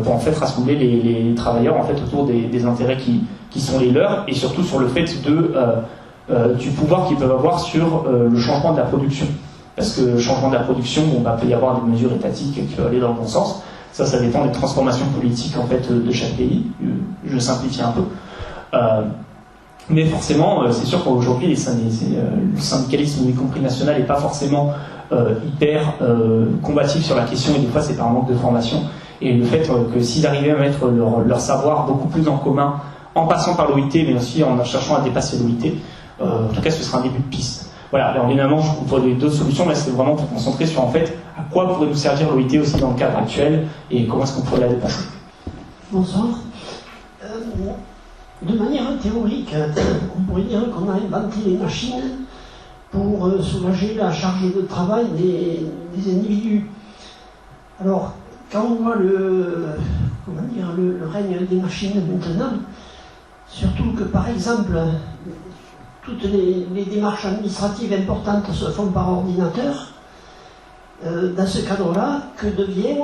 Speaker 1: pour en fait rassembler les travailleurs en fait autour des intérêts qui sont les leurs, et surtout sur le fait du pouvoir qu'ils peuvent avoir sur le changement de la production. Parce que le changement de la production, peut y avoir des mesures étatiques qui peuvent aller dans le bon sens. Ça dépend des transformations politiques en fait de chaque pays. Je simplifie un peu. Mais forcément, c'est sûr qu'aujourd'hui, le syndicalisme, y compris national, n'est pas forcément hyper combatif sur la question, et des fois c'est par manque de formation. Et le fait que s'ils arrivaient à mettre leur savoir beaucoup plus en commun, en passant par l'OIT, mais aussi en cherchant à dépasser l'OIT, en tout cas ce sera un début de piste. Voilà, alors évidemment je vous propose d'autres solutions, mais c'est vraiment pour concentrer sur en fait à quoi pourrait nous servir l'OIT aussi dans le cadre actuel, et comment est-ce qu'on pourrait la dépasser.
Speaker 6: Bonsoir. De manière théorique, on pourrait dire qu'on a inventé les machines pour soulager la charge de travail des individus. Alors, quand on voit le règne des machines maintenant, Surtout que, par exemple, toutes les démarches administratives importantes se font par ordinateur. Dans ce cadre-là, que devient,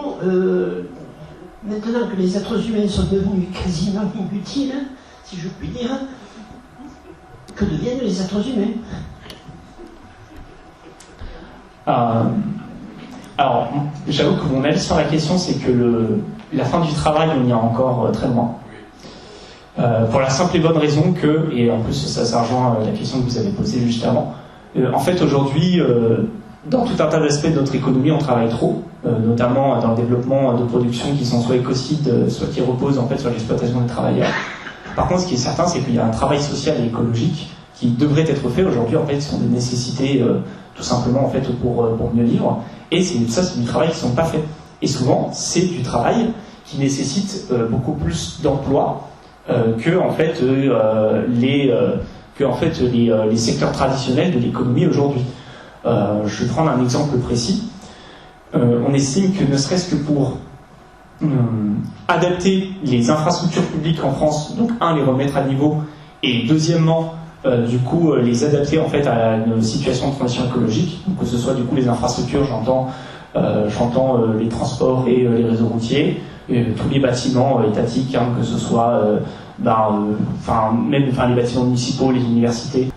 Speaker 6: maintenant que les êtres humains sont devenus quasiment inutiles, si je puis dire, que deviennent les êtres humains?
Speaker 1: Alors, j'avoue que mon avis sur la question, c'est que la fin du travail, on y est encore très loin. Pour la simple et bonne raison que, et en plus ça rejoint la question que vous avez posée juste avant, en fait aujourd'hui, dans tout un tas d'aspects de notre économie, on travaille trop, notamment dans le développement de productions qui sont soit écocides, soit qui reposent en fait sur l'exploitation des travailleurs. Par contre, ce qui est certain, c'est qu'il y a un travail social et écologique qui devrait être fait aujourd'hui, en fait, qui sont des nécessités tout simplement en fait pour mieux vivre. Et c'est du travail qui ne sont pas faits. Et souvent, c'est du travail qui nécessite beaucoup plus d'emplois que en fait les secteurs traditionnels de l'économie aujourd'hui. Je vais prendre un exemple précis. On estime que ne serait-ce que pour adapter les infrastructures publiques en France, donc les remettre à niveau, et deuxièmement les adapter en fait à une situation de transition écologique, donc que ce soit du coup les infrastructures, j'entends les transports et les réseaux routiers, tous les bâtiments étatiques, que ce soit même les bâtiments municipaux, les universités,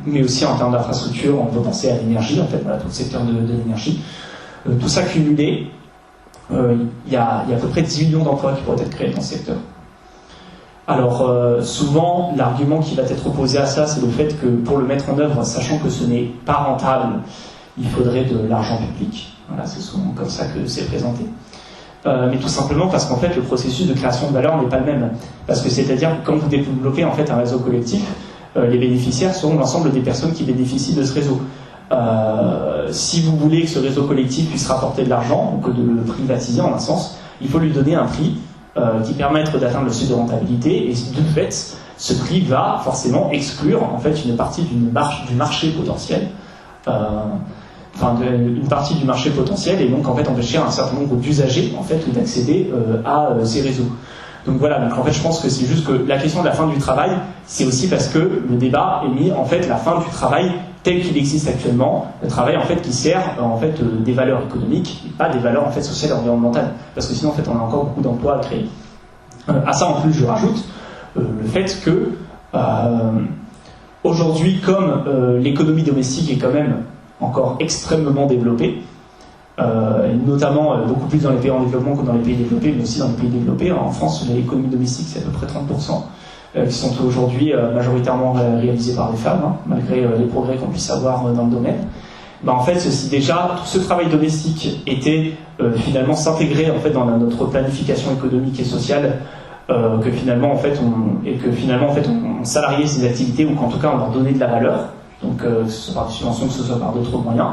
Speaker 1: mais aussi en termes d'infrastructures, on peut penser à l'énergie, en fait, voilà, tout le secteur de l'énergie. Tout ça cumulé, il y a à peu près 10 millions d'emplois qui pourraient être créés dans ce secteur. Alors, souvent, l'argument qui va être opposé à ça, c'est le fait que pour le mettre en œuvre, sachant que ce n'est pas rentable, il faudrait de l'argent public. Voilà, c'est souvent comme ça que c'est présenté. Mais tout simplement parce qu'en fait, le processus de création de valeur n'est pas le même. Parce que c'est-à-dire que quand vous développez en fait un réseau collectif, les bénéficiaires seront l'ensemble des personnes qui bénéficient de ce réseau. Si vous voulez que ce réseau collectif puisse rapporter de l'argent, ou que de le privatiser en un sens, il faut lui donner un prix qui permette d'atteindre le seuil de rentabilité, et de fait, ce prix va forcément exclure en fait une partie du marché potentiel, une partie du marché potentiel, et donc en fait empêcher un certain nombre d'usagers en fait d'accéder à ces réseaux. Donc voilà, donc en fait je pense que c'est juste que la question de la fin du travail, c'est aussi parce que le débat est mis en fait la fin du travail tel qu'il existe actuellement, le travail en fait qui sert en fait des valeurs économiques et pas des valeurs en fait sociales et environnementales, parce que sinon en fait on a encore beaucoup d'emplois à créer. À ça en plus je rajoute le fait que aujourd'hui, comme l'économie domestique est quand même encore extrêmement développée, notamment beaucoup plus dans les pays en développement que dans les pays développés, mais aussi dans les pays développés. En France, l'économie domestique, c'est à peu près 30%, qui sont aujourd'hui majoritairement réalisés par des femmes, malgré les progrès qu'on puisse avoir dans le domaine. En fait, si déjà tout ce travail domestique était finalement s'intégrer en fait dans notre planification économique et sociale, que finalement en fait on salariait ces activités, ou qu'en tout cas on leur donnait de la valeur, donc que ce soit par des subventions, que ce soit par d'autres moyens,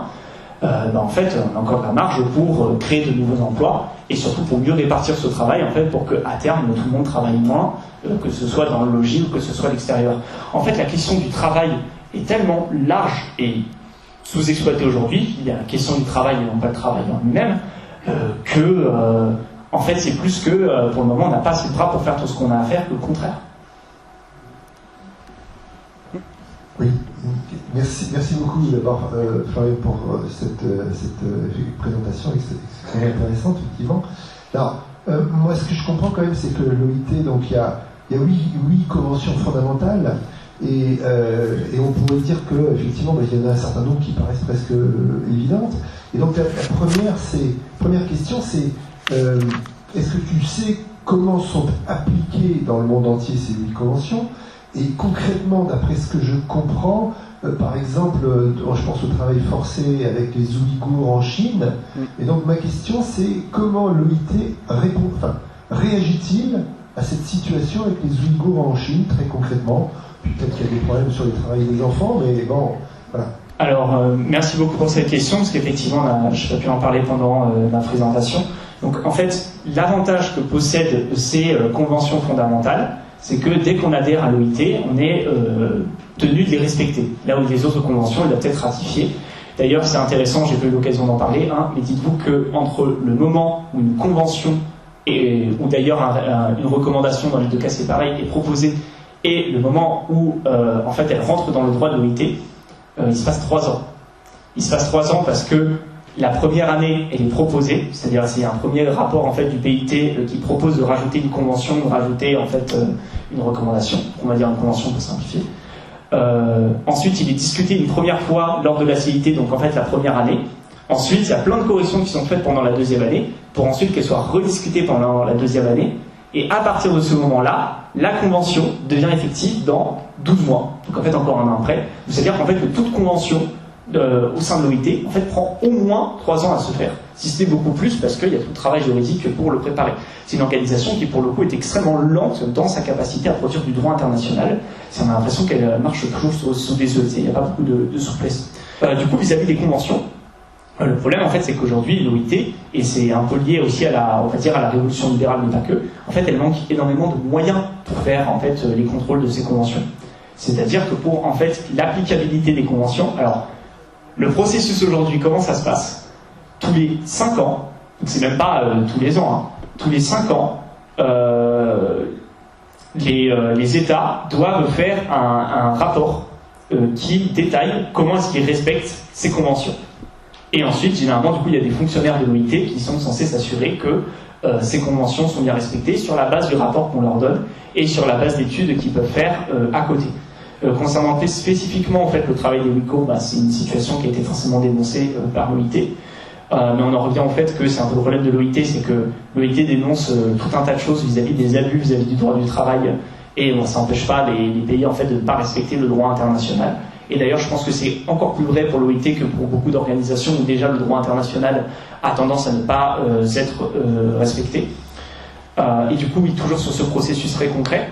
Speaker 1: en fait on a encore la marge pour créer de nouveaux emplois, et surtout pour mieux répartir ce travail en fait, pour qu'à terme tout le monde travaille moins, que ce soit dans le logis ou que ce soit à l'extérieur. En fait, la question du travail est tellement large et sous-exploitée aujourd'hui, il y a la question du travail et non pas le travail en lui-même, en fait c'est plus que pour le moment on n'a pas assez de bras pour faire tout ce qu'on a à faire, que le contraire.
Speaker 7: Oui, merci beaucoup d'abord Florian pour cette présentation extrêmement intéressante, effectivement. Alors, moi ce que je comprends quand même, c'est que l'OIT, donc il y a 8 conventions fondamentales, et on pourrait dire que effectivement il y en a un certain nombre qui paraissent presque évidentes. Et donc la première question c'est est-ce que tu sais comment sont appliquées dans le monde entier ces 8 conventions? Et concrètement, d'après ce que je comprends, par exemple, je pense au travail forcé avec les Ouïghours en Chine. Et donc ma question c'est comment l'OIT réagit-il à cette situation avec les Ouïghours en Chine, très concrètement? Peut-être qu'il y a des problèmes sur le travail des enfants, mais bon, voilà.
Speaker 1: Alors, merci beaucoup pour cette question, parce qu'effectivement, je n'ai pas pu en parler pendant ma présentation. Donc, en fait, l'avantage que possèdent ces conventions fondamentales, c'est que dès qu'on adhère à l'OIT, on est tenu de les respecter. Là où les autres conventions, elles doivent être ratifiées. D'ailleurs, c'est intéressant, j'ai pas eu l'occasion d'en parler, mais dites-vous qu'entre le moment où une convention, ou d'ailleurs une recommandation, dans les deux cas c'est pareil, est proposée, et le moment où en fait elle rentre dans le droit de l'OIT, il se passe 3 ans. Il se passe 3 ans parce que la première année, elle est proposée, c'est-à-dire c'est un premier rapport en fait du PIT qui propose de rajouter une convention, de rajouter en fait une recommandation, on va dire une convention pour simplifier. Ensuite, il est discuté une première fois lors de la CIT, donc en fait la première année. Ensuite, il y a plein de corrections qui sont faites pendant la deuxième année, pour ensuite qu'elles soient rediscutées pendant la deuxième année. Et à partir de ce moment-là, la convention devient effective dans 12 mois. Donc en fait encore un an après. C'est-à-dire qu'en fait que toute convention au sein de l'OIT, en fait, prend au moins 3 ans à se faire, si ce n'est beaucoup plus, parce qu'il y a tout le travail juridique pour le préparer. C'est une organisation qui, pour le coup, est extrêmement lente dans sa capacité à produire du droit international. On a l'impression qu'elle marche toujours sous des œufs, il n'y a pas beaucoup de souplesse. Du coup, vis-à-vis des conventions, le problème, en fait, c'est qu'aujourd'hui, l'OIT, et c'est un peu lié aussi à la révolution libérale, mais pas que, en fait, elle manque énormément de moyens pour faire, en fait, les contrôles de ces conventions. C'est-à-dire que pour, en fait, l'applicabilité des conventions, alors, le processus aujourd'hui, comment ça se passe? Tous les 5 ans, donc c'est même pas tous les ans, hein, tous les 5 ans, les États doivent faire un rapport qui détaille comment est-ce qu'ils respectent ces conventions. Et ensuite, généralement, du coup, il y a des fonctionnaires de l'OIT qui sont censés s'assurer que ces conventions sont bien respectées sur la base du rapport qu'on leur donne et sur la base d'études qu'ils peuvent faire à côté. Concernant spécifiquement en fait le travail des Ouïghours, c'est une situation qui a été forcément dénoncée par l'OIT, mais on en revient au fait que c'est un peu le problème de l'OIT, c'est que l'OIT dénonce tout un tas de choses vis-à-vis des abus vis-à-vis du droit du travail, et ça n'empêche pas les pays en fait de ne pas respecter le droit international. Et d'ailleurs, je pense que c'est encore plus vrai pour l'OIT que pour beaucoup d'organisations où déjà le droit international a tendance à ne pas être respecté. Et du coup, oui, toujours sur ce processus très concret.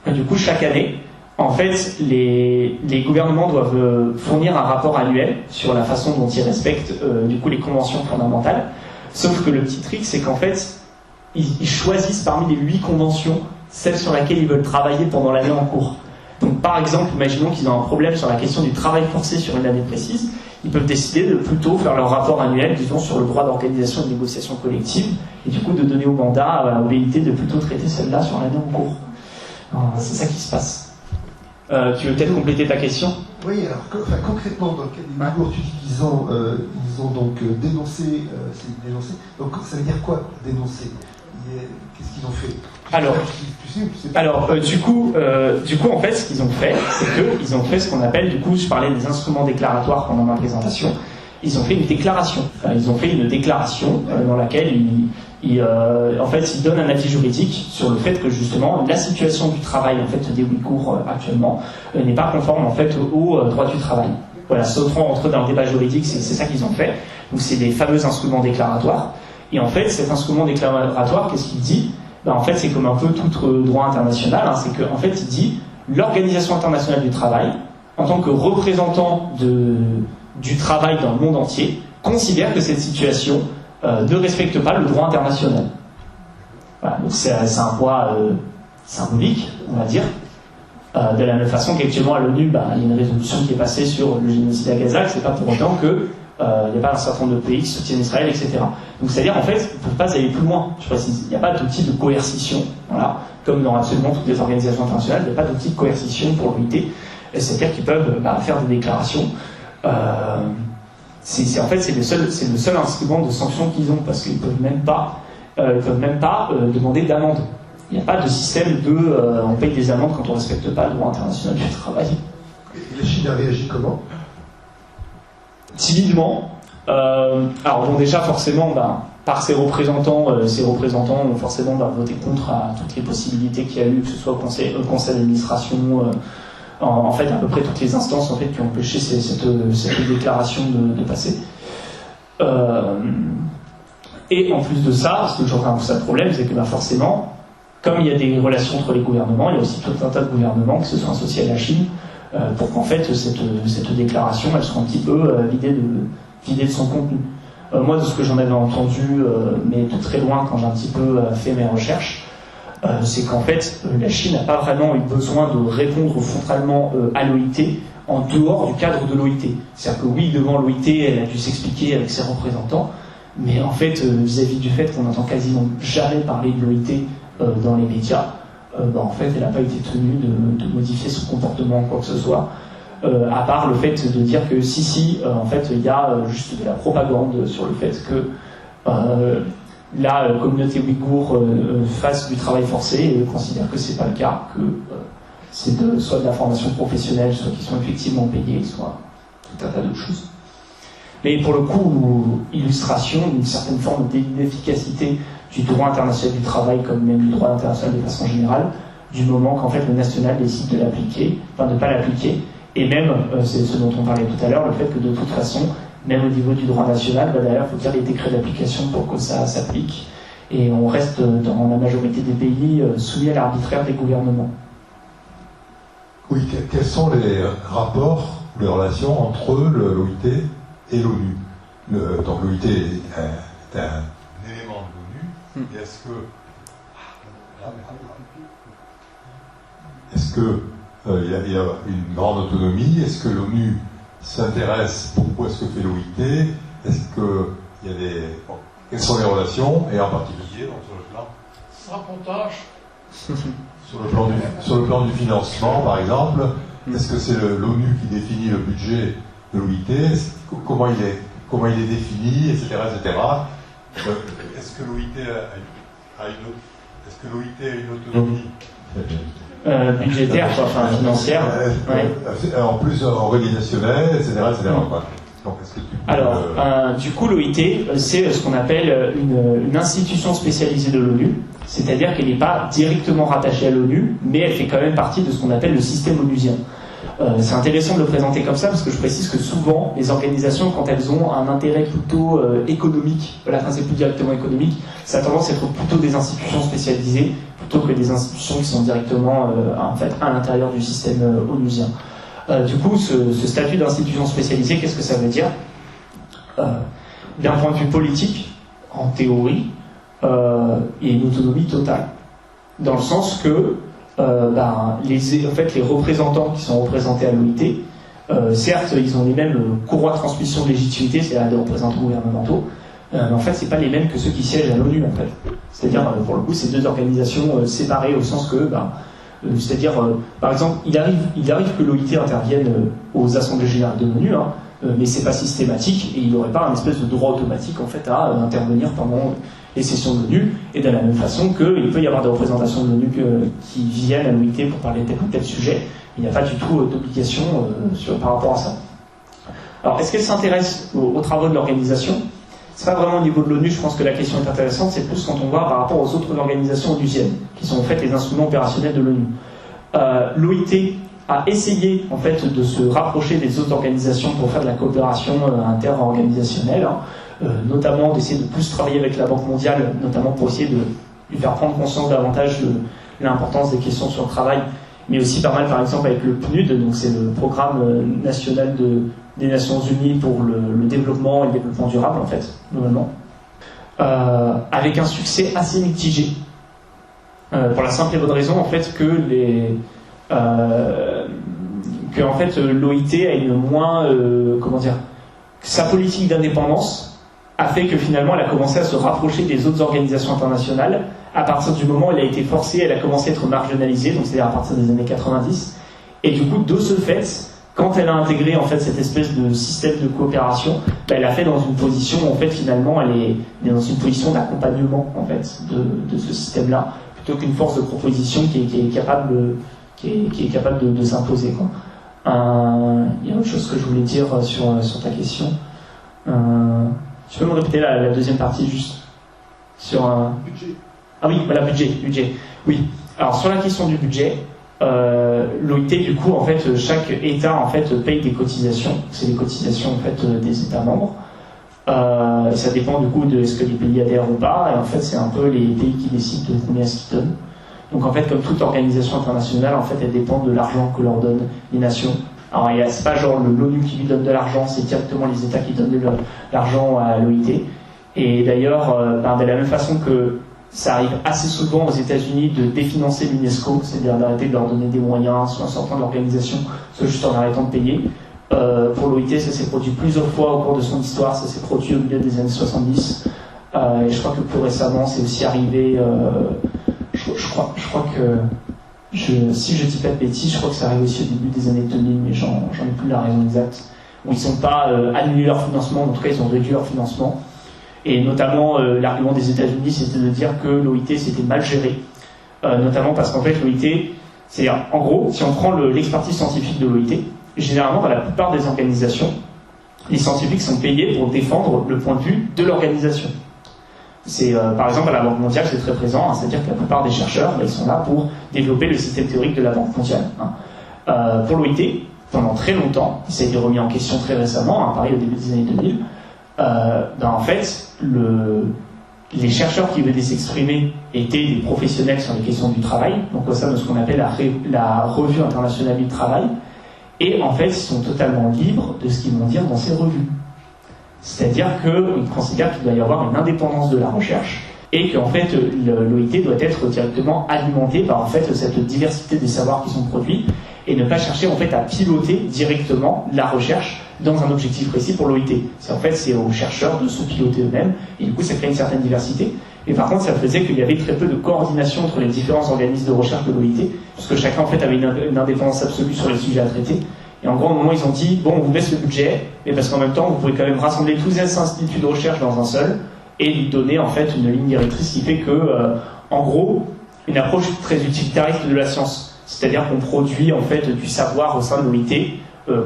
Speaker 1: Et du coup, chaque année, en fait, les gouvernements doivent fournir un rapport annuel sur la façon dont ils respectent du coup les conventions fondamentales. Sauf que le petit trick, c'est qu'en fait, ils choisissent parmi les 8 conventions celle sur laquelle ils veulent travailler pendant l'année en cours. Donc par exemple, imaginons qu'ils ont un problème sur la question du travail forcé sur une année précise, ils peuvent décider de plutôt faire leur rapport annuel, disons, sur le droit d'organisation et de négociation collective, et du coup de donner au mandat, au BIT, de plutôt traiter celle-là sur l'année en cours. C'est ça qui se passe. Tu veux peut-être compléter ta question?
Speaker 7: Oui, alors concrètement, dans le cas des Ouïghours, tu dis qu'ils ont donc dénoncé, donc ça veut dire quoi, dénoncer? Qu'est-ce qu'ils ont fait?
Speaker 1: Du coup, en fait, ce qu'ils ont fait, c'est qu'ils ont fait ce qu'on appelle, du coup, je parlais des instruments déclaratoires pendant ma présentation, ils ont fait une déclaration. Ils ont fait une déclaration dans laquelle en fait, ils donnent un avis juridique sur le fait que, justement, la situation du travail, en fait, des Ouïghours actuellement, n'est pas conforme, en fait, au droit du travail. Voilà, sans rentrer dans le débat juridique, c'est ça qu'ils ont fait. Donc, c'est des fameux instruments déclaratoires. Et en fait, cet instrument déclaratoire, qu'est-ce qu'il dit? En fait, c'est comme un peu tout droit international, c'est qu'en fait, il dit l'Organisation internationale du travail, en tant que représentant du travail dans le monde entier, considère que cette situation ne respecte pas le droit international. Voilà, donc c'est un poids symbolique, on va dire. De la même façon qu'actuellement à l'ONU, il y a une résolution qui est passée sur le génocide à Gaza, c'est pas pour autant que il n'y a pas un certain nombre de pays qui soutiennent Israël, etc. Donc c'est-à-dire en fait, ils ne peuvent pas aller plus loin. Je précise, il n'y a pas d'outil de coercition. Voilà. Comme dans absolument toutes les organisations internationales, il n'y a pas d'outil de coercition pour l'OIT. C'est-à-dire qu'ils peuvent faire des déclarations. En fait, c'est le seul instrument de sanction qu'ils ont, parce qu'ils ne peuvent même pas, demander d'amende. Il n'y a pas de système on paye des amendes quand on ne respecte pas le droit international du travail.
Speaker 7: Et la Chine a réagi comment?
Speaker 1: Timidement. Alors bon, déjà forcément, par ses représentants ont forcément voté contre à toutes les possibilités qu'il y a eu, que ce soit au conseil d'administration, en fait à peu près toutes les instances en fait qui ont empêché cette déclaration de passer. Et en plus de ça, ce que je remarque ça le problème, c'est que forcément, comme il y a des relations entre les gouvernements, il y a aussi tout un tas de gouvernements qui se sont associés à la Chine. Pour qu'en fait cette déclaration elle soit un petit peu vidée de son contenu. Moi, de ce que j'en avais entendu, mais de très loin quand j'ai un petit peu fait mes recherches, c'est qu'en fait la Chine n'a pas vraiment eu besoin de répondre frontalement à l'OIT en dehors du cadre de l'OIT. C'est-à-dire que oui, devant l'OIT, elle a dû s'expliquer avec ses représentants, mais en fait vis-à-vis du fait qu'on n'entend quasiment jamais parler de l'OIT dans les médias, en fait, elle n'a pas été tenue de modifier son comportement ou quoi que ce soit, à part le fait de dire que en fait, il y a juste de la propagande sur le fait que la communauté ouïghour fasse du travail forcé, et considère que c'est pas le cas, que c'est soit de la formation professionnelle, soit qu'ils sont effectivement payés, soit tout un tas d'autres choses. Mais pour le coup, illustration d'une certaine forme d'inefficacité du droit international du travail, comme même du droit international de façon générale, du moment qu'en fait le national décide de l'appliquer, enfin de ne pas l'appliquer, et même, c'est ce dont on parlait tout à l'heure, le fait que de toute façon, même au niveau du droit national, d'ailleurs, il faut faire les décrets d'application pour que ça s'applique, et on reste dans la majorité des pays soumis à l'arbitraire des gouvernements.
Speaker 2: Oui, quels sont les rapports, les relations entre l'OIT et l'ONU? Donc l'OIT est un élément de l'ONU, et est-ce que il y a une grande autonomie? Est-ce que l'ONU s'intéresse? Pourquoi est-ce que fait l'OIT? Est-ce que il y a des... Bon, quelles sont les relations? Et en particulier, donc, sur le plan...
Speaker 3: Sabotage.
Speaker 2: Sur le plan du financement, par exemple, est-ce que c'est l'ONU qui définit le budget de l'OIT? Comment il est défini, etc., etc. Est-ce que l'OIT a une autonomie
Speaker 1: budgétaire, enfin financière.
Speaker 2: En plus organisationnelle, etc., etc. Donc, est-ce que tu peux...
Speaker 1: Alors, du coup, l'OIT, c'est ce qu'on appelle une institution spécialisée de l'ONU, c'est-à-dire qu'elle n'est pas directement rattachée à l'ONU, mais elle fait quand même partie de ce qu'on appelle le système onusien. C'est intéressant de le présenter comme ça, parce que je précise que souvent, les organisations, quand elles ont un intérêt plutôt économique, voilà, quand c'est plus directement économique, ça a tendance à être plutôt des institutions spécialisées, plutôt que des institutions qui sont directement en fait, à l'intérieur du système onusien. Du coup, ce statut d'institution spécialisée, qu'est-ce que ça veut dire? D'un point de vue politique, en théorie, il y a une autonomie totale. Dans le sens que les représentants qui sont représentés à l'OIT, certes, ils ont les mêmes courroies de transmission de légitimité, c'est-à-dire des représentants gouvernementaux, mais en fait, c'est pas les mêmes que ceux qui siègent à l'ONU, en fait. C'est-à-dire, pour le coup, c'est deux organisations séparées au sens que, c'est-à-dire, par exemple, il arrive que l'OIT intervienne aux assemblées générales de l'ONU, mais c'est pas systématique, et il n'aurait pas un espèce de droit automatique, en fait, à intervenir pendant les sessions de l'ONU, et de la même façon qu'il peut y avoir des représentations de l'ONU qui viennent à l'OIT pour parler de tel ou tel sujet. Il n'y a pas du tout d'obligation par rapport à ça. Alors, est-ce qu'elle s'intéresse aux travaux de l'organisation? C'est pas vraiment au niveau de l'ONU, je pense que la question est intéressante, c'est plus quand on voit par rapport aux autres organisations onusiennes, qui sont en fait les instruments opérationnels de l'ONU. L'OIT a essayé en fait de se rapprocher des autres organisations pour faire de la coopération interorganisationnelle, notamment d'essayer de plus travailler avec la Banque mondiale, notamment pour essayer de lui faire prendre conscience davantage de l'importance des questions sur le travail, mais aussi pas mal par exemple avec le PNUD, donc c'est le programme national des Nations Unies pour le développement et le développement durable en fait, globalement, avec un succès assez mitigé, pour la simple et bonne raison en fait que en fait l'OIT a une moins sa politique d'indépendance a fait que finalement elle a commencé à se rapprocher des autres organisations internationales à partir du moment où elle a été forcée, elle a commencé à être marginalisée, donc c'est-à-dire à partir des années 90, et du coup de ce fait, quand elle a intégré en fait cette espèce de système de coopération, elle l'a fait dans une position où en fait finalement elle est dans une position d'accompagnement en fait de ce système-là, plutôt qu'une force de proposition qui est capable de s'imposer, quoi. Il y a autre chose que je voulais dire sur ta question. Tu peux me répéter la deuxième partie juste sur un
Speaker 3: budget.
Speaker 1: Ah oui, voilà, budget. Oui. Alors sur la question du budget, l'OIT du coup en fait chaque État en fait paye des cotisations. C'est les cotisations en fait des États membres. Ça dépend du coup de est-ce que les pays adhèrent ou pas. Et en fait c'est un peu les pays qui décident de combien est-ce qu'ils donnent. Donc en fait comme toute organisation internationale en fait elle dépend de l'argent que leur donnent les nations. Alors c'est pas genre l'ONU qui lui donne de l'argent, c'est directement les États qui donnent de l'argent à l'OIT. Et d'ailleurs, de la même façon que ça arrive assez souvent aux États-Unis de définancer l'UNESCO, c'est-à-dire d'arrêter de leur donner des moyens, soit en sortant de l'organisation, soit juste en arrêtant de payer. Pour l'OIT, ça s'est produit plusieurs fois au cours de son histoire, ça s'est produit au milieu des années 70. Et je crois que plus récemment, c'est aussi arrivé, je je crois que, si je dis pas de bêtises, je crois que ça arrive aussi au début des années 2000, mais j'en ai plus la raison exacte, où ils n'ont pas annulé leur financement, en tout cas ils ont réduit leur financement. Et notamment, l'argument des États-Unis, c'était de dire que l'OIT s'était mal géré, notamment parce qu'en fait l'OIT, c'est-à-dire, en gros, si on prend l'expertise scientifique de l'OIT, généralement dans la plupart des organisations, les scientifiques sont payés pour défendre le point de vue de l'organisation. C'est par exemple à la Banque mondiale, c'est très présent, hein, c'est-à-dire que la plupart des chercheurs, ils sont là pour développer le système théorique de la Banque mondiale. Hein. Pour l'OIT, pendant très longtemps, ça a été remis en question très récemment, hein, pareil au début des années 2000, en fait, les chercheurs qui venaient s'exprimer étaient des professionnels sur les questions du travail, donc au sein de ce qu'on appelle la Revue internationale du travail, et en fait, ils sont totalement libres de ce qu'ils vont dire dans ces revues. C'est-à-dire qu'ils considèrent qu'il doit y avoir une indépendance de la recherche et qu'en fait, l'OIT doit être directement alimenté par en fait cette diversité des savoirs qui sont produits et ne pas chercher en fait à piloter directement la recherche dans un objectif précis pour l'OIT. C'est aux chercheurs de se piloter eux-mêmes et du coup, ça crée une certaine diversité. Et par contre, ça faisait qu'il y avait très peu de coordination entre les différents organismes de recherche de l'OIT, puisque chacun en fait avait une indépendance absolue sur les sujets à traiter. Et en gros, à un moment, ils ont dit, bon, on vous baisse le budget, mais parce qu'en même temps, vous pouvez quand même rassembler tous ces instituts de recherche dans un seul, et lui donner en fait une ligne directrice qui fait que, en gros, une approche très utilitariste de la science. C'est-à-dire qu'on produit en fait du savoir au sein de l'OIT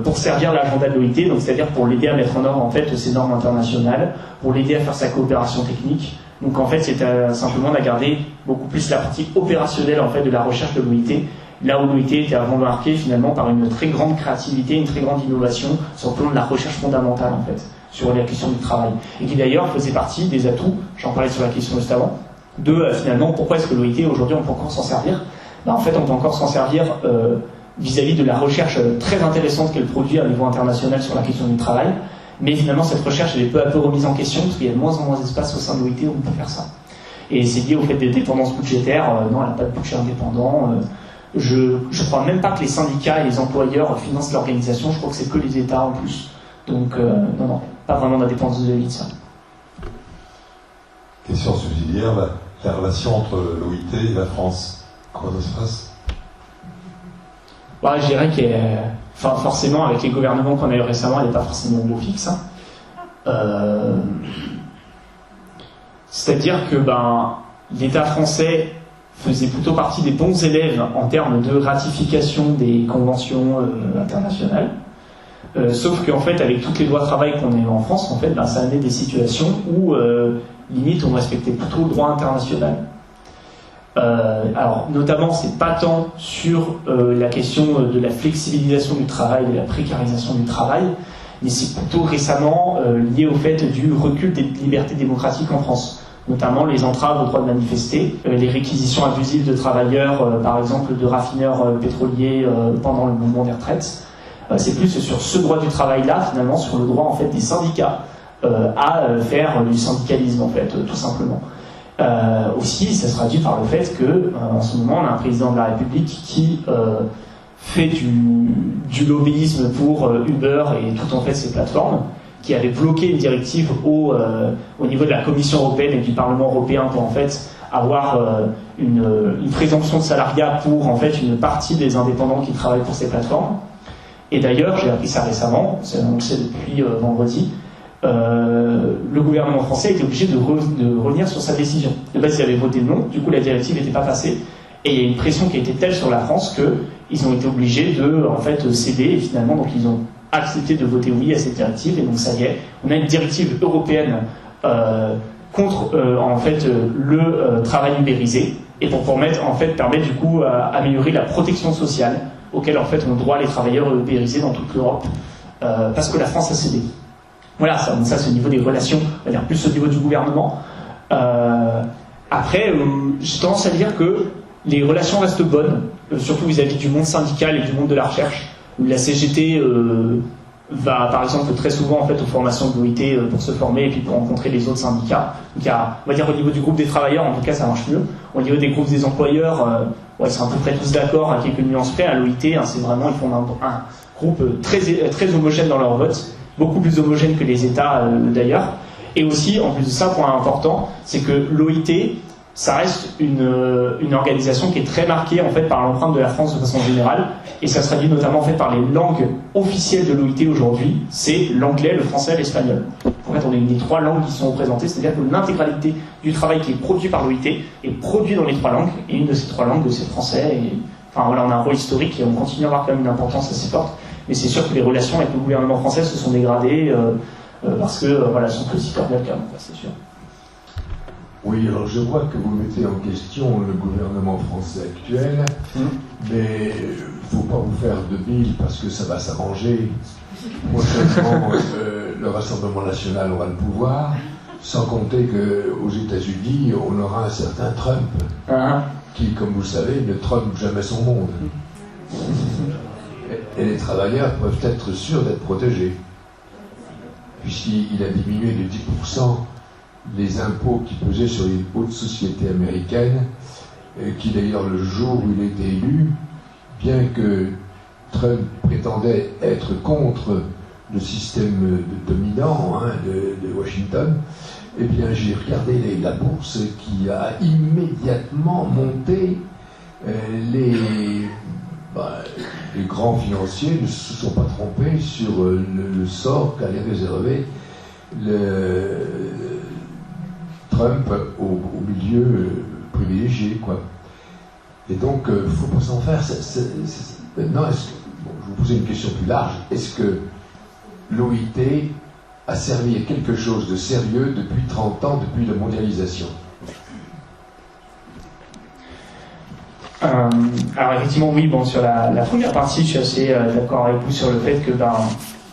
Speaker 1: pour servir l'agenda de l'OIT, donc c'est-à-dire pour l'aider à mettre en œuvre en fait ses normes internationales, pour l'aider à faire sa coopération technique. Donc en fait, c'est simplement à garder beaucoup plus la partie opérationnelle en fait de la recherche de l'OIT. Là où l'OIT était avant marqué finalement par une très grande créativité, une très grande innovation sur le plan de la recherche fondamentale en fait, sur la question du travail. Et qui d'ailleurs faisait partie des atouts, j'en parlais sur la question juste avant, de finalement pourquoi est-ce que l'OIT aujourd'hui on peut encore s'en servir. En fait on peut encore s'en servir vis-à-vis de la recherche très intéressante qu'elle produit à niveau international sur la question du travail, mais finalement cette recherche elle est peu à peu remise en question parce qu'il y a de moins en moins d'espace au sein de l'OIT où on peut faire ça. Et c'est lié au fait des dépendances budgétaires, non elle n'a pas de budget indépendant. Je crois même pas que les syndicats et les employeurs financent l'organisation, je crois que c'est que les États en plus. Donc non, pas vraiment d'indépendance de l'élite, ça.
Speaker 2: Question subsidiaire, la relation entre l'OIT et la France, comment ça se passe?
Speaker 1: Je dirais forcément avec les gouvernements qu'on a eu récemment, elle n'est pas forcément au beau fixe. Hein. C'est-à-dire que l'État français faisait plutôt partie des bons élèves en termes de ratification des conventions internationales. Sauf qu'en fait, avec toutes les lois de travail qu'on a eues en France, en fait, ça a amené des situations où, limite, on respectait plutôt le droit international. Alors, notamment, c'est pas tant sur la question de la flexibilisation du travail, de la précarisation du travail, mais c'est plutôt récemment lié au fait du recul des libertés démocratiques en France. Notamment les entraves au droit de manifester, les réquisitions abusives de travailleurs, par exemple de raffineurs pétroliers pendant le mouvement des retraites. C'est plus sur ce droit du travail-là, finalement, sur le droit en fait des syndicats à faire du syndicalisme, en fait, tout simplement. Aussi, ça se traduit par le fait que, en ce moment, on a un président de la République qui fait du lobbyisme pour Uber et tout en fait ces plateformes, qui avait bloqué une directive au niveau de la Commission européenne et du Parlement européen pour en fait avoir une présomption de salariat pour en fait une partie des indépendants qui travaillent pour ces plateformes. Et d'ailleurs, j'ai appris ça récemment, on le sait depuis vendredi, le gouvernement français était obligé de revenir sur sa décision. De base, il avait voté non, du coup la directive n'était pas passée, et il y a une pression qui a été telle sur la France qu'ils ont été obligés de en fait céder, et finalement donc ils ont accepté de voter oui à cette directive, et donc ça y est, on a une directive européenne contre en fait le travail ubérisé, et pour permettre du coup améliorer la protection sociale auquel en fait ont droit les travailleurs ubérisés dans toute l'Europe, parce que la France a cédé. Voilà, ça c'est au niveau des relations, on va dire plus au niveau du gouvernement. Après, j'ai tendance à dire que les relations restent bonnes, surtout vis-à-vis du monde syndical et du monde de la recherche. La CGT va par exemple très souvent en fait aux formations de l'OIT pour se former et puis pour rencontrer les autres syndicats. Donc on va dire au niveau du groupe des travailleurs, en tout cas ça marche mieux. Au niveau des groupes des employeurs, ils sont à peu près tous d'accord à quelques nuances près. À l'OIT, c'est vraiment, ils font un groupe très homogène dans leur vote, beaucoup plus homogène que les États d'ailleurs. Et aussi, en plus de ça, point important, c'est que l'OIT ça reste une organisation qui est très marquée en fait par l'empreinte de la France de façon générale, et ça se traduit notamment en fait par les langues officielles de l'OIT aujourd'hui, c'est l'anglais, le français et l'espagnol. En fait, on a les 3 langues qui sont représentées, c'est-à-dire que l'intégralité du travail qui est produit par l'OIT est produit dans les 3 langues, et une de ces 3 langues, c'est le français. Et, enfin voilà, on a un rôle historique et on continue à avoir quand même une importance assez forte, mais c'est sûr que les relations avec le gouvernement français se sont dégradées parce que voilà, elles sont plus si cordiales qu'avant, c'est sûr.
Speaker 5: Oui, alors je vois que vous mettez en question le gouvernement français actuel, mais il ne faut pas vous faire de bile parce que ça va s'arranger. Prochainement, le Rassemblement national aura le pouvoir, sans compter qu'aux États-Unis, on aura un certain Trump, qui, comme vous le savez, ne trompe jamais son monde. Et les travailleurs peuvent être sûrs d'être protégés, puisqu'il a diminué de 10% les impôts qui pesaient sur les hautes sociétés américaines, qui d'ailleurs le jour où il a été élu, bien que Trump prétendait être contre le système dominant de Washington, eh bien j'ai regardé la bourse qui a immédiatement monté. Les grands financiers ne se sont pas trompés sur le sort qu'allait réserver Trump au milieu privilégié, quoi. Et donc, il ne faut pas s'en faire. Maintenant, je vais vous poser une question plus large. Est-ce que l'OIT a servi à quelque chose de sérieux depuis 30 ans, depuis la mondialisation?
Speaker 1: Alors effectivement, oui, bon, sur la première partie, je suis assez d'accord avec vous sur le fait que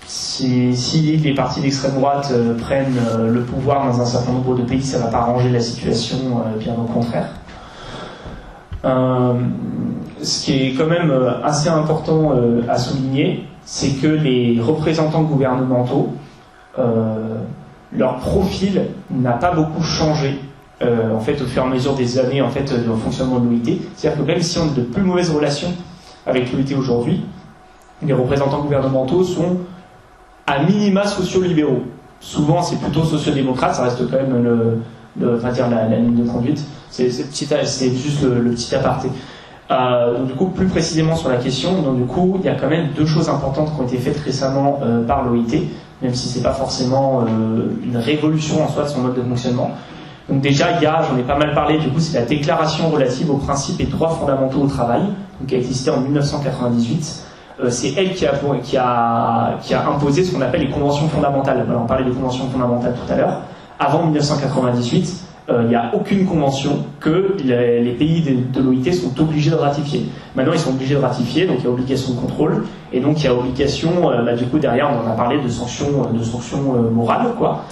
Speaker 1: si les partis d'extrême droite prennent le pouvoir dans un certain nombre de pays, ça ne va pas arranger la situation, bien au contraire. Ce qui est quand même assez important à souligner, c'est que les représentants gouvernementaux, leur profil n'a pas beaucoup changé en fait, au fur et à mesure des années en fait, au fonctionnement de l'OIT. C'est-à-dire que même si on a de plus mauvaises relations avec l'OIT aujourd'hui, les représentants gouvernementaux sont à minima sociolibéraux. Souvent, c'est plutôt sociodémocrate, ça reste quand même la ligne de conduite. C'est juste le petit aparté. Donc du coup, plus précisément sur la question, donc du coup, il y a quand même 2 choses importantes qui ont été faites récemment par l'OIT, même si c'est pas forcément une révolution en soi de son mode de fonctionnement. Donc déjà, j'en ai pas mal parlé, du coup, c'est la déclaration relative aux principes et droits fondamentaux au travail, donc qui a été citée en 1998. C'est elle qui a imposé ce qu'on appelle les conventions fondamentales. On parlait des conventions fondamentales tout à l'heure. Avant 1998, il n'y a aucune convention que les pays de l'OIT sont obligés de ratifier. Maintenant, ils sont obligés de ratifier, donc il y a obligation de contrôle, et donc il y a obligation, du coup, derrière, on en a parlé de sanctions morales, quoi.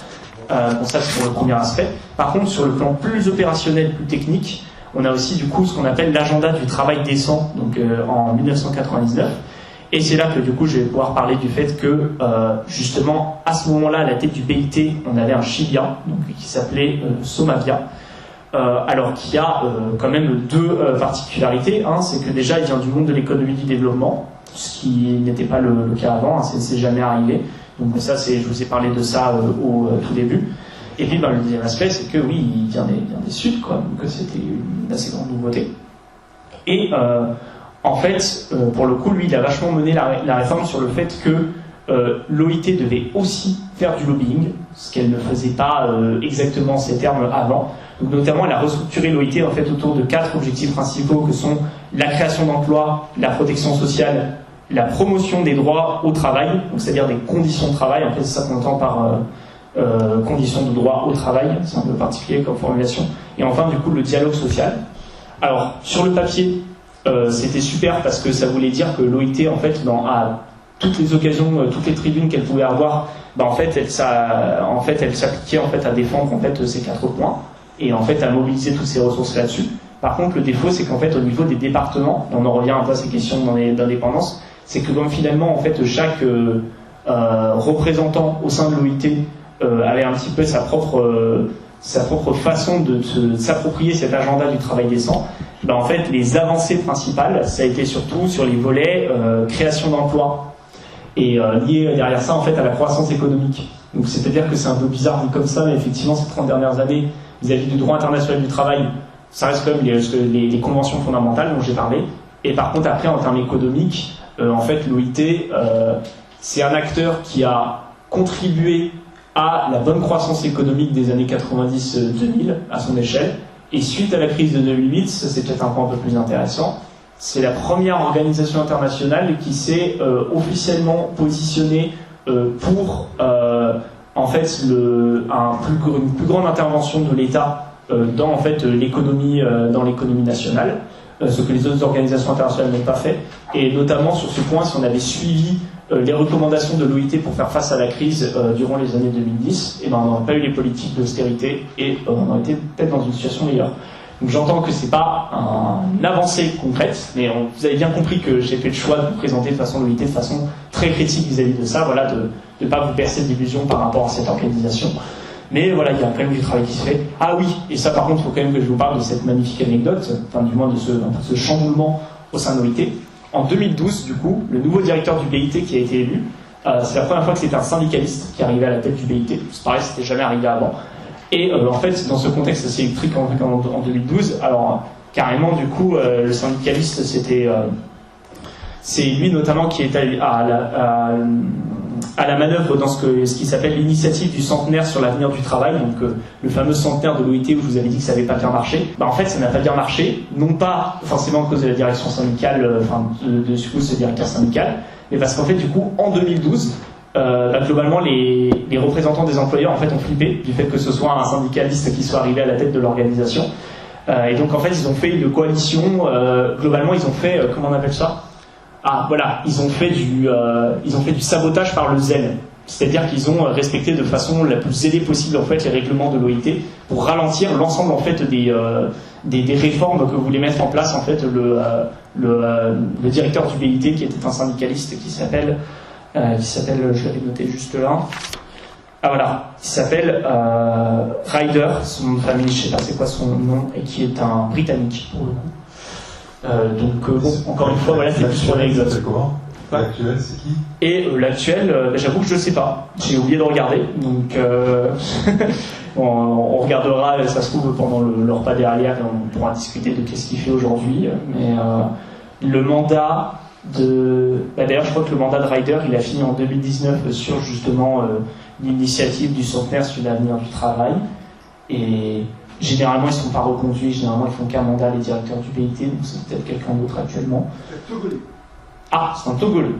Speaker 1: Bon, ça, c'est pour le premier aspect. Par contre, sur le plan plus opérationnel, plus technique, on a aussi, du coup, ce qu'on appelle l'agenda du travail décent, donc en 1999. Et c'est là que du coup je vais pouvoir parler du fait que justement à ce moment-là à la tête du BIT on avait un Chilien donc, qui s'appelait Somavia, alors qui a quand même 2 particularités. C'est que déjà il vient du monde de l'économie du développement, ce qui n'était pas le cas avant, ça ne s'est jamais arrivé. Donc ça je vous ai parlé de ça au tout début. Et puis le deuxième aspect c'est que oui il vient des Suds, quoi, donc c'était une assez grande nouveauté. Et en fait, pour le coup, lui, il a vachement mené la réforme sur le fait que l'OIT devait aussi faire du lobbying, ce qu'elle ne faisait pas exactement en ces termes avant. Donc, notamment, elle a restructuré l'OIT en fait autour de 4 objectifs principaux que sont la création d'emplois, la protection sociale, la promotion des droits au travail, donc c'est-à-dire des conditions de travail. En fait, c'est ça qu'on entend par conditions de droit au travail, c'est un peu particulier comme formulation. Et enfin, du coup, le dialogue social. Alors, sur le papier, c'était super parce que ça voulait dire que l'OIT, en fait, à toutes les occasions, toutes les tribunes qu'elle pouvait avoir, en fait, elle s'appliquait en fait à défendre en fait ces 4 points et en fait à mobiliser toutes ces ressources là-dessus. Par contre, le défaut, c'est qu'en fait, au niveau des départements, on en revient un peu à ces questions d'indépendance, c'est que comme finalement, en fait, chaque représentant au sein de l'OIT avait un petit peu sa propre façon de s'approprier cet agenda du travail décent. En fait, les avancées principales, ça a été surtout sur les volets création d'emplois et lié derrière ça en fait à la croissance économique. Donc c'est-à-dire que c'est un peu bizarre vu comme ça, mais effectivement ces 30 dernières années, vis-à-vis du droit international du travail, ça reste quand même les conventions fondamentales dont j'ai parlé. Et par contre, après, en termes économiques, en fait, l'OIT, c'est un acteur qui a contribué à la bonne croissance économique des années 90-2000 à son échelle. Et suite à la crise de 2008, ça c'est peut-être un point un peu plus intéressant, c'est la première organisation internationale qui s'est officiellement positionnée pour en fait une plus grande intervention de l'État dans en fait l'économie nationale, ce que les autres organisations internationales n'ont pas fait. Et notamment sur ce point, si on avait suivi les recommandations de l'OIT pour faire face à la crise durant les années 2010, et ben on n'aurait pas eu les politiques d'austérité et on aurait été peut-être dans une situation meilleure. Donc j'entends que c'est pas une avancée concrète, mais vous avez bien compris que j'ai fait le choix de vous présenter de façon l'OIT de façon très critique vis-à-vis de ça, voilà, de ne pas vous bercer d'illusions par rapport à cette organisation. Mais voilà, il y a quand même du travail qui se fait. Ah oui, et ça par contre, il faut quand même que je vous parle de cette magnifique anecdote, enfin du moins de ce chamboulement au sein de l'OIT. En 2012, du coup, le nouveau directeur du BIT qui a été élu, c'est la première fois que c'était un syndicaliste qui arrivait à la tête du BIT. C'est pareil, c'était jamais arrivé avant. Et en fait, dans ce contexte assez électrique en 2012, alors carrément, du coup, le syndicaliste, c'est lui notamment qui est à la manœuvre dans ce qui s'appelle l'initiative du centenaire sur l'avenir du travail, donc le fameux centenaire de l'OIT où je vous avais dit que ça n'avait pas bien marché. En fait, ça n'a pas bien marché, non pas forcément à cause de la direction syndicale, de ce directeur syndical, mais parce qu'en fait, du coup, en 2012, globalement, les représentants des employeurs en fait ont flippé du fait que ce soit un syndicaliste qui soit arrivé à la tête de l'organisation. Et donc, en fait, ils ont fait une coalition. Globalement, ils ont fait comment on appelle ça ? Ah, voilà, ils ont fait du sabotage par le zèle. C'est-à-dire qu'ils ont respecté de façon la plus zélée possible en fait les règlements de l'OIT pour ralentir l'ensemble en fait des réformes que voulait mettre en place en fait le directeur du BIT qui était un syndicaliste qui s'appelle, je l'avais noté juste là. Ah voilà, il s'appelle Ryder, son nom de famille, je sais pas c'est quoi son nom, et qui est un Britannique pour le coup. Bon, encore une fois, voilà, c'est plus sur l'anecdote.
Speaker 2: C'est comment ? L'actuel, c'est qui ?
Speaker 1: Et l'actuel, j'avoue que je sais pas. J'ai oublié de regarder, donc on regardera, ça se trouve, pendant le repas derrière, et on pourra discuter de qu'est-ce qu'il fait aujourd'hui. Mais le mandat d'ailleurs, je crois que le mandat de Ryder, il a fini en 2019 sur justement l'initiative du centenaire sur l'avenir du travail. Et généralement, ils ne sont pas reconduits, généralement, ils font qu'un mandat, les directeurs du BIT, donc c'est peut-être quelqu'un d'autre actuellement.
Speaker 8: C'est Togolais.
Speaker 1: Ah, c'est un Togolais.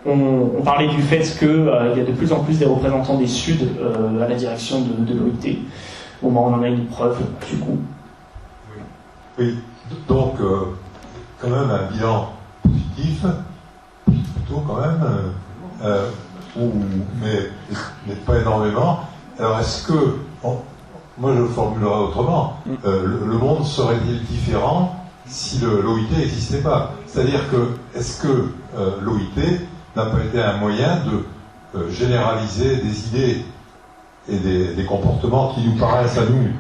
Speaker 1: On parlait du fait qu'il y a de plus en plus des représentants des Suds à la direction de l'OIT. Bon, on en a une preuve, du coup.
Speaker 2: Oui, donc, quand même un bilan positif, plutôt quand même, mais pas énormément. Alors, est-ce que... moi, je le formulerai autrement. Le monde serait-il différent si l'OIT n'existait pas ? C'est-à-dire que, est-ce que l'OIT n'a pas été un moyen de généraliser des idées et des comportements qui nous paraissent à nous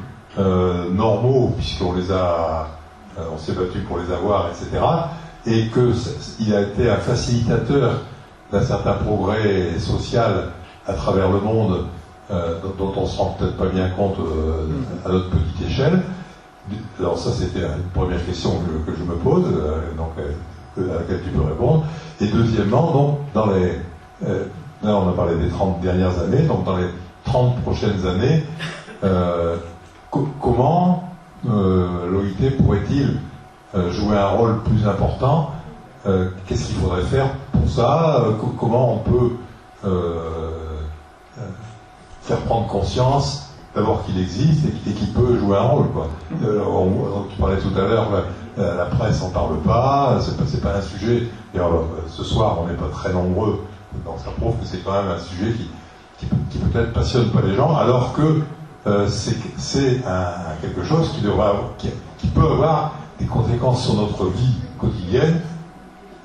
Speaker 2: normaux, puisqu'on on s'est battu pour les avoir, etc., et qu'il a été un facilitateur d'un certain progrès social à travers le monde, dont on ne se rend peut-être pas bien compte à notre petite échelle. Alors ça, c'était une première question que je me pose, à laquelle tu peux répondre. Et deuxièmement, donc, là on a parlé des 30 dernières années, donc dans les 30 prochaines années, comment l'OIT pourrait-il jouer un rôle plus important ? Qu'est-ce qu'il faudrait faire pour ça ? Comment on peut faire prendre conscience d'abord qu'il existe et qu'il peut jouer un rôle, quoi. Tu parlais tout à l'heure, la presse n'en parle pas, c'est pas un sujet. D'ailleurs, ce soir, on n'est pas très nombreux, donc ça prouve que c'est quand même un sujet qui peut-être passionne pas les gens, alors que c'est quelque chose qui peut avoir des conséquences sur notre vie quotidienne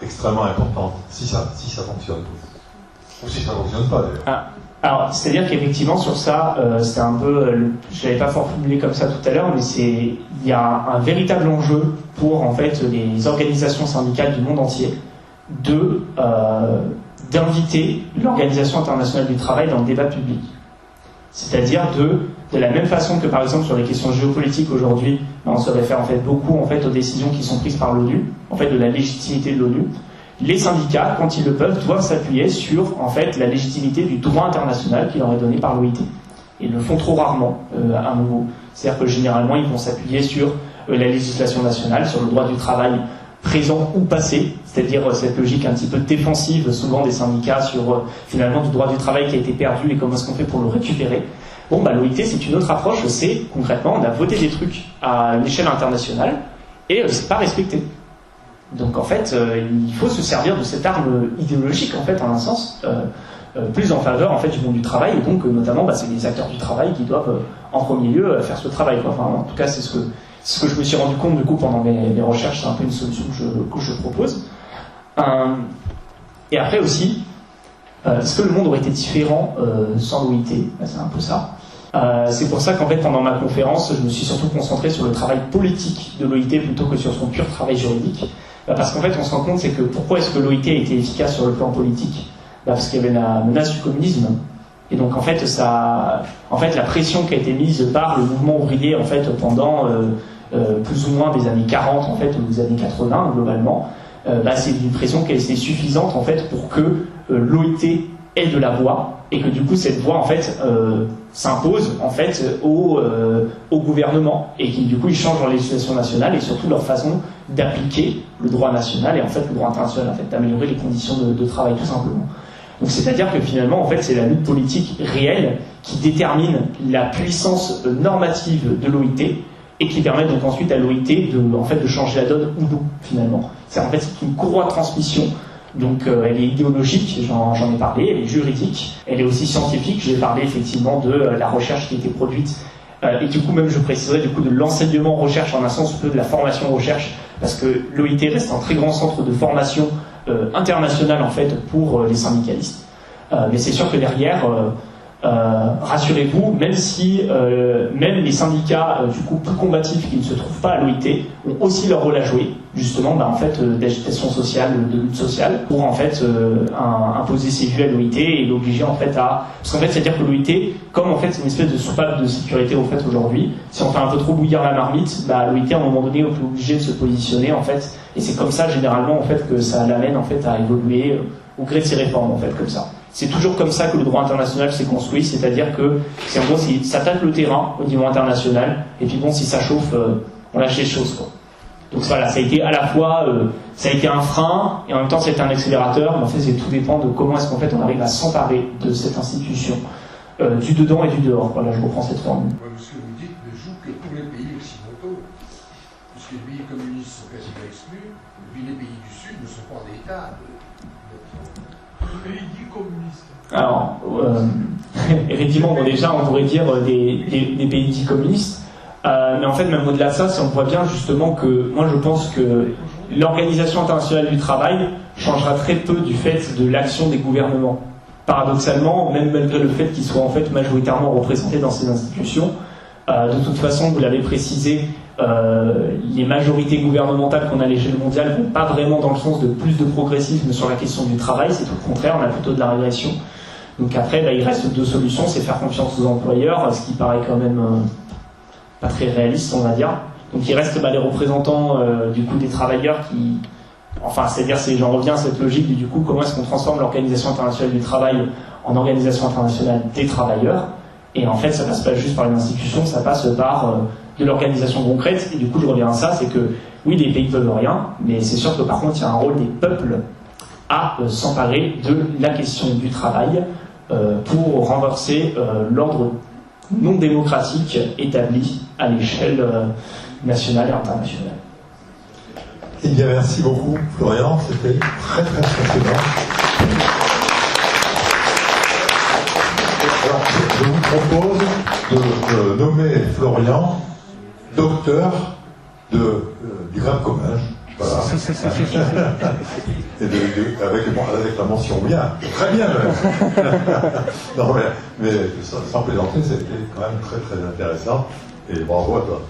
Speaker 2: extrêmement importantes, si ça fonctionne. Ou si ça fonctionne pas, d'ailleurs.
Speaker 1: Alors, c'est-à-dire qu'effectivement, sur ça, c'est un peu... je l'avais pas formulé comme ça tout à l'heure, mais il y a un véritable enjeu pour, en fait, les organisations syndicales du monde entier d'inviter l'Organisation internationale du travail dans le débat public. C'est-à-dire De la même façon que par exemple sur les questions géopolitiques aujourd'hui, on se réfère en fait beaucoup en fait aux décisions qui sont prises par l'ONU, en fait de la légitimité de l'ONU. Les syndicats, quand ils le peuvent, doivent s'appuyer sur en fait la légitimité du droit international qui leur est donné par l'OIT. Ils le font trop rarement à nouveau. C'est-à-dire que généralement ils vont s'appuyer sur la législation nationale, sur le droit du travail présent ou passé, c'est-à-dire cette logique un petit peu défensive souvent des syndicats sur finalement du droit du travail qui a été perdu et comment est-ce qu'on fait pour le récupérer. Bon, bah, l'OIT, c'est une autre approche, c'est concrètement, on a voté des trucs à une échelle internationale et c'est pas respecté. Donc en fait, il faut se servir de cette arme idéologique, en fait, en un sens, plus en faveur en fait, du monde du travail, et donc notamment, bah, c'est les acteurs du travail qui doivent en premier lieu faire ce travail, quoi. Enfin, en tout cas, c'est ce que je me suis rendu compte du coup pendant mes recherches, c'est un peu une solution que je propose. Et après aussi, est-ce que le monde aurait été différent sans l'OIT? C'est un peu ça. C'est pour ça qu'en fait pendant ma conférence je me suis surtout concentré sur le travail politique de l'OIT plutôt que sur son pur travail juridique, parce qu'en fait on se rend compte c'est que pourquoi est-ce que l'OIT a été efficace sur le plan politique? Parce qu'il y avait la menace du communisme, et donc en fait la pression qui a été mise par le mouvement ouvrier en fait pendant plus ou moins des années 40 en fait ou des années 80 globalement, c'est une pression qui a été suffisante en fait pour que l'OIT ait de la voix, et que du coup cette voix en fait s'impose en fait au gouvernement, et qui du coup ils changent leur législation nationale et surtout leur façon d'appliquer le droit national et en fait le droit international, en fait d'améliorer les conditions de travail tout simplement. Donc c'est-à-dire que finalement en fait c'est la lutte politique réelle qui détermine la puissance normative de l'OIT et qui permet donc ensuite à l'OIT de changer la donne ou non finalement. C'est une courroie de transmission. Donc elle est idéologique, j'en ai parlé, elle est juridique, elle est aussi scientifique, j'ai parlé effectivement de la recherche qui a été produite, et du coup même je préciserai du coup de l'enseignement recherche en un sens peu de la formation recherche, parce que l'OIT reste un très grand centre de formation internationale en fait pour les syndicalistes. Mais c'est sûr que derrière, rassurez-vous, même si même les syndicats du coup plus combatifs qui ne se trouvent pas à l'OIT ont aussi leur rôle à jouer, justement d'agitation sociale, de lutte sociale, pour en fait imposer ses vues à l'OIT et l'obliger en fait à... Parce qu'en fait c'est-à-dire que l'OIT, comme en fait c'est une espèce de soupape de sécurité en fait aujourd'hui, si on fait un peu trop bouillir la marmite, l'OIT à un moment donné est obligé de se positionner en fait, et c'est comme ça généralement en fait que ça l'amène en fait à évoluer au gré de ses réformes en fait comme ça. C'est toujours comme ça que le droit international s'est construit, c'est-à-dire que c'est en gros ça tape le terrain au niveau international, et puis bon si ça chauffe, on lâche les choses quoi. Donc voilà, ça a été à la fois ça a été un frein et en même temps ça a été un accélérateur, mais en fait tout dépend de comment est-ce qu'en fait on arrive à s'emparer de cette institution, du dedans et du dehors. Voilà, je reprends cette formule.
Speaker 5: Ce que vous dites ne joue que pour les pays occidentaux, puisque les pays communistes sont quasiment exclus, et puis les pays du Sud ne sont pas en état de... Les pays dits communistes.
Speaker 1: Alors, effectivement, déjà on pourrait dire des pays dits communistes. Mais en fait, même au-delà de ça, on voit bien justement que moi je pense que l'Organisation internationale du travail changera très peu du fait de l'action des gouvernements. Paradoxalement, même malgré le fait qu'ils soient en fait majoritairement représentés dans ces institutions, de toute façon, vous l'avez précisé, les majorités gouvernementales qu'on a à l'échelle mondiale vont pas vraiment dans le sens de plus de progressisme sur la question du travail, c'est tout le contraire, on a plutôt de la régression. Donc après, il reste deux solutions, c'est faire confiance aux employeurs, ce qui paraît quand même pas très réaliste, on va dire. Donc il reste les représentants du coup des travailleurs qui... Enfin, c'est-à-dire, j'en reviens à cette logique du coup, comment est-ce qu'on transforme l'Organisation internationale du travail en Organisation internationale des travailleurs. Et en fait, ça passe pas juste par une institution, ça passe par de l'organisation concrète. Et du coup, je reviens à ça, c'est que oui, les pays peuvent rien, mais c'est sûr que par contre, il y a un rôle des peuples à s'emparer de la question du travail pour renverser l'ordre non démocratique établi à l'échelle nationale et internationale.
Speaker 2: Eh bien, merci beaucoup, Florian, c'était très très passionnant. Alors, je vous propose de nommer Florian docteur du grade commun. Voilà. Et avec la mention bien, très bien même. Non, mais sans plaisanter, c'était quand même très très intéressant. Et bravo à toi.